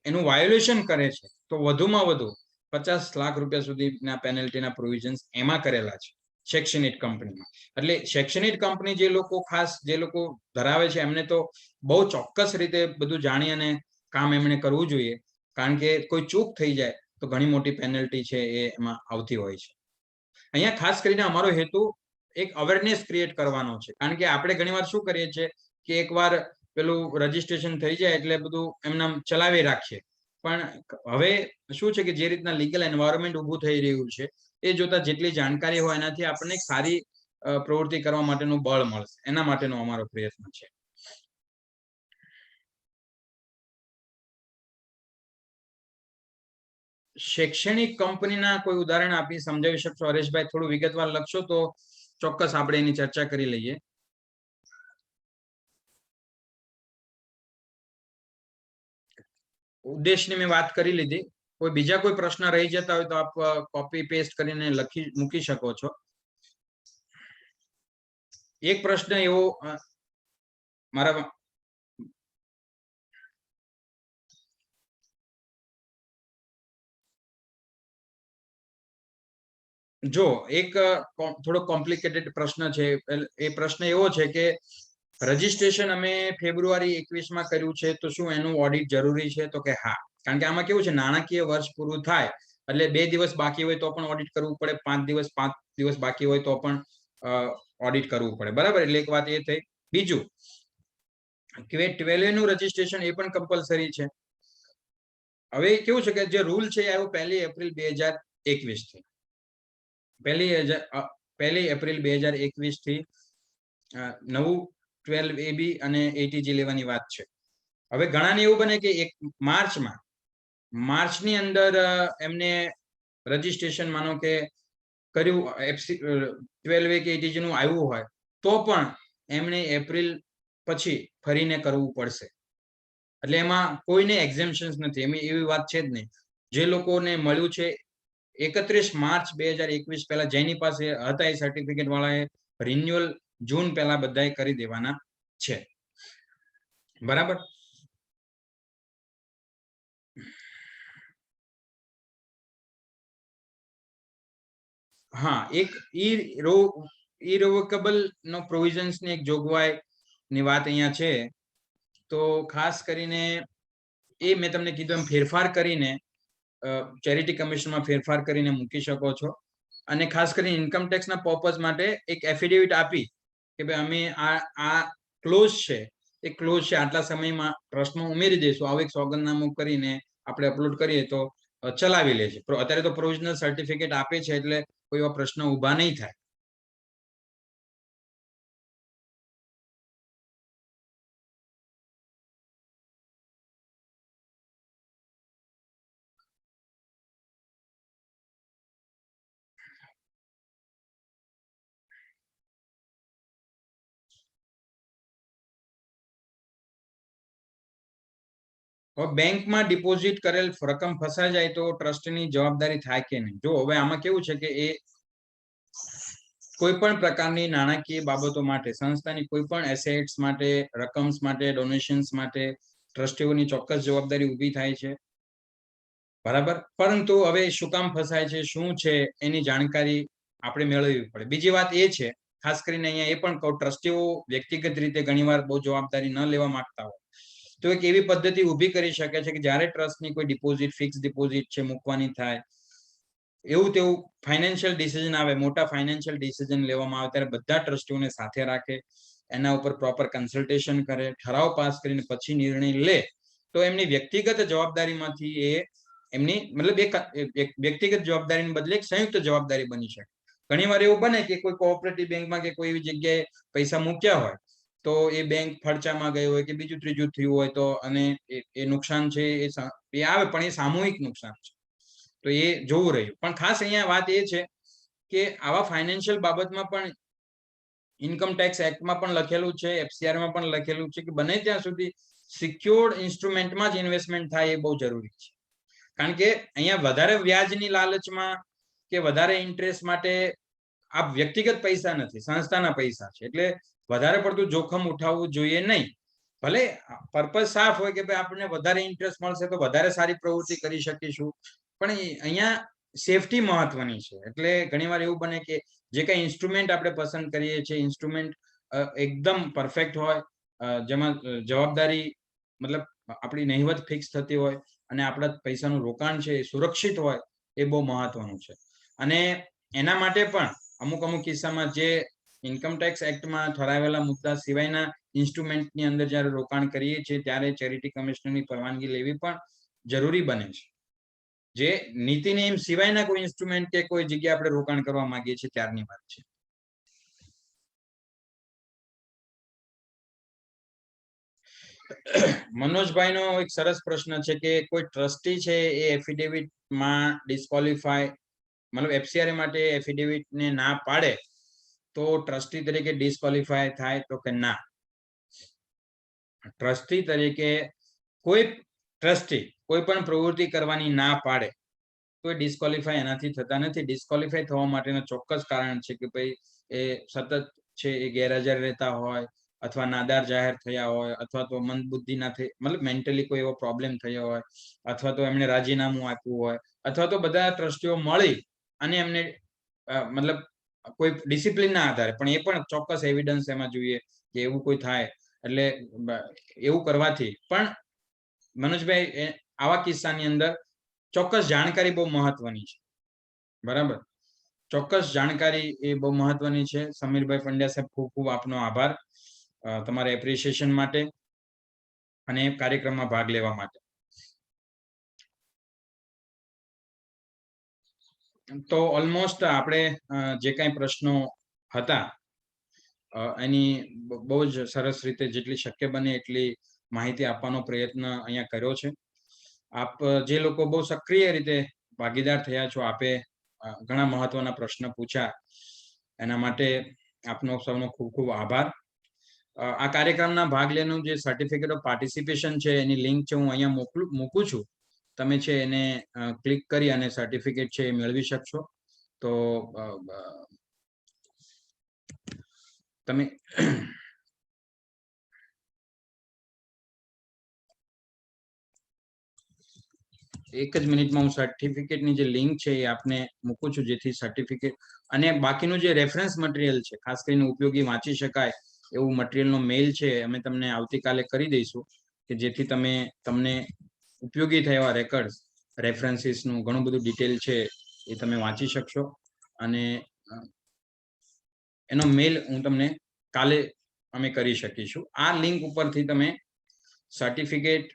એનું વાયોલેશન કરે છે તો વધુમાં વધુ 50 લાખ રૂપિયા સુધીના પેનલ્ટીના પ્રોવિઝન્સ એમાં કરેલા છે શૈક્ષણિક કંપનીમાં. એટલે શૈક્ષણિક કંપની જે લોકો ખાસ જે લોકો ધરાવે છે એમને તો બહુ ચોક્કસ રીતે બધું જાણી અને કામ એમણે કરવું જોઈએ, કારણ કે કોઈ ચૂક થઈ જાય તો ઘણી મોટી પેનલ્ટી છે એ એમાં આવતી હોય છે. અહીંયા ખાસ કરીને અમારો હેતુ એક અવેરનેસ ક્રિએટ કરવાનો છે, કારણ કે આપણે ઘણીવાર શું કરીએ છીએ કે એકવાર પેલું રજીસ્ટ્રેશન થઈ જાય એટલે બધું એમના ચલાવી રાખીએ, પણ હવે શું છે કે જે રીતના લીગલ એન્વાયરમેન્ટ ઊભું થઈ રહ્યું છે એ જોતા જેટલી જાણકારી હોય એનાથી આપણને સારી પ્રવૃત્તિ કરવા માટેનું બળ મળશે, એના માટેનો અમારો પ્રયત્ન છે. શૈક્ષણિક કંપનીના કોઈ ઉદાહરણ આપી સમજાવી શકશો હરેશભાઈ? થોડું વિગતવાર લખશો તો ચોક્કસ આપણે એની ચર્ચા કરી લઈએ. ઉદ્દેશની મેં વાત કરી લીધી. કોઈ બીજા કોઈ પ્રશ્ન રહી જતા હોય તો આપ કોપી પેસ્ટ કરીને લખી મૂકી શકો છો. એક પ્રશ્ન એવો મારા જો એક થોડો કોમ્પ્લિકેટેડ પ્રશ્ન છે. એ પ્રશ્ન એવો છે કે રજીસ્ટ્રેશન અમે ફેબ્રુઆરી 21 કર્યું છે તો શું એનું ઓડિટ જરૂરી છે? તો કે હા, કારણ કે આમાં કેવું છે નાણાકીય વર્ષ પૂરું થાય એટલે 2 દિવસ બાકી હોય તો પણ ઓડિટ કરવું પડે, 5 દિવસ બાકી હોય તો પણ ઓડિટ કરવું પડે. બરાબર, એટલે એક વાત એ થઈ. બીજું કે 12 નું રજીસ્ટ્રેશન એ પણ કમ્પલસરી છે. હવે કેવું છે કે જે રૂલ છે એ આવ્યો 1 એપ્રિલ 2021 થી. 1 એપ્રિલ 2021 થી નવું 12AB અને એટીજી લેવાની વાત છે. હવે ઘણાને એવું બને કે માર્ચની અંદર એમને રજીસ્ટ્રેશન માનો કે કર્યું, 12 કે ATG નું આવ્યું હોય તો પણ એમણે એપ્રિલ પછી ફરીને કરવું પડશે. એટલે એમાં કોઈને એક્ઝેમ્પશન્સ નથી, એવી વાત છે જ નહીં. જે લોકોને મળ્યું છે 31 માર્ચ 2021 પહેલા જેની પાસે હતા એ સર્ટિફિકેટ વાળાએ રિન્યુઅલ જૂન પહેલા બધાએ કરી દેવાના છે. બરાબર. હા, એક ઇરિવોકેબલ નો પ્રોવિઝન્સ ની એક જોગવાઈ ની વાત અહીંયા છે. તો ખાસ કરીને એ મેં તમને કીધું એમ ફેરફાર કરીને ચેરિટી કમિશનમાં ફેરફાર કરીને મૂકી શકો છો. અને ખાસ કરીને ઇન્કમ ટેક્સના પર્પઝ માટે એક એફિડેવિટ આપી કે ભાઈ અમે આ ક્લોઝ છે, એ ક્લોઝ છે, આટલા સમયમાં ટ્રસ્ટમાં ઉમેરી દઈશું, આવું એક સોગંદનામું કરીને આપણે અપલોડ કરીએ તો ચલાવી લે છે. અત્યારે તો પ્રોવિઝનલ સર્ટિફિકેટ આપે છે એટલે કોઈ એવા પ્રશ્ન ઊભા નહીં થાય. બેંકમાં ડિપોઝિટ કરેલ રકમ ફસાઈ જાય તો ટ્રસ્ટની જવાબદારી થાય કે નહીં? જો હવે આમાં કેવું છે કે એ કોઈ પણ પ્રકારની નાણાકીય બાબતો માટે, સંસ્થાની કોઈ પણ એસેટ્સ માટે, રકમ્સ માટે, ડોનેશન્સ માટે ટ્રસ્ટીઓની ચોક્કસ જવાબદારી ઊભી થાય છે. બરાબર. પરંતુ હવે શું કામ ફસાય છે, શું છે, એની જાણકારી આપણે મેળવવી પડે. બીજી વાત એ છે, ખાસ કરીને અહીંયા એ પણ કહું, ટ્રસ્ટીઓ વ્યક્તિગત રીતે ઘણીવાર બહુ જવાબદારી ન લેવા માંગતા હોય તો એક એવી પદ્ધતિ ઊભી કરી શકે છે કે જ્યારે ટ્રસ્ટની કોઈ ડિપોઝિટ, ફિક્સ ડિપોઝિટ છે, મૂકવાની થાય, એવું તેવું ફાઇનાન્શિયલ ડિસિઝન આવે, મોટા ફાઇનાન્શિયલ ડિસિઝન લેવામાં આવે ત્યારે બધા ટ્રસ્ટીઓને સાથે રાખે, એના ઉપર પ્રોપર કન્સલ્ટેશન કરે, ઠરાવ પાસ કરીને પછી નિર્ણય લે તો એમની વ્યક્તિગત જવાબદારીમાંથી એ એમની મતલબ એક વ્યક્તિગત જવાબદારીને બદલે એક સંયુક્ત જવાબદારી બની શકે. ઘણીવાર એવું બને કે કોઈ કોઓપરેટિવ બેંકમાં કે કોઈ એવી જગ્યાએ પૈસા મૂક્યા હોય તો એ બેંક ફડચામાં ગઈ હોય કે બીજું ત્રીજું થયું હોય તો અને એ નુકસાન છે એ આવે, પણ એ સામૂહિક નુકસાન છે તો એ જોવું રહ્યું. પણ ખાસ અહીંયા વાત એ છે કે આવા ફાઇનાન્શિયલ બાબતમાં પણ ઇન્કમ ટેક્સ એક્ટમાં પણ લખેલું છે, FCRમાં પણ લખેલું છે કે બને ત્યાં સુધી સિક્યોર્ડ ઇન્સ્ટ્રુમેન્ટમાં જ ઇન્વેસ્ટમેન્ટ થાય એ બહુ જરૂરી છે. કારણ કે અહીંયા વધારે વ્યાજની લાલચમાં કે વધારે ઇન્ટરેસ્ટ માટે આ વ્યક્તિગત પૈસા નથી, સંસ્થાના પૈસા છે, એટલે વધારે પડતું જોખમ ઉઠાવવું જોઈએ નહીં. ભલે પર્પઝ સાફ હોય કે ભાઈ આપણને વધારે ઇન્ટરેસ્ટ મળશે તો વધારે સારી પ્રવૃત્તિ કરી શકીશું, પણ અહીંયા સેફટી મહત્વની છે. એટલે ઘણીવાર એવું બને કે જે કઈ ઇન્સ્ટ્રુમેન્ટ આપણે પસંદ કરીએ છીએ, ઇન્સ્ટ્રુમેન્ટ એકદમ પરફેક્ટ હોય, જેમાં જવાબદારી મતલબ આપણી નહિવત ફિક્સ થતી હોય અને આપણા પૈસાનું રોકાણ છે એ સુરક્ષિત હોય, એ બહુ મહત્વનું છે. અને એના માટે પણ અમુક કિસ્સામાં જે ઇન્કમ ટેક્સ એક્ટમાં ઠરાવેલા મુદ્દા સિવાયના ઇન્સ્ટ્રુમેન્ટની અંદર જ્યારે રોકાણ કરીએ છીએ ત્યારે ચેરિટી કમિશનરની પરવાનગી લેવી પણ જરૂરી બને છે. જે નીતિ નિયમ સિવાયના કોઈ ઇન્સ્ટ્રુમેન્ટ કે કોઈ જગ્યાએ આપણે રોકાણ કરવા માંગીએ છીએ ત્યારની વાત છે. મનોજભાઈનો એક સરસ પ્રશ્ન છે કે કોઈ ટ્રસ્ટી છે એ એફિડેવિટમાં ડિસ્કોલિફાય, મતલબ FCRA માટે એફિડેવિટને ના પાડે તો ટ્રસ્ટી તરીકે ડિસ્કોલિફાય થાય તો કે ના. ટ્રસ્ટી તરીકે કોઈ ટ્રસ્ટી કોઈ પણ પ્રવૃત્તિ કરવાની ના પાડે તો એ ડિસ્કોલિફાય એનાથી થતા નથી. ડિસ્કોલિફાય થવા માટેના ચોક્કસ કારણ છે કે ભાઈ એ સતત છે એ ગેરહાજર રહેતા હોય, અથવા નાદાર જાહેર થયા હોય, અથવા તો મંદબુદ્ધિના મતલબ મેન્ટલી કોઈ એવો પ્રોબ્લેમ થયો હોય, અથવા તો એમણે રાજીનામું આપ્યું હોય, અથવા તો બધા ટ્રસ્ટીઓ મળી અને એમને મતલબ કોઈ ડિસિપ્લિનના આધારે, પણ એ પણ ચોક્કસ એવિડન્સ એમાં જોઈએ કે એવું કોઈ થાય. એટલે એવું કરવાથી પણ મનોજભાઈ આવા કિસ્સાની અંદર ચોક્કસ જાણકારી બહુ મહત્વની છે. બરાબર, ચોક્કસ જાણકારી એ બહુ મહત્વની છે. સમીરભાઈ પંડ્યા સાહેબ, ખૂબ ખૂબ આપનો આભાર તમારા એપ્રિશિએશન માટે અને કાર્યક્રમમાં ભાગ લેવા માટે. તો ઓલમોસ્ટ આપણે જે કાંઈ પ્રશ્નો હતા એની બહુ જ સરસ રીતે જેટલી શક્ય બને એટલી માહિતી આપવાનો પ્રયત્ન અહીંયા કર્યો છે. આપ જે લોકો બહુ સક્રિય રીતે ભાગીદાર થયા છો, આપે ઘણા મહત્વના પ્રશ્ન પૂછ્યા એના માટે આપનો સૌનો ખૂબ ખૂબ આભાર. આ કાર્યક્રમના ભાગ લેવાનું જે સર્ટિફિકેટ ઓફ પાર્ટિસિપેશન છે એની લિંક છે હું અહીંયા મૂકું છું. તમે છે એને ક્લિક કરી અને સર્ટિફિકેટ છે એ મેળવી શકશો. તો તમે એક જ મિનિટમાં હું સર્ટિફિકેટની જે લિંક છે એ આપને મૂકું છું, જેથી સર્ટિફિકેટ અને બાકીનું જે રેફરન્સ મટીરિયલ છે ખાસ કરીને ઉપયોગી વાંચી શકાય એવું મટીરિયલનો મેલ છે અમે તમને આવતીકાલે કરી દઈશું, કે જેથી તમને ઉપયોગી થાય એવા રેકોર્ડ્સ રેફરન્સીસનું ઘણું બધું ડિટેલ છે એ તમે વાંચી શકશો. અને એનો મેલ હું તમને કાલે અમે કરી શકીશું. આ લિંક ઉપરથી તમે સર્ટિફિકેટ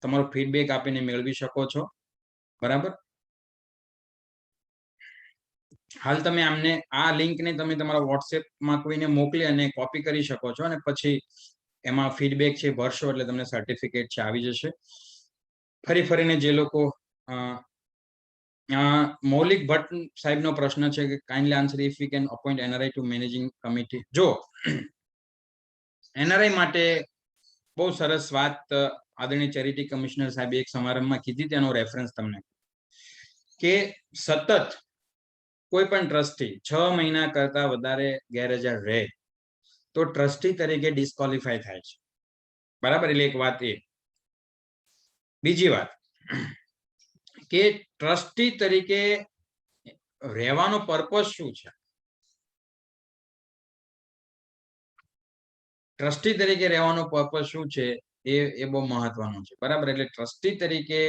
તમારો ફીડબેક આપીને મેળવી શકો છો. બરાબર. હાલ તમે આમને આ લિંકને તમે તમારા વોટ્સએપમાં કોઈને મોકલી અને કોપી કરી શકો છો અને પછી એમાં ફીડબેક છે ભરશો એટલે તમને સર્ટિફિકેટ છે આવી જશે. ફરીને જે લોકો મૌલિક ભટ્ટ સાહેબનો પ્રશ્ન છે કે kindly answer if we can appoint NRI to managing committee. જો એનઆરઆઈ માટે બહુ સરસ વાત આદરણીય ચેરિટી કમિશનર સાહેબે એક સમારંભમાં કીધી, તેનો રેફરન્સ તમને કે સતત કોઈ પણ ટ્રસ્ટી 6 મહિના કરતા વધારે ગેરહાજર રહે તો ટ્રસ્ટી તરીકે ડિસ્કોલિફાય થાય છે. બરાબર. એટલે એક વાત એ. બીજી વાત કે ટ્રસ્ટી તરીકે રહેવાનો પર્પઝ શું છે? ટ્રસ્ટી તરીકે રહેવાનો પર્પઝ શું છે એ બહુ મહત્વનું છે. બરાબર. એટલે ટ્રસ્ટી તરીકે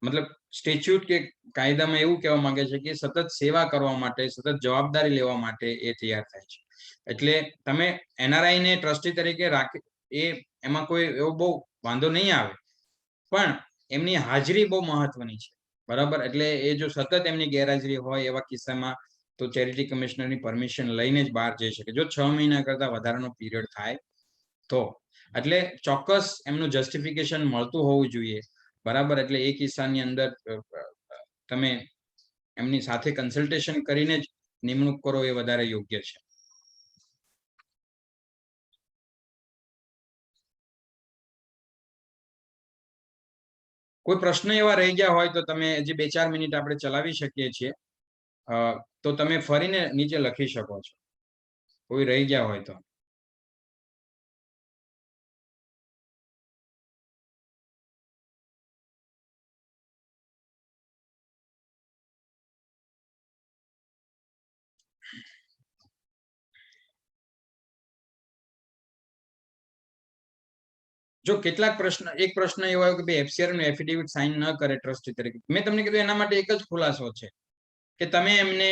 મતલબ સ્ટેચ્યુટ કે કાયદામાં એવું કહેવા માંગે છે કે સતત સેવા કરવા માટે, સતત જવાબદારી લેવા માટે એ તૈયાર થાય છે. એટલે તમે એનઆરઆઈ ને ટ્રસ્ટી તરીકે રાખી એમાં કોઈ એવો બહુ વાંધો નહીં આવે, પણ એમની હાજરી બહુ મહત્વની છે. બરાબર. એટલે એ જો સતત એમની ગેરહાજરી હોય એવા કિસ્સામાં તો ચેરિટી કમિશનરની પરમિશન લઈને જ બહાર જઈ શકે. જો 6 મહિના કરતા વધારાનો પીરિયડ થાય તો એટલે ચોક્કસ એમનું જસ્ટિફિકેશન મળતું હોવું જોઈએ. બરાબર. એટલે એ કિસ્સાની અંદર તમે એમની સાથે કન્સલ્ટેશન કરીને જ નિમણૂક કરો એ વધારે યોગ્ય છે. કોઈ પ્રશ્ન એવા રહી ગયા હોય તો તમે હજી 2-4 મિનિટ આપણે ચલાવી શકીએ છીએ. તો તમે ફરીને નીચે લખી શકો છો કોઈ રહી ગયા હોય તો. જો કેટલાક એક પ્રશ્ન એવો આવ્યો કે એફસીઆર નું એફિડેવિટ સાઇન ન કરે ટ્રસ્ટી તરીકે. મેં તમને કીધું એના માટે એક જ ખુલાસો છે કે તમે એમને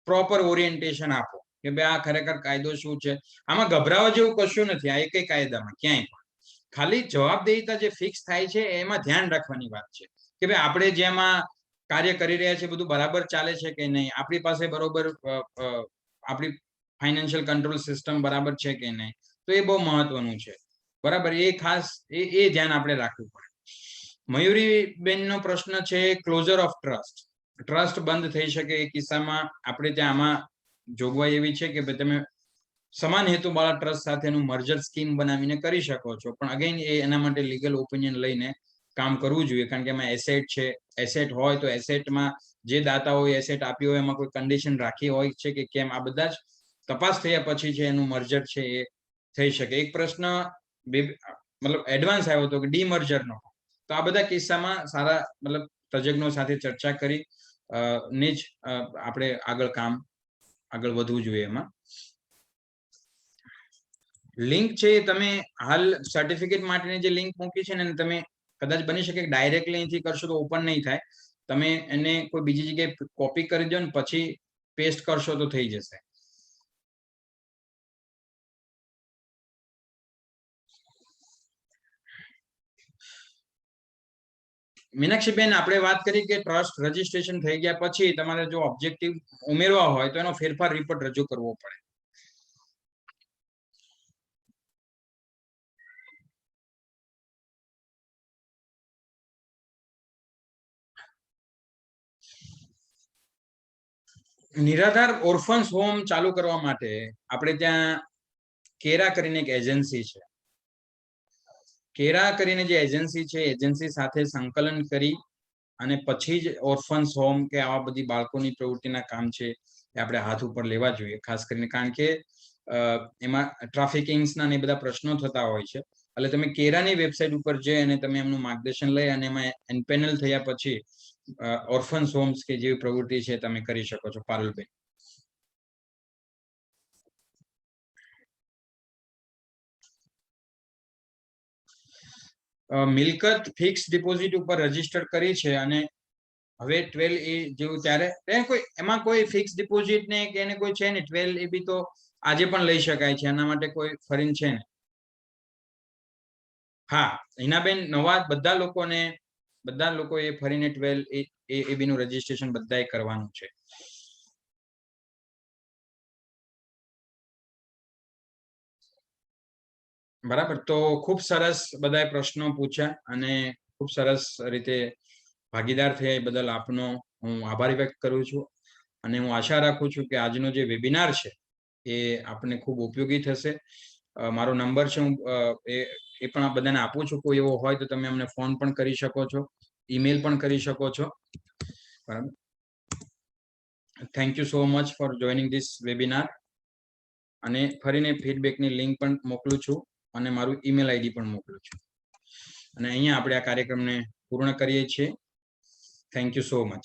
પ્રોપર ઓરિએન્ટેશન આપો કે ભાઈ આ ખરેખર કાયદો શું છે. આમાં ગભરાવા જેવું કશું નથી આ એકેય કાયદામાં ક્યાંય પણ. ખાલી જવાબદેહીતા જે ફિક્સ થાય છે એમાં ધ્યાન રાખવાની વાત છે કે ભાઈ આપણે જેમાં કાર્ય કરી રહ્યા છીએ બધું બરાબર ચાલે છે કે નહીં, આપણી પાસે બરોબર આપણી ફાઇનાન્શિયલ કંટ્રોલ સિસ્ટમ બરાબર છે કે નહીં, તો એ બહુ મહત્વનું છે. બરાબર. એ ખાસ એ ધ્યાન આપણે રાખવું પડે. મયુરીબેન નો પ્રશ્ન છે ક્લોઝર ઓફ ટ્રસ્ટ. ટ્રસ્ટ બંધ થઈ શકે એ કિસ્સામાં આપણે ત્યાં આમાં જોગવાઈ એવી છે કે તમે સમાન હેતુ વાળા ટ્રસ્ટ સાથેનું મર્જર સ્કીમ બનાવીને કરી શકો છો, પણ અગેન એના માટે લીગલ ઓપિનિયન લઈને કામ કરવું જોઈએ, કારણ કે એમાં એસેટ છે. એસેટ હોય તો એસેટમાં જે દાતાઓએ એસેટ આપ્યો હોય એમાં કોઈ કન્ડિશન રાખી હોય છે કે કેમ, આ બધા જ તપાસ થયા પછી છે એનું મર્જર છે એ થઈ શકે. એક પ્રશ્ન મતલબ એડવાન્સ આવ્યો હતો કે ડીમર્જર નો, તો આ બધા કિસ્સામાં સારા મતલબ તજજ્ઞો સાથે ચર્ચા કરી ને જ આપણે આગળ વધવું જોઈએ. એમાં લિંક છે તમે હાલ સર્ટિફિકેટ માટેની જે લિંક મૂકી છે ને તમે કદાચ બની શકે ડાયરેક્ટલી અહીંથી કરશો તો ઓપન નહીં થાય. તમે એને કોઈ બીજી જગ્યાએ કોપી કરી દો ને પછી પેસ્ટ કરશો તો થઈ જશે. મીનાક્ષીબેન, આપણે વાત કરી કે ટ્રસ્ટ રજીસ્ટ્રેશન થઈ ગયા પછી તમારે જો ઓબ્જેક્ટિવ ઉમેરવા હોય તો એનો ફેરફાર રિપોર્ટ રજૂ કરવો પડે. નિરાધાર ઓર્ફન્સ હોમ ચાલુ કરવા માટે આપણે ત્યાં કેરા કરીને એક એજન્સી છે. કેરા કરીને જે એજન્સી છે, એજન્સી સાથે સંકલન કરી અને પછી જ ઓર્ફન્સ હોમ કે આવા બધી બાળકોની પ્રવૃત્તિના કામ છે એ આપણે હાથ ઉપર લેવા જોઈએ, ખાસ કરીને કારણ કે એમાં ટ્રાફિકિંગ્સના ને બધા પ્રશ્નો થતા હોય છે. એટલે તમે કેરાની વેબસાઇટ ઉપર જઈ અને તમે એમનું માર્ગદર્શન લઈ અને એમાં એનપેનલ થયા પછી ઓર્ફન્સ હોમ્સ કે જેવી પ્રવૃત્તિ છે તમે કરી શકો છો. પારુલબેન, મિલકત ફિક્સ ડિપોઝિટ ઉપર રજીસ્ટર કરી છે અને હવે 12A જેવું ત્યારે કોઈ એમાં કોઈ ફિક્સ ડિપોઝિટ ને કે એને કોઈ છે ને 12AB તો આજે પણ લઈ શકાય છે, એના માટે કોઈ ફરીન છે ને? હા, હિનાબેન, નવા બધા લોકોએ ફરીને 12AB નું રજીસ્ટ્રેશન બધાએ કરવાનું છે. બરાબર, તો ખૂબ સરસ બધાએ પ્રશ્નો પૂછ્યા અને ખૂબ સરસ રીતે ભાગીદાર થયા, એ બદલ આપનો હું આભાર વ્યક્ત કરું છું. અને હું આશા રાખું છું કે આજનો જે વેબિનાર છે એ આપને ખૂબ ઉપયોગી થશે. મારો નંબર છે, હું એ પણ આ બધાને આપું છું. કોઈ એવો હોય તો તમે અમને ફોન પણ કરી શકો છો, ઈમેલ પણ કરી શકો છો. બરાબર, thank you so much for joining this webinar. અને ફરીને ફીડબેકની લિંક પણ મોકલું છું અને મારું ઈમેલ આઈડી પણ મોકલું છું. અને અહીંયા આપણે આ કાર્યક્રમને પૂર્ણ કરીએ છીએ. Thank you so much.